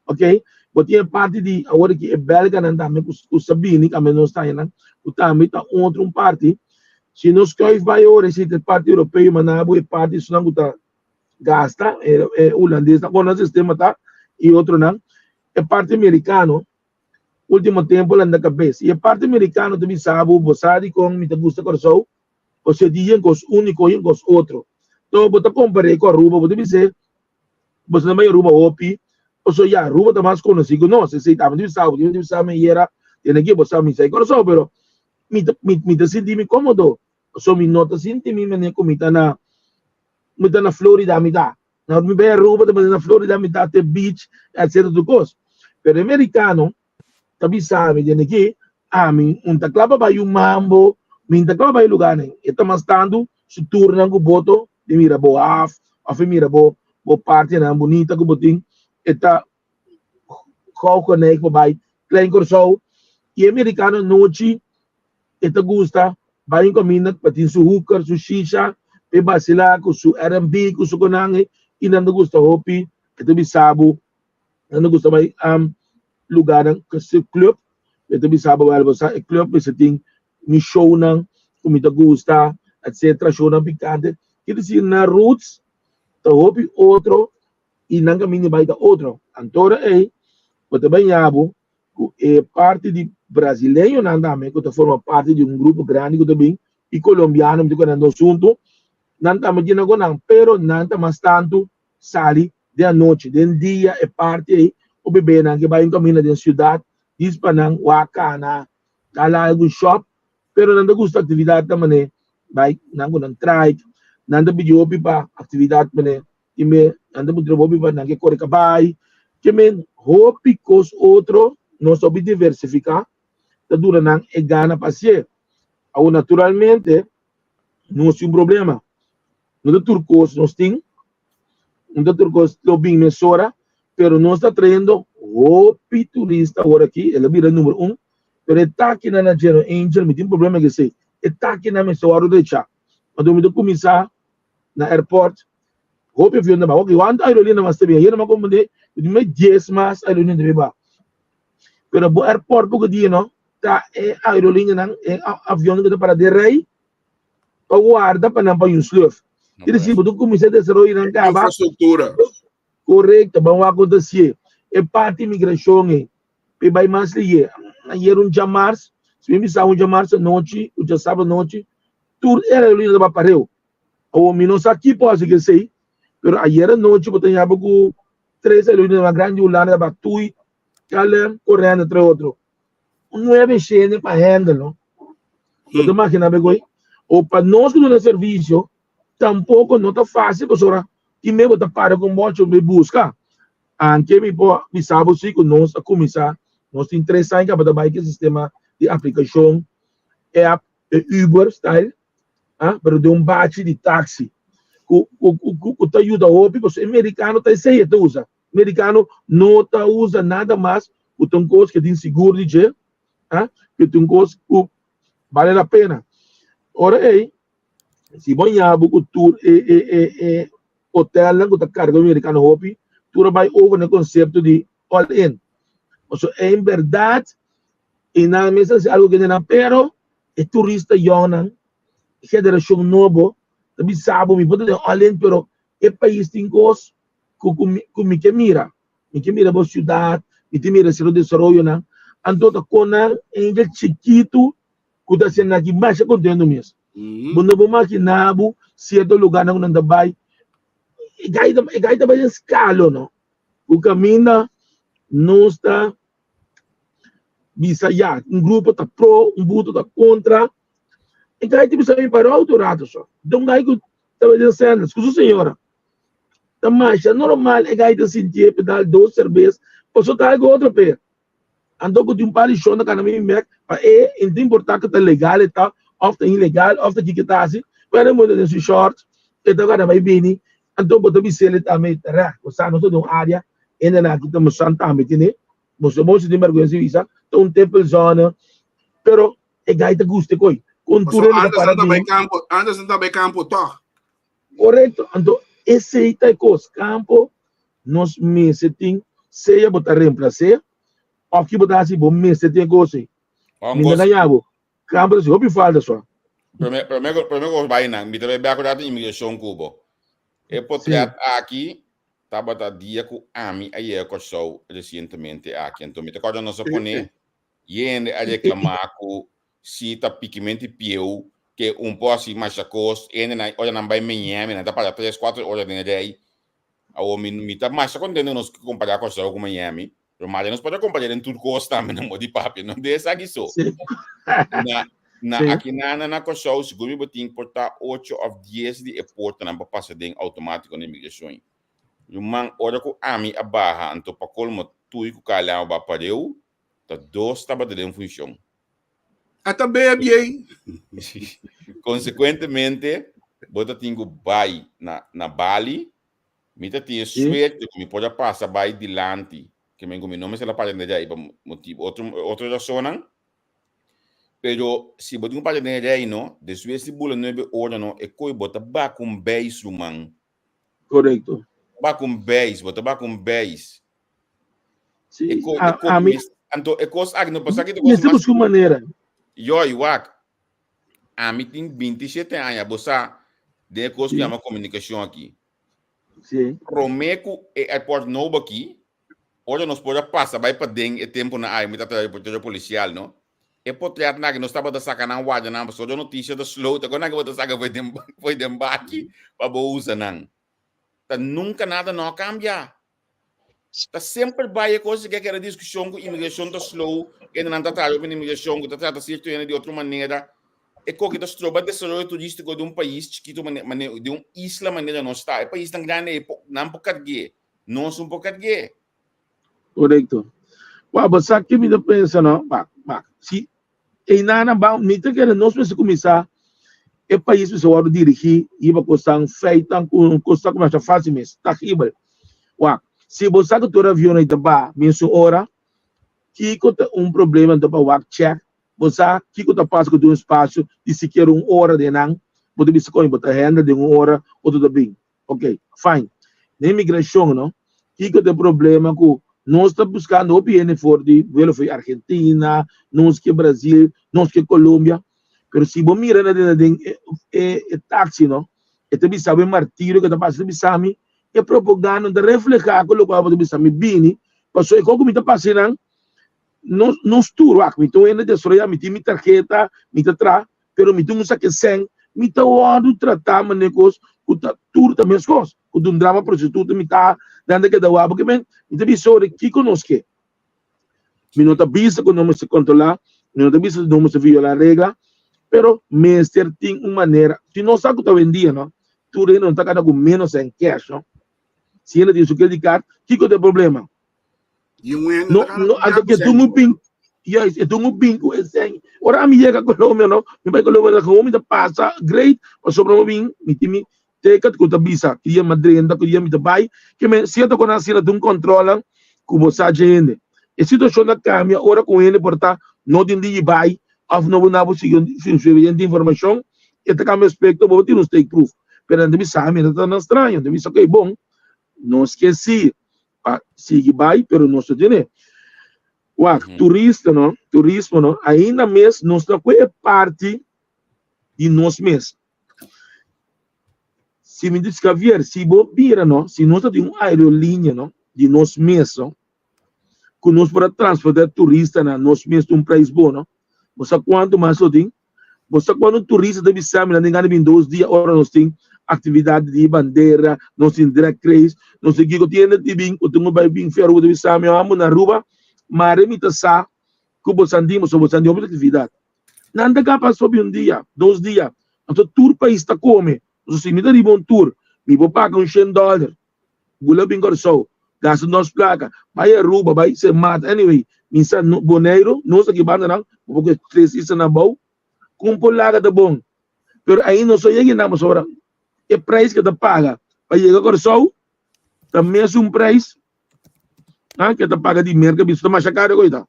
ok? Botinha parte de agora que é belga não também com Sabine que não está aí não o também está outro parte se nós que vai hoje se parte europeia mas não é parte isso não está gasta é holandês agora no sistema tá e outro não é parte americano último tempo lá na cabeça e a parte americano também sabe você com me gusta corso Você diz cos único e cos outro. Então, você compara com a Aruba, você diz, você não vai Aruba opi, ou seja, Aruba tá mais conhecido, não, se você tá, você sabe, era, tem aqui, você sabe, sai coração, pero me senti me incômodo. So, me nota senti me comita na Florida, me dá. Na me vai Aruba, mas na Florida, me dá até beach, etc. do coisa. Pero americano, também sabe, tem aqui, um taclava vai um mambo, me taclava vai lugar, né? Eta mas tanto, se turna com boto, de mira bo af mira bo parte na bonita com botim, eta coco né que vai klein corso, e americano noite, eta gusta, vai em comida, patin su hookah, su shisha, e basila com su R&B, com su conange, e não gusta hopi, eta bisabo, não gusta vai lugar que se club, eta bisabo vai você club, você tem mi show nang comida gusta, etc. show nang picante, quer dizer na roots, ta hopi outro e não caminho vai da outro. Antora você bem abo, é parte de brasileiro não também, que forma parte de grupo grande que também e colombiano que quando assunto, não também de não, pero não mais tanto sali de noite, de dia é parte aí o bebê não que vai em caminho da cidade, diz para não wakana, lá algum shop, pero não gusta atividade também, vai não try, não pediu para atividade também, que me não pediu para não que corre cabai, que me hopi cos outro, nós soube diversificar, da dura não é gana paciência, ou naturalmente não é um problema, não é turcos nós tem, não é turcos lo bem mesora, pero nós está traindo hopi turista agora aqui, ele vira número 1, pero está aqui na Nigerian Angel, me tem problema que sei, está aqui na mesora de chá, quando me começar na airport, hope if you know, okay, one aerolínea mas também, aí não como de, me 10 mas aerolínea de beba, pero bo airport porque dia não, tá é aerolínea não, é avião que para de rei, para guarda para não para um sleuth, e se você começar a desenvolver na cava, infraestrutura, correto, vamos acontecer, é parte imigração, e vai mais ali, aí jamars, se me sabe jamars noite, o já sábado noite, tudo era aerolínea da pareu, ou menos aqui pode que sei, pero ayer noite eu tinha com 3 alunos uma grande ulana da Tui, calem correndo entre outro. 9 chenes para handle, não? Você imagina bem, ou para nós que não é serviço, tampouco não tá fácil, pessoal, que mesmo tá para com muito me busca. Anche me sabe se que nós a começar, nós tem 3 anos para trabalhar com sistema de aplicação, é Uber style, pero de bate de táxi. O te ajuda hoje, porque o americano tá sem usa. O americano não tá usa nada mais, o tem coisa que tem seguro de jeito, que tem coisa que vale a pena. Ora aí, se banhar o tour hotel que tá carga o americano hoje, tu vai over no conceito de all in. Então, em verdade, e na mesa é algo que não pero é turista jovem, geração nova. Tapi sabe, me pode dizer, além, pero é país tem coisas que me mira a cidade, me mira o desenvolvimento, né? Então, com angel chiquito, que está sendo aqui mais contendo mesmo. Quando vou imaginar, certo lugar não anda vai, e gaita vai escala, não? O caminho não está bisaya, grupo está pro, grupo está contra. E daí tipo sabe para o autorado só. Então daí que estava dizendo, escuta senhora, mas é normal é daí de sentir pedal 2 cervejas, posso dar algo outro pé. Andou com um par de chão na cara minha, para é importante que tá legal e tal, ofta ilegal, ofta que tá assim, para muito desse short, e tá cara vai bem, andou botar bicele também, tá? Você não toda uma área, ainda na aqui estamos santa metine, você pode ter vergonha de visa, um tempo zona, pero é daí de gosto coi. Anderson também campo toch? Correto. Então, esse é o campo, nós meses tem, seja botar reemplacer, ou que botar assim, bom meses tem coisa. Minha ganhava, campo assim, o falta só. Primeiro vai na, me também bem acordado imigração cubo. E porque aqui tá botando dia com a mim aí é coisou recentemente aqui, então me acorda não se pone, e ele a reclamar com se tá piquimento pieu que po' assim mais a cost, olha não vai Miami, não dá para 3-4 horas de day. Ou me tá mais contendo nos comparar com Miami. Mas nós podemos comparar em tudo costa, mas não de papi, não de essa aqui só. Aqui na Kosovo, se você tem importar 8 ou 10 de importa na passa de automático na imigração. Lumang ora ko ami abaha anto pa kolmo tui ko kala ba pareu, tá 2 taba de função. Até bem. Consequentemente, bota tingo vai na Bali, mita tinha suerte que me pode passar vai dilante, que me nome se la para de aí por motivo outra razão. Pero se botar um para de aí no, de suerte bula 9 horas no, e coi bota ba com base lumang. Correto. Ba com base, bota ba com base. Sim. Anto é coisa aqui no passado que tu gosta mais de maneira. Iwak. A mim tem 27 anos, você de coisa que é uma comunicação aqui. Sim. Romeco é airport novo aqui. Hoje nós podemos passar vai para dentro tempo na área, muita reportagem policial, não? E pode ter na que nós estava da sacanagem wad na, mas hoje notícia da slow, tá quando que você saca foi de embate para usar não. Tá nunca nada não cambia. Tá sempre vai coisa que era discussão com imigração da slow, que não tá trabalhando com imigração, que tá tratando certo de outra maneira. É que das trocas de desenvolvimento turístico de país chiquito, de isla maneira não está. É país tão grande, não pode carregar. Não são pode carregar. Correto. Você aqui me pensa, não? Se em nada, me tem que nós precisamos começar o país precisa dirigir e vai custar feita com custa como já fácil mesmo, tá riba. Se você que todo avião aí tá mesmo hora, que tem problema do work check, você que tá passa com um espaço e se quer 1 hora de não, pode ser com botar renda de 1 hora ou tudo bem. Ok, fine. Na imigração, não? Que tem problema com nós estamos buscando o PN4 de velo foi Argentina, nós que Brasil, nós que Colômbia, pero se você mira na táxi, não? E também sabe martírio que está passando bisami, é propaganda de reflejar com o que você bisami bini, passou e como está passando, nós tour, então ainda destroia, me tem tarjeta, me tá tra, pero me tem um saque sem, me tá o tratar manecos, o tour também as coisas, o drama prostituta me tá dando que dá porque bem, então bisou que conosco, me não tá vista quando não se controlar, me não tá vista não se viola a regra, pero mestre tem uma maneira, se não sabe que tá vendia, não, tu não tá cada com menos em cash, não, se ele diz o que indicar, que tem problema, não, até que tu me ping, yes, tu me ping, ora me chega com o meu não, me vai com o meu como me passa, great, mas sobre o meu me time tekat ko tabisa kiya madrenda ko yami tabay que me siento con asila de un controlan como sa gente e situação na cambia ora com ele porta no din di bay of no na bo sigon de informação e te cambia aspecto bo ti no stake proof pero ande bisa me tá na estranho ande bisa que bom não esqueci sigue bay pero não se tiene turista não turismo não ainda mesmo não está com parte de nós mesmos. Se me descaviar, se você vira, não, se nós temos uma aerolínea, não, de nós mesmos, que nós para transportar turista, nós mesmos um preço bom, não, você quanto mais só tem, você quando um turista deve saber, não tem 2 dias, agora nós temos atividade de bandeira, nós temos direct race, nós temos que ter de bem, o temos vai bem ferro deve saber, amo na rua, mas remita sa, que você andimos, você andimos atividade. Nada capaz sobre dia, 2 dias, então todo país está come. Se me dá um tour, me vou pagar $100. Bula bem corso, gasto nos placa, vai a ruba, vai se mata. Anyway, me sa boneiro, não sei que banda não, porque 3 isso na boa, com polaga tá bom. Pero aí não sou eu que não sobra. É preço que tá paga, para chegar corso, também é um preço, que tá paga de merda, bicho tá mais caro coisa.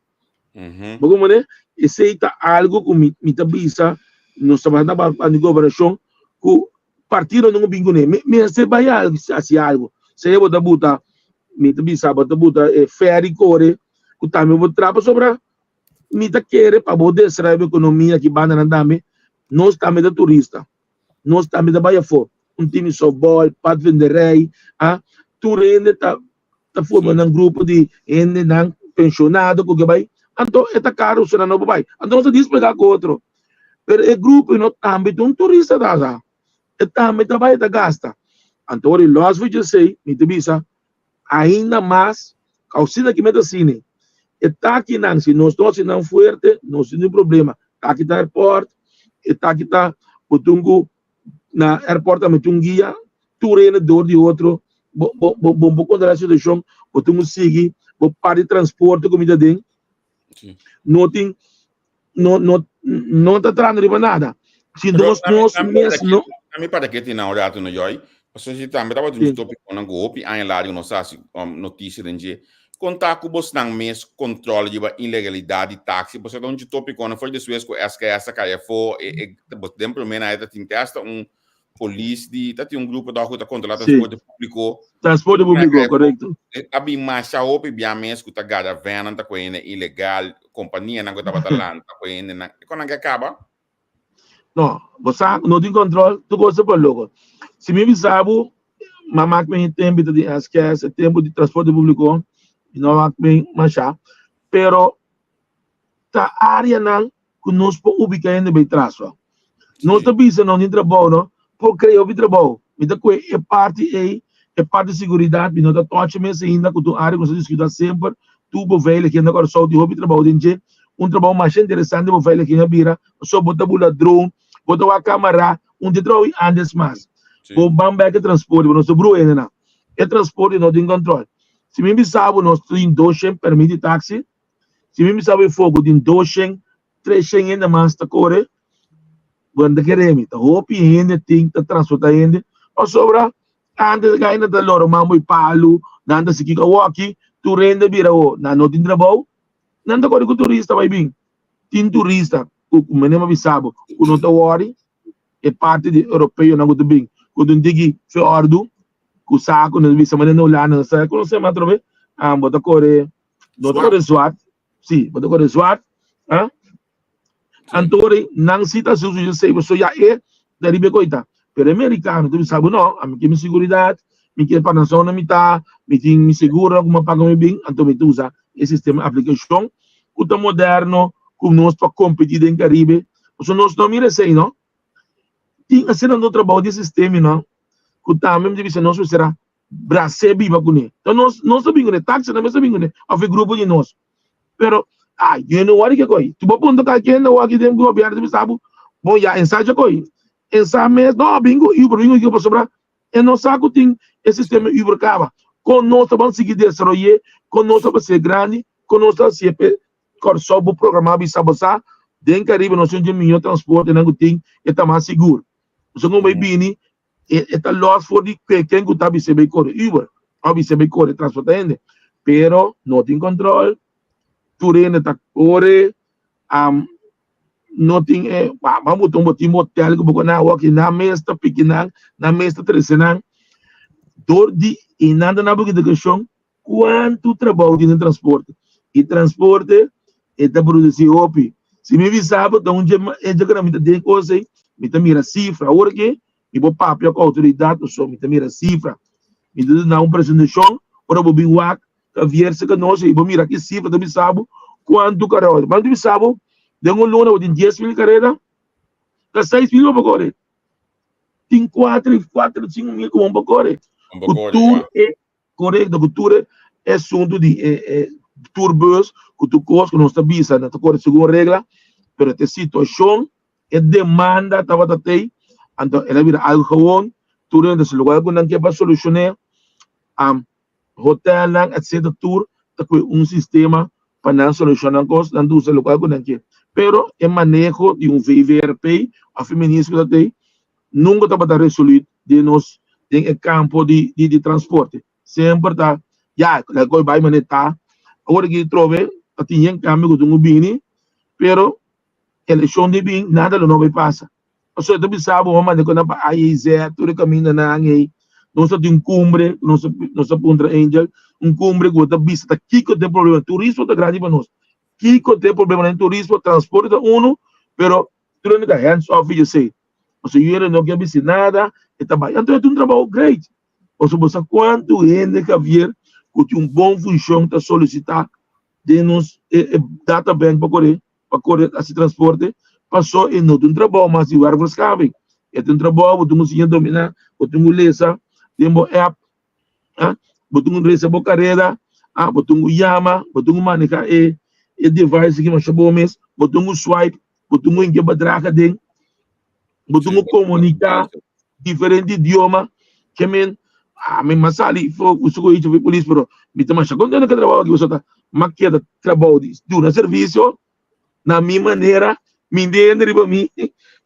Porque mané, esse tá algo que me tá bisa, não sabe nada para a governação, que partido não bingo nem, me se vai assim algo, se eu botar buta, me bisa botar buta ferry core, que também vou trabalhar sobre, me tá querer para poder desenvolver a economia que banda na dame, nós também da turista, nós também da Bahia for, time softball, pat venderei, tu rende tá formando grupo de ende não pensionado, porque vai, então é caro, se não vai, então você diz pegar com outro. Pero o grupo no também um turista da e também trabalha da gasta. Então, o loss que eu sei, me bisa, ainda mais, causina que meta cine. E tá aqui não, se nós estamos não forte, não tem problema. Tá aqui tá airport, e tá aqui tá o tungo na airport também um guia, tu reina dor de outro, bom contra a situação, o tungo sigue, o par de transporte comida dentro. Não tem não tá trazendo nada. Se nós mesmo a mim para que tem na hora no joy, você já também tava do tópico não golpe, aí lá eu não sei notícia de contar com você não mês controle de ilegalidade táxi, você não de tópico não foi de suas com essa caia for e tempo menos aí tem testa polícia de tá tem grupo da rua controlar transporte público correto. Abi mais a op bia mês que tá gada van tá com ilegal companhia não tá batalhando tá com na quando que acaba. Não, você não tem controle, tu gosta por logo. Se me sabe, mamãe me tempo de esquece tempo de transporte público, não me marcha, pero ta área não que nós po ubicar ainda bem traço. Nós também se não tem trabalho, não, por criar o trabalho. Me dá coisa é parte de segurança, não tá toque mesmo ainda que tu área que você discuta sempre, tu bo velho que ainda agora só de hobby trabalho dentro. Trabalho mais interessante bo velho que ainda vira, só botar bula drone, botar a câmera, trabalho antes mais. O bambaque transporte, nós sobrou ainda não. É transporte não tem controle. Se me sabe nós tem 200 permite táxi, se me sabe fogo tem 200, 300 ainda mais tá corre. Quando queremos, tá roupa ainda tem tá transporte ainda. Ou sobra antes que ainda tá loro mambo e palo, nada se kika walkie, tu rende vira o, não tem trabalho. Nanda corre com turista vai bem. Tem turista, o menino me sabe, o não tá worry, é parte de europeu não muito bem. Quando digi fiordo, com saco, não vi semana não lá, não sei, quando você mais trove, bota corre, bota corre swat, sim, bota corre swat, Antore não cita se eu sei, você já é da ribe coita. Pero americano, tu sabe não, a minha segurança, minha panação na mitad, me segura como paga me bem, então me usa esse sistema aplicação, que tá moderno, como nós para competir em Caribe, você nós não mira assim, não? Tem a cena do trabalho desse sistema, não? Que tá mesmo de nós será Brasil viva com ele. Então nós sabemos que táxi não sabemos que a grupo de nós. Pero eu não acho que coi. Tu pode ponto que não aqui dentro do governo de sabe, bom já ensaio coi. Ensaio mesmo, não bingo que para sobrar. E não sabe que tem esse sistema Uber cava. Com nós vamos seguir desenvolver, com nós vamos ser grande, com nós vamos ser só o programa bisa bosa, den Caribe nós temos melhor transporte, não tem, é tá mais seguro. Você não vai bem, é tá loss for de quem que tá bisa bem corre Uber, ou bisa bem corre transporte ainda, pero não tem controle, turene tá corre, não tem, vamos tomar hotel que porque na walk na mesa pequena, na mesa trezenang, dor de e nada na boca de questão, quanto trabalho tem no transporte e transporte está produzindo opi. Se me sabe, então onde é que me tem coisa, me tem mira cifra, agora que me vou papel com a autoridade, só me tem mira cifra, me tem dar apresentação, ora vou biwak, que vier se que nós, e vou mirar que cifra, também sabe quanto carreira, mas também sabe, de luna, eu tenho 10 mil carreira, que 6 mil para correr, tem 4, 5 mil como para correr. Cultura é correto, cultura é assunto de turbos, que tu costa, que não está bisa, não está correto segundo regra, pero a situação é demanda, estava até, então ela vira algo gewoon, tu não desse lugar que não quer para solucionar, hotel, etc. Tour, tá com sistema para não solucionar coisas, não desse lugar que não quer. Pero é manejo de VVRP, a feminismo que tem, nunca está para resolver de nós em campo de transporte. Sempre está, já, a coisa vai manejar, agora que trove, tinha câmbio com o bini, pero eleição de bem, nada não vai passar. Ou seja, tu sabe, vamos dizer, quando a AIZ, tudo caminho na AIZ, nós temos cumbre, nós ponta Angel, cumbre que está vista, que tem problema, turismo está grande para nós. Que tem problema no turismo, transporte uno, pero tu não tem hands off, eu sei. Ou seja, eu não quero visitar nada, então é um trabalho great. Ou seja, quanto gente que vier, que tem bom função para solicitar, de nos data bank para correr esse transporte, passou e não tem trabalho, mas se o ar escave. É tem trabalho, botou um senhor dominar, botou um lesa, tem um app, botou um lesa bocareda, botou um yama, botou um manica e device que mais bom mês, botou um swipe, botou um enque badraca dentro, botou um comunicar diferente idioma, que men masali foi o suco de polícia, pero me toma quando eu trabalho aqui você tá maquiada trabalho de um serviço na minha maneira, me entende para mim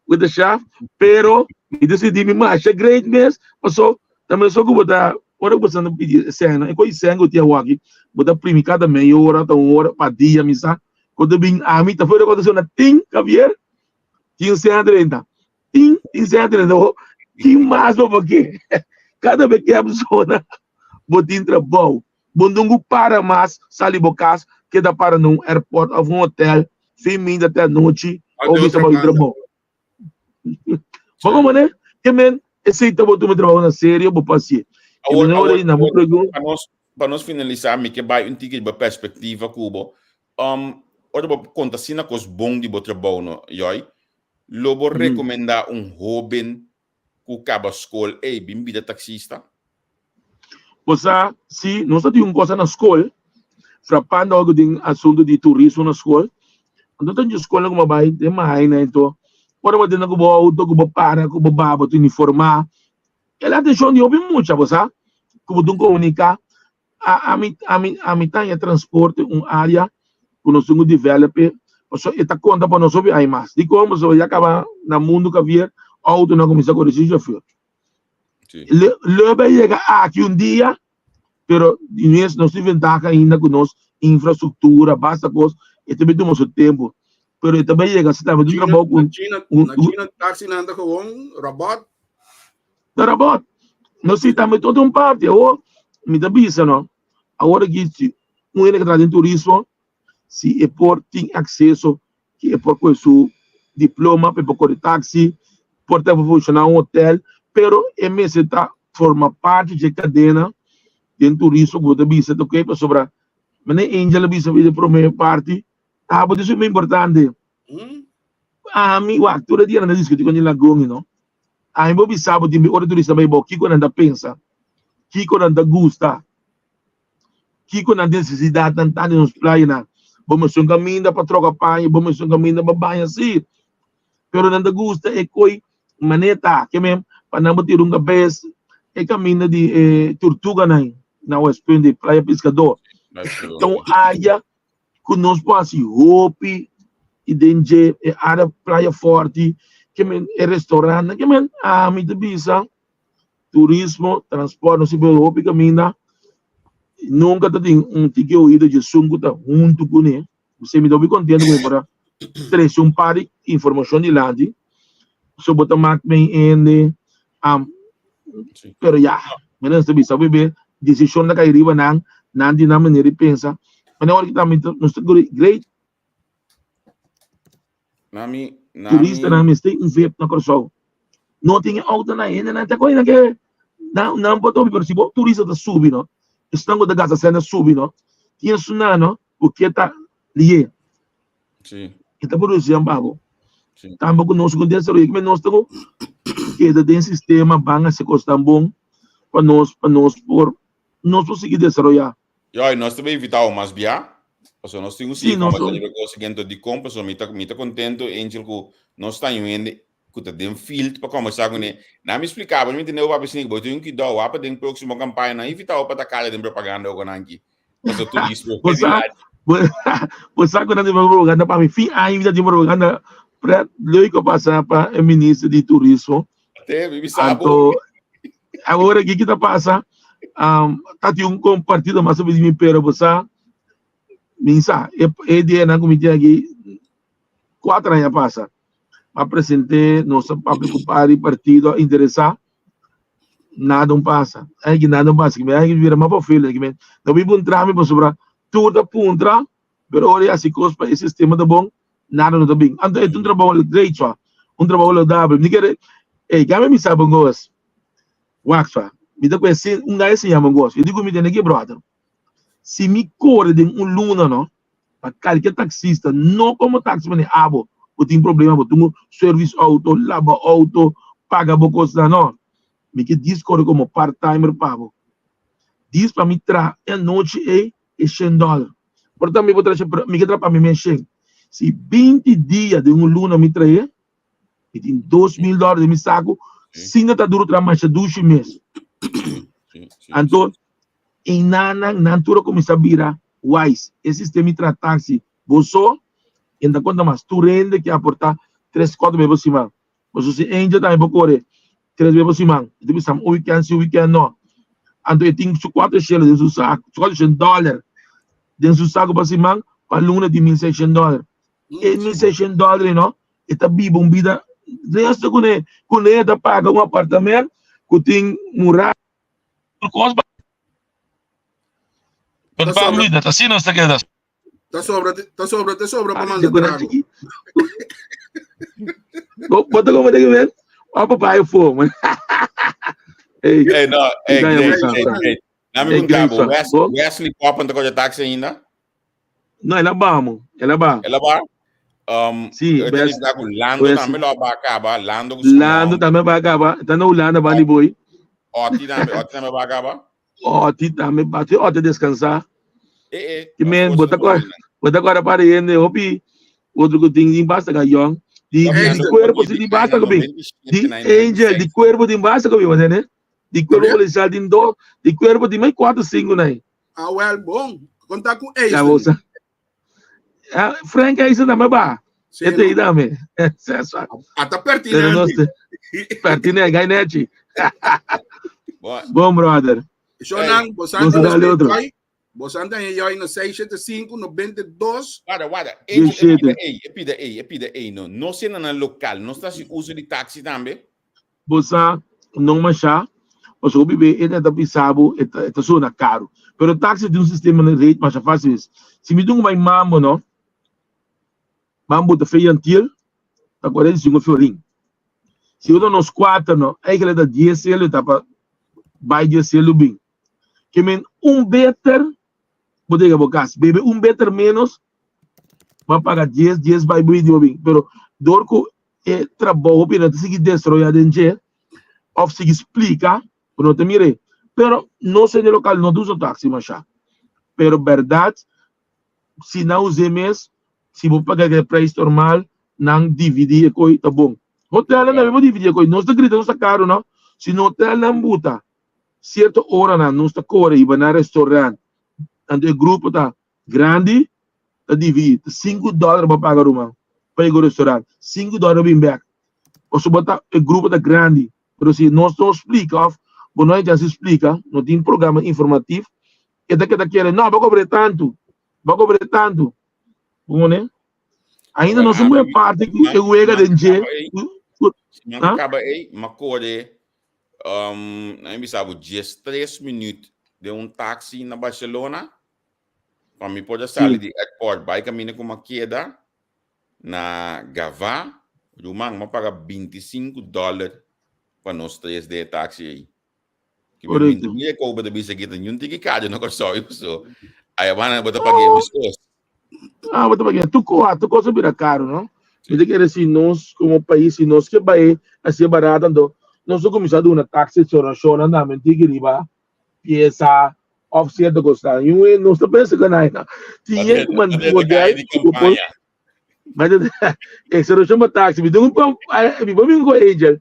with the chef, pero me decidi me marcha great mess, passou também só que botar ora você não pedir cena, e coi cena eu tinha aqui, botar primi cada meia hora, então hora para dia misa, quando bem a mim tá foi aconteceu na tim Javier, tinha cena treinta, tim cena treinta, que mais do que cada vez que a pessoa botin trabalho, bondungo para mais sali bocas que dá para num airport ou um hotel, fim até a noite, ou isso para o trabalho. Como né? Que men esse trabalho tu me trabalho na série, eu vou passar. Para nós finalizar, me que vai ticket de perspectiva cubo. Ora vou contar sina cos bom de trabalho no yoi. Lobo recomendar jovem que acaba escola e bimbida taxista. Você, se nós temos coisa na escola, frapando algo de assunto de turismo na escola, então tem escola como vai, tem mais, né? Então, ora vai ter na cubo auto, cubo para, cubo baba, tu uniformar. Ela deixou de ouvir muito, você, cubo tu comunicar. A mitad de transporte, área que nós temos developer, está conta para nós ouvir aí mais. De como você vai acabar no mundo que vier, auto não começa a corrigir já foi. Luego llega aqui dia, pero nós inventamos ainda com nós infraestrutura, basta coisa, e também temos o tempo. Pero também chega, se estava de trabalho com China taxi nanda com robot. Da robot. Nós estamos todo parte, me dá bisa, não? Agora que que traz em turismo, se é por tem acesso, que é por seu diploma, para correr táxi, por ter funcionar hotel, pero MS forma parte de cadena de turismo, que você bisa, ok, para sobrar. Mas nem Angela bisa de primeira parte, mas isso é muito importante. A mim, o actor dia não discute com ele lagoon, não? A mim, você sabe de hora turista vai bom, que quando anda pensa, que quando anda gusta, que quando anda necessidade de estar nos praias, vamos um caminho para trocar panha, vamos um caminho para banhar assim. Pero anda gusta é coi maneta, que mesmo para não ter cabeça, é caminho de Tortuga na West Point de Praia Pescador. Então, área que nós passamos roupa e dentro área Praia Forte, que é restaurante, que a mim de bisa, turismo, transporte, não se vê roupa caminho, nunca tem ticket oído de sungo tá junto com ele. Você me dá bem contente com para trazer pare informação de lá, sobre o tamanho em pero já, mas não bisa bem decisão da cairiba não de na maneira de pensar, mas na hora que também nós great turista na mista vep na corso não tem auto na ainda não tem coisa que não pode ouvir se o turista está subindo estão da casa sendo subindo tinha sunano o que está ali sim está produzindo bago também nós com desarrollo que nós estamos que tem sistema banga se custa bom para nós por nós conseguir desenvolver e nós também evitamos mais via. Então, nós temos que conseguir de compra, so me tá contento, Angel, que nós estamos indo, que tá dentro field para começar com ele. Não me explicava, não me entendeu o papo assim, mas eu que dou, o dentro próxima campanha, não evitar o patacalha de propaganda ou aqui. Mas o turismo. Você sabe quando tem propaganda para mim, fim ainda de propaganda para lógico passar para o ministro de turismo. Até me sabe. Agora que está passa, tá tem compartido mais sobre mim, pero você Minsa, dia na comitê aqui 4 anos passa. Apresentei nosso papel partido interessar, nada não passa. É que nada não passa, que me vira mais para filho, que me. Então me encontrar me para sobrar tudo puntra, pero olha assim coisa para esse sistema tá bom, nada não tá bem. Então é trabalho great só, trabalho dável. Me quer, que me sabe gosto. Waxfa, me dá conhecer gajo se chama gosto. Eu digo me tem aqui brother. Se me corre de luna, não, para qualquer taxista, não como táxi, mas abo, você tem problema, você tem service auto, lava auto, paga por coisa, não. Me que diz como part-timer pago. Diz para mim tra a noite é $100. Portanto, me vou trazer me que para mim mexer. Se 20 dias de luna me trazer, e tem $2.000 de me saco, se ainda tá duro trabalhar 2 meses. Então, em nana, natura começa a virar wise. Esse sistema de táxi, você ainda conta mais, tu rende que aportar 3-4 vezes por semana. Você se ainda também pode correr 3 vezes por semana. Então, se o weekend não. Então, eu tenho 4 shells dentro do saco, $400 dentro do saco por semana, para luna de $1.600. E $1.600, não? Está vivo, vida. Resta com ele, tá paga apartamento, que tem morar, coisa. Tá sobra. Tá assim, não está querendo. Tá sobra para mandar trago. Bota como tem que ver? Ó, papai, eu for, mano. Hey, no, great. Na minha cabo, Wesley Pop não tá táxi ainda? Não, ela vamos. Ela vai? Sim, eu tenho que dar com Lando também lá vai acabar. Lando também vai acabar. Tá na Holanda, Bani Boy. Oti também vai acabar? Oti também bate, Oti descansar. Que men, bota agora para ele, hopi. Outro que tem embaixo da Young. De corpo de basta que bem. De angel, de corpo de basta que bem, né? De corpo policial de do, de corpo de mais 4-5 né. Ah, well, bom. Contar com Ace. Frank Ace também ba. Ete aí também. Até pertinente. Pertinente, gainete. Bom, brother. Shonan, você anda aí no 675-92. Guarda. Epida aí, não sei na local, não está se usa de táxi também? Você não machá, você vive ele está pisado, está só caro. Pero o táxi tem sistema de rate, mas é fácil isso. Se me dá uma mambo, não? Mambo tá feio antigo, tá 45 florim. Se eu dou nos 4, não? Aí que ele dá 10 ele tá para vai 10 ele bem. Que men better bodega bocas, bebe better menos, vai pagar 10 vai vídeo bem. Pero dorco trabalho para não se destruir dentro, ou se explica, não te mire. Pero não sei no local não usa táxi machá. Pero verdade, se não use mês, se vou pagar o preço normal, não dividir coi tá bom. Hotel não vamos dividir coi, não está gritando está caro não. Se no hotel não buta, certa hora não está corre e vai na restaurante. Então o grupo tá grande, tá divide $5 para pagar uma, para ir ao restaurante, $5 bem back. Ou se botar o grupo tá grande, mas se não explica, não é já se explica, não tem programa informativo, e daqui querem, não, vai cobrar tanto. Bom, né? Ainda não somos uma parte que eu ega de não acaba aí, mas corre, não me sabe, 3 minutos de táxi na Barcelona, para mim pode sair de airport, vai caminhar com uma queda na Gavá, o man paga $25 para nós 3 de táxi aí. Que me cobra da bisa kita nyun tiki kada no corso isso. Aí vai botar para game estos. Botar para game. Tu coisa vira caro, não? Eu digo que assim nós como país, se nós que vai assim barato, então nós começamos a dar táxi chora na mente que riba, peça offset do custo. E nós tá pensando que não. Tinha uma modelo de campanha. Mas esse não chama táxi, me deu me vamos com angel.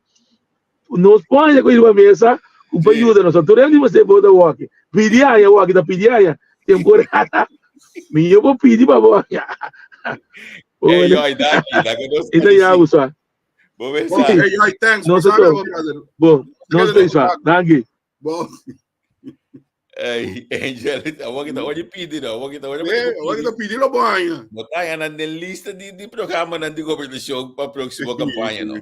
Nós põe com uma mesa o período nós autoramos você pode walk pedir aí walk da pedir aí temporada me eu vou pedir para você aí daqui então já usa vou ver se aí thanks não bom não sei só danke bom Angel eu vou te pedir não vou te pedir lo banho botar aí na lista de programa na de competição para a próxima campanha não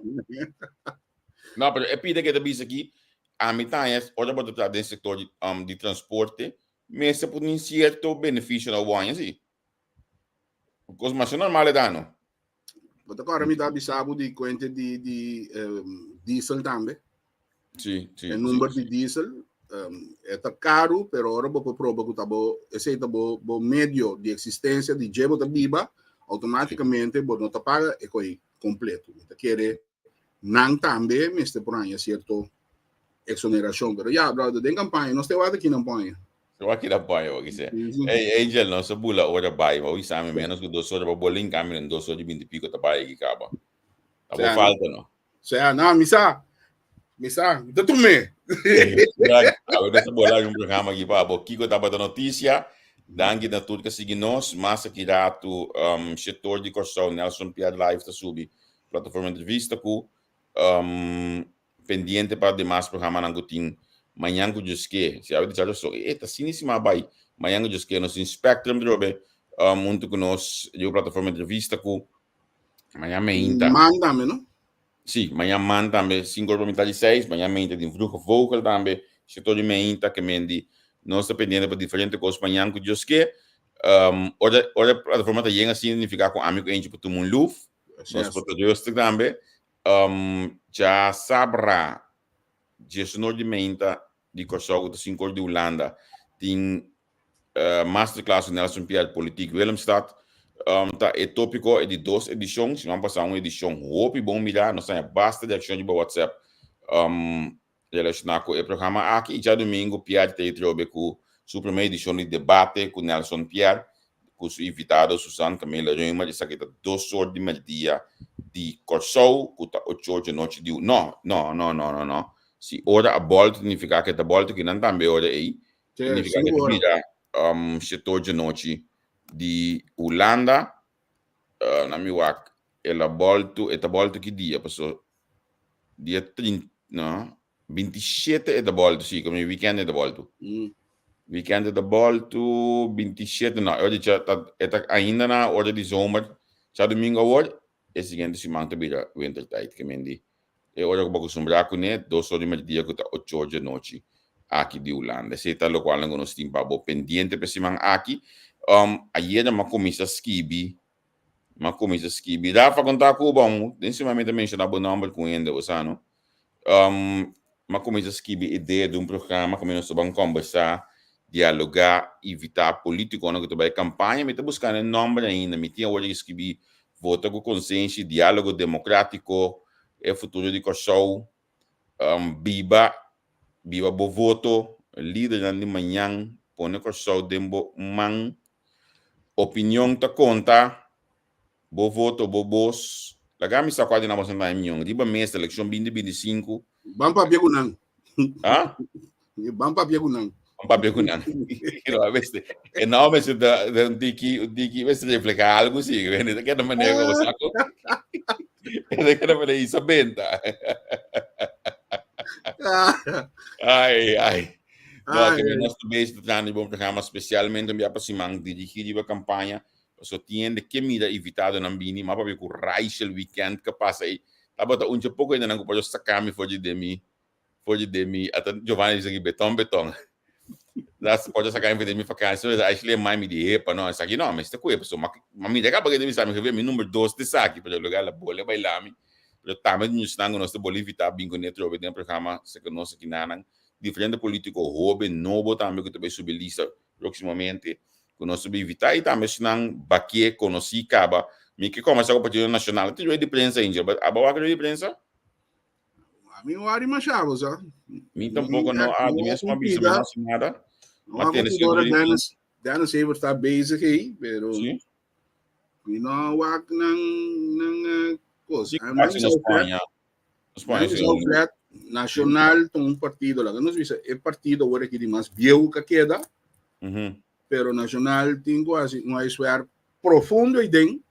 mas é pedir que da bisa aqui a mitad es otra parte del sector de transporte, me se puede un cierto beneficio na guanha, sí. Cosa más normal da no. Pero agora me dá bisabo de conta de diesel também. Sim. O número de diesel é caro, pero agora vou provar que tá bom, esse tá bom meio de existência de jebo da biba, automaticamente bo não te paga e coi completo. Então quer não também, mas te por aí certo exoneração, pero já, brother, tem campanha, nós temos aqui na campanha. So aqui da pai, o que se. Angel não se bula ora bai, o isa menos que 2 horas para bolinho caminho 2 horas de 20 pico tá pai aqui acaba. Tá bom falta não. Não, misa, tá tu me. Agora essa bola um programa aqui para o Kiko tá batendo notícia, dangue da tudo que sigue nós, massa que dá tu setor de corção Nelson Piad Live tá subi plataforma de entrevista com pendiente para demais programa na gutin manhã que diz que se a gente já só eta siníssima bai manhã que diz que nos Spectrum drobe muito que nós de plataforma de entrevista com manhã meinta manda-me, não? Sim, manhã manda também 5:26, manhã meinta de fruto vocal também setor de meinta que mendi nós dependendo para diferentes coisas manhã que diz que ora plataforma tá chega significa com amigo gente para todo mundo luf nós português também já sabrá gestionador de menta de Kosovo de 5 de Holanda tem masterclass Nelson Piad Politiek Willemstad tá é tópico é de 2 edições se não passar uma edição hope bom mirar nós temos basta de ação de WhatsApp relacionado com o programa aqui já domingo Piad tem trobe com sua primeira edição de debate com Nelson Piad com seu invitado Susana Camila Rima de saqueta 2 horas de meio-dia de Kosovo com 8 horas de noite de não se ora a volta significa que a volta que não também ora aí significa que vira setor de noite de Holanda na minha ela volta que dia passou dia 30 não 27 é da volta sim como weekend é da volta weekend é da volta 27 não hoje já está ainda na hora de zomer já domingo agora é seguinte semana vira winter tijd que mendi e ora que acostumbrar com né 2 horas de dia que tá 8 horas de noite aqui de Holanda se tá lo qual não nos tem para pendiente para semana aqui ayer ma começa skibi dá para contar com o bom principalmente mencionar o nome com ele você não ma começa skibi ideia de programa como nós vamos conversar dialogar evitar político não que tu vai campanha me tá buscando nome ainda me tinha hoje skibi vota com consciência diálogo democrático é futuro de Kosovo biba bo voto líder de manhã põe Kosovo dembo man opinião ta conta bo voto bo boss lagami sa quadra na basta na minha riba mês election 2025 bampa biagunang bampa biagunang a veste enorme se da diki veste refleja algo sì che non me ne go sacco che non me ne sabenta ai no, que nós também estamos no bom programa especialmente para Simão dirigir a campanha só tinha que mira evitado na bini mas para o Rachel weekend que passa aí tá bota pouco ainda não pode sacar me foi de mim até Giovanni diz aqui beton das pode sacar em de mim vacança actually mais me de epa não isso aqui não mas está coisa pessoa mas me dá para que me sabe que meu número 2 de saque para lugar la bola bailar me pero também nos estamos nós de Bolívia tá bingo netro dentro do programa se que nós aqui não diferente político hobby novo também que também subir lista proximamente que nós subir evitar e também se não baquie conheci caba me que começa com o Partido Nacional tem de prensa Angel a boa de prensa a mim o Ari Machado já me tampouco não há de mesmo visa não nada mas tem esse Dennis Evers está basic aí pero sim e não há não coisa Espanha nacional tem um partido lá não sei se é partido agora que mais viejo que queda pero nacional tem quase um esforço profundo aí dentro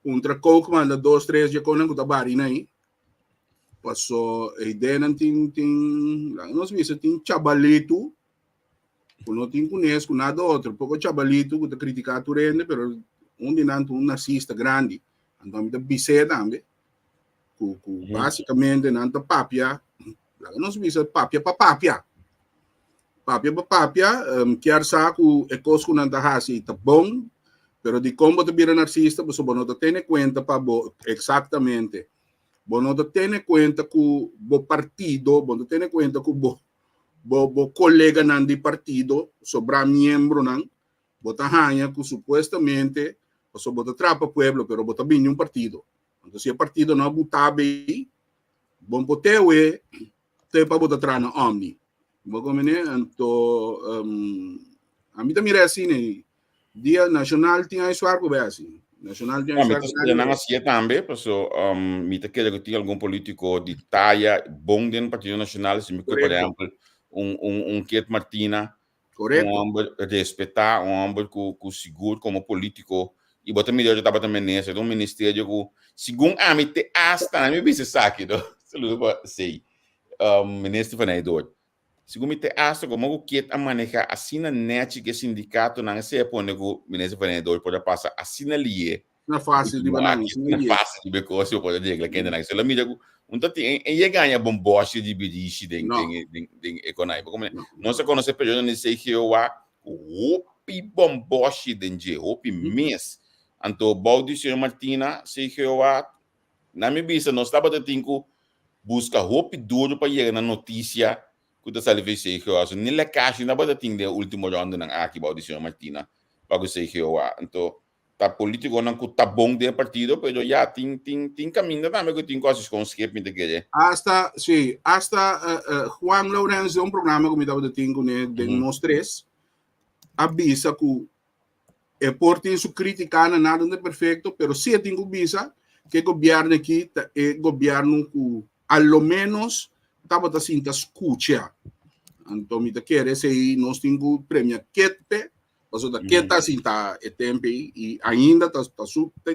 contra Coke manda 2, 3 dias com o tabarina aí passou a ideia não tem não sei se tem chabalito não tem conhece nada outro pouco chabalito que tá criticado o rende pero onde não tem nazista grande então me bise também basicamente não tem papia não sei se papia para papia quer saco é coisa que não tá assim tá bom pero de como te vira narcisista você não tem conta para exatamente não tem conta com o partido não tem conta com o colega não de partido sobre membro não bota ranha que supostamente Pasó bota trapa pueblo, pero bota bien un partido. Entonces, si el partido no butabe, bom potewe, te pa bota trana omni. Bogo mene, a mí también era así, né? Dia nacional tinha isso arco bem assim. Nacional tinha isso arco. Eu não sei também, porque me te quer que tinha algum político de talla bom dentro do Partido Nacional, se me por exemplo, Kiet Martina, homem respeitar, homem com seguro como político, e botar melhor eu tava também nesse, um ministério com segundo a mim te hasta, me disse saque do, sei, ministro Vanedor. Segundo me acha como o que a manejar assim na net que sindicato não se põe o ministro Vanedor pode passar assim na lie. Não é fácil de banana, não é fácil de ver coisa pode dizer que ainda não se lá mira e ganha bomboche de bidiche de economia como não se conhece período nem sei que o opi bomboche de opi mês anto Baudi senhor Martina sei que o na me bisa nós estava de tinco busca opi duro para chegar na notícia que você vai ser que eu acho nem caixa na bota tem de último round ng aqui Baudi senhor Martina para sei que eu então tá político não tá bom de partido, pero já tem caminho também que tem coisas com os que me querer. Hasta Juan Lourenço programa que me estava tendo de nós três, avisa que é por isso criticar nada de perfeito, pero se tem que avisa que o governo aqui é governo que ao menos estava assim tá escuta. Então me querer se nós temos prêmio quete Paso da quieta assim tá é tempo e ainda tá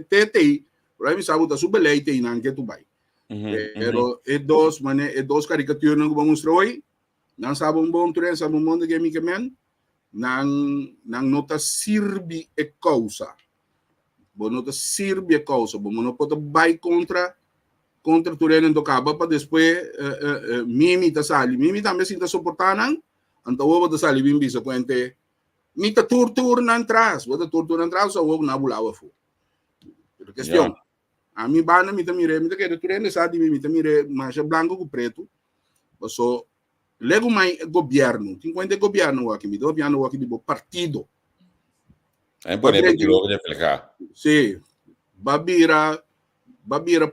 tete por aí sabe tá super leite e não que tu vai pero é dois caricaturas que vamos mostrar hoje não sabe bom treino sabe mundo que me quemen não nota sirve e causa bom nota sirve e causa bom não pode vai contra treino do cabo para depois mimi tá sali mimi também se tá suportando então o tá sali bem bisa quente Mita tortura na entrada, bota tortura na entrada, só o na bulawa fu. Pero questão, a mim bana mita que é turene sabe mita mire mancha branco com preto, so lego mai governo, tem quando governo aqui, me governo aqui do partido. É por exemplo, que eu explicar. Sim, babira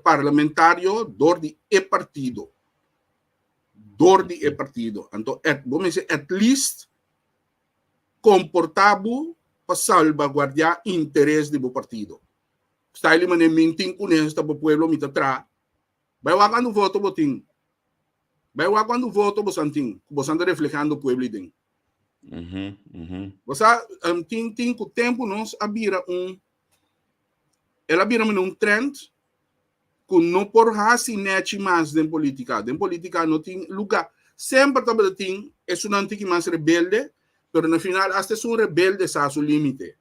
parlamentário dor de partido. Então, vamos dizer, at least comportado para salvaguardar interesse do partido. Está ele mané minting com esta para o povo mita tra. Vai lá quando voto botin. Vai lá quando voto bosanting, bosando reflejando o povo den. Você tem com o tempo nós abira ela abira um trend que não por assim net mais de política não tem lugar. Sempre estava tem é estudante que mais rebelde. Pero no final, hasta es un rebelde a su límite.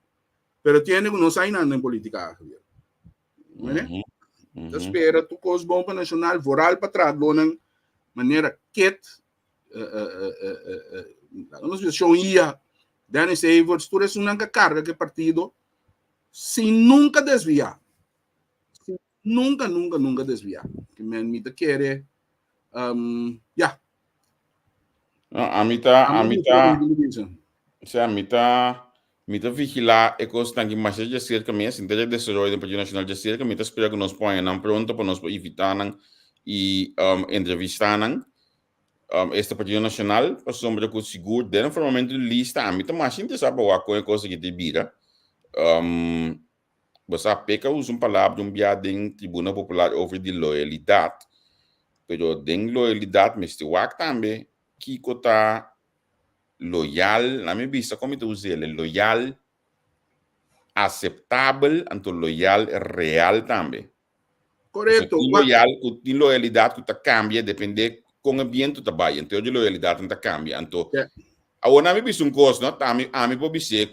Pero tiene que no saber nada en política. Entonces, espera tu cosa bomba nacional, voral para atrás, de manera que una situación ia, Danny Savers, tú eres una carga que partido sin nunca desviar. Nunca desviar. Que me admite quiere, ya. A mita vigilar e coisa que mais de cerca mesmo, então de desenvolvimento do Partido Nacional de cerca, mita espera que nós ponham pronto para nós evitar e entrevistar este Partido Nacional para sombra com seguro de formalmente lista, a mita mais interessante para a coisa que te vira. Você peca usa palavra biado em Tribuna Popular over de loyalidade, pero de loyalidade mas te wak também que está loyal, na minha vista, como eu usei ele, loyal, aceitável, então loyal real também. Correto. Tem loyalidade que está cambia, depende com o ambiente que trabalha. Então, a loyalidade não cambia. Então, agora, na minha vista, coisa, a mim pode ser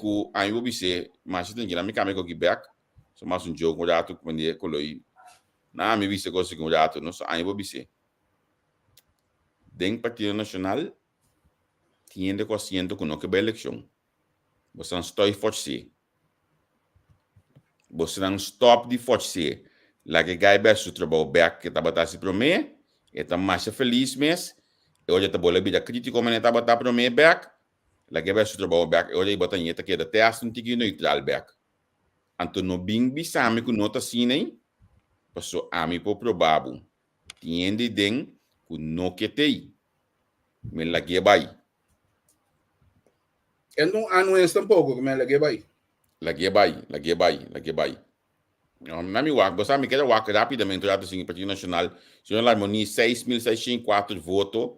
mas se tem que na minha câmera com o Quebec, só mais jogo, com o rato, com o na minha vista, coisa com o rato, não só, a mim pode ser. Dentro do Partido Nacional, tiene consciente que não que é eleição. Você não está forçando. Você não stop de forçar. Lá que gai bem seu trabalho back que estava a se prometer, está mais feliz mesmo. Hoje está boa vida crítica como estava a prometer back. Lá que bem seu trabalho back, hoje está botar nieta que até as não tinha neutral back. Anto no bing bisame ku nota sinei, paso ami po probabu. Tiende den ku no ketei. Me lagi bai. Então, ano é tampouco, como é que vai? Lagi bai. Nami wak, basta mi queda wak rapidamente o assim, Partido Nacional. Senhor Larmoni, 6.604 votos.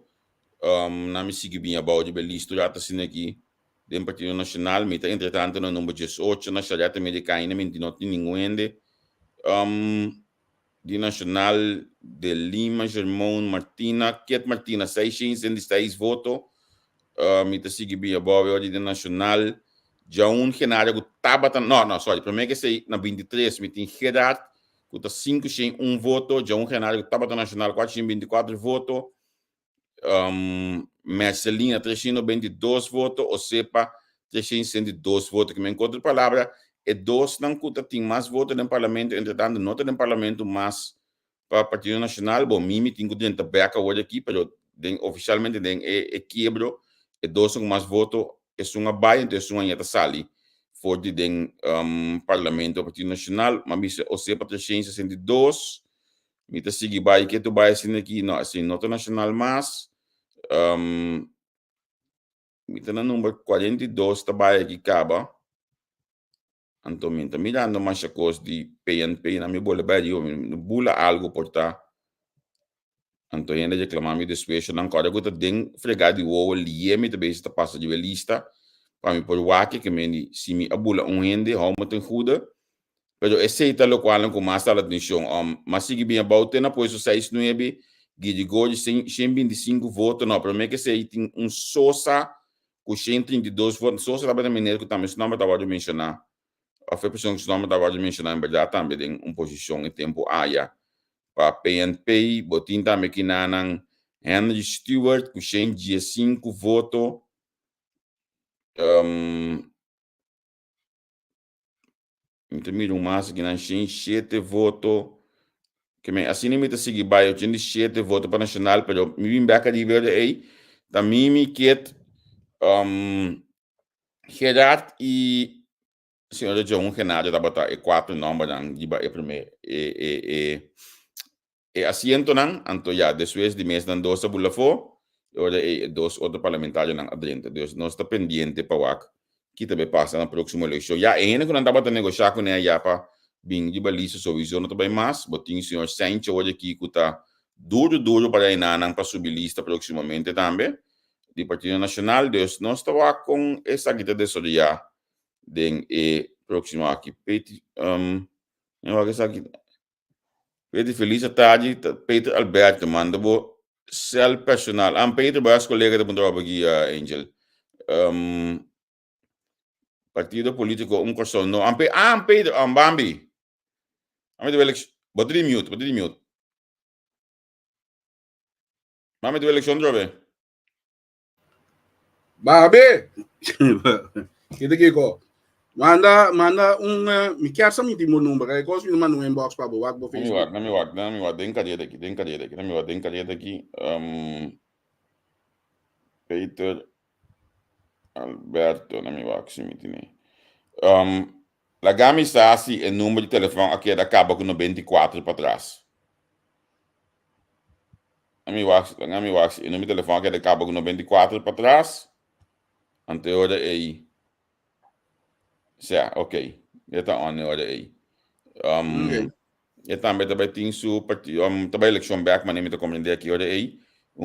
Nami sigue bem a balde belista, já assim aqui. Do Partido Nacional, me entretanto no número 18, na charreta americana, me não tem ninguém. De Nacional de Lima, Germão Martina, Ket Martina, 606 votos. Me sigue bem a balde de Nacional. Já cenário que estava sorry, primeiro que sei na 23 me tem Gerard que tá 501 voto, já cenário que estava nacional 424 votos, Marcelina 322 votos, Osepa 302 votos, que me encontro palavra é dois não que tem mais votos no parlamento, entretanto não tem no parlamento mais para o Partido Nacional, bom, mimi tenho dentro da beca hoje aqui, mas oficialmente é quebro, é dois com mais votos. É uma baia, então é uma yata sali for de parlamento do Partido Nacional, mas o CEPA 362, me tá seguir baia que tu baia assim aqui, não, assim, nota nacional mais, me tá no número 42, tá baia aqui caba, então me tá mirando mais a coisa de PNP, na minha bola baia, eu me bula algo por tá, então ainda reclamar me despejo, não corre, eu tô den fregado de o ali, me também está passa de lista, para mim por wake que me se me abula rende, how muito juda, pero esse lo qual com mais tal atenção, mas sigue bem about na pois o 69 de gol 125 votos, não, para mim que sei tem Sosa com 132 votos, Sosa da maneira que também se nome da de mencionar, a foi pessoa que se nome da de mencionar em verdade também tem posição em tempo aia. Para PNP, botin também que nanang Henry Stewart com 115 votos. Então, mais que não tem 7 votos. Que me assim me tá seguir baio, eu tinha 7 votos para nacional, pero me vim back de verde aí. Também me quiet Gerard e senhor John Renato da bota e 4 nomes dan di ba e primeiro e asiento nan anto ya después de mes dan dos bula fo ora e dos outros parlamentares nan adrente. Deus nós está pendiente para wak que também passa na próxima eleição. Já ainda quando andava a negociar com ele já para bem de balisa sowieso não também mais, botinho o senhor Sainz hoje aqui que tá duro para ir nan para subir lista proximamente também do Partido Nacional. Deus nós está com essa guita de soria den e próximo aqui Peti eu acho que Peti feliz tarde Peter Alberto manda bo cel personal Peter Bas colega de Bundro aqui Angel partido político corso no Peter Bambi ame de election botri mute mame de election drobe Babe kita kiko manda me quer saber de meu número aí gosto de mandar um inbox para o Facebook não me wag den cadê aqui Peter Alberto não me wag se me tine lagami sa si o número de telefone aqui acaba com 94 para trás não me wag o número de telefone aqui acaba com 94 para trás anterior aí ok. Esta on orde aí. E também tem su partido, também election back, mas nem me compreender aqui orde aí.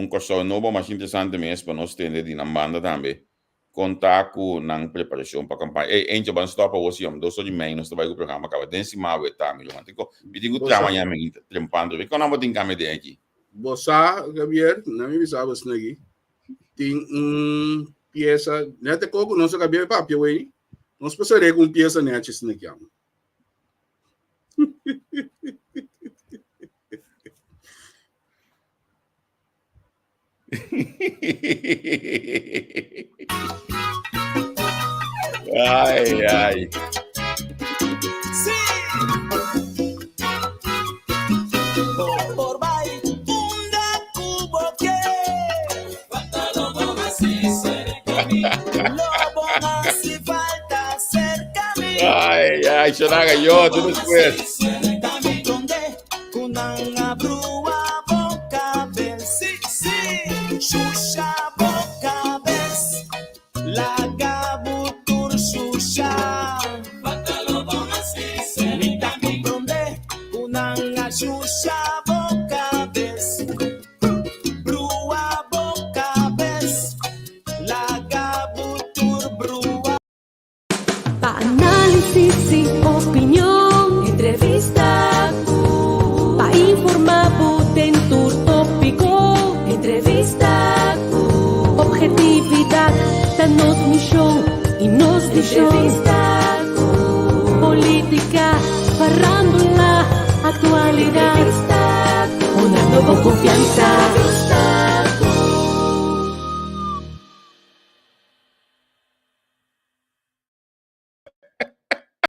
Corso novo, mas interessante mesmo para nós ter de na banda também. Contar com na preparação para a campanha. E gente vai stop a você, dois de maio nós vai o programa acaba. Dense mal e tá, meu amigo. Me digo trabalhar me trempando. E quando eu vou ter que me aqui. Bossa, Gabriel, não me sabe se aqui. Tem peça, né te coco, não se Gabriel papel aí. Nós passaremos com peça net isso aqui. Ai. Por vai funda cubo que falta lobo así cerca mí. Lobo así falta cerca mí. Ai, Ay, Shanaga, yo, tú después. Dami donde kunanga brua boca bel si shusha boca bes laga butur shusha patalo bon así dami donde kunanga shusha boca bes brua boca bes laga butur brua. Análisis y opinión, entrevista, pa informar en tu tópico, entrevista, objetividad, danos mi show y nos di show, entrevista, política, farándula, actualidad, una nueva confianza.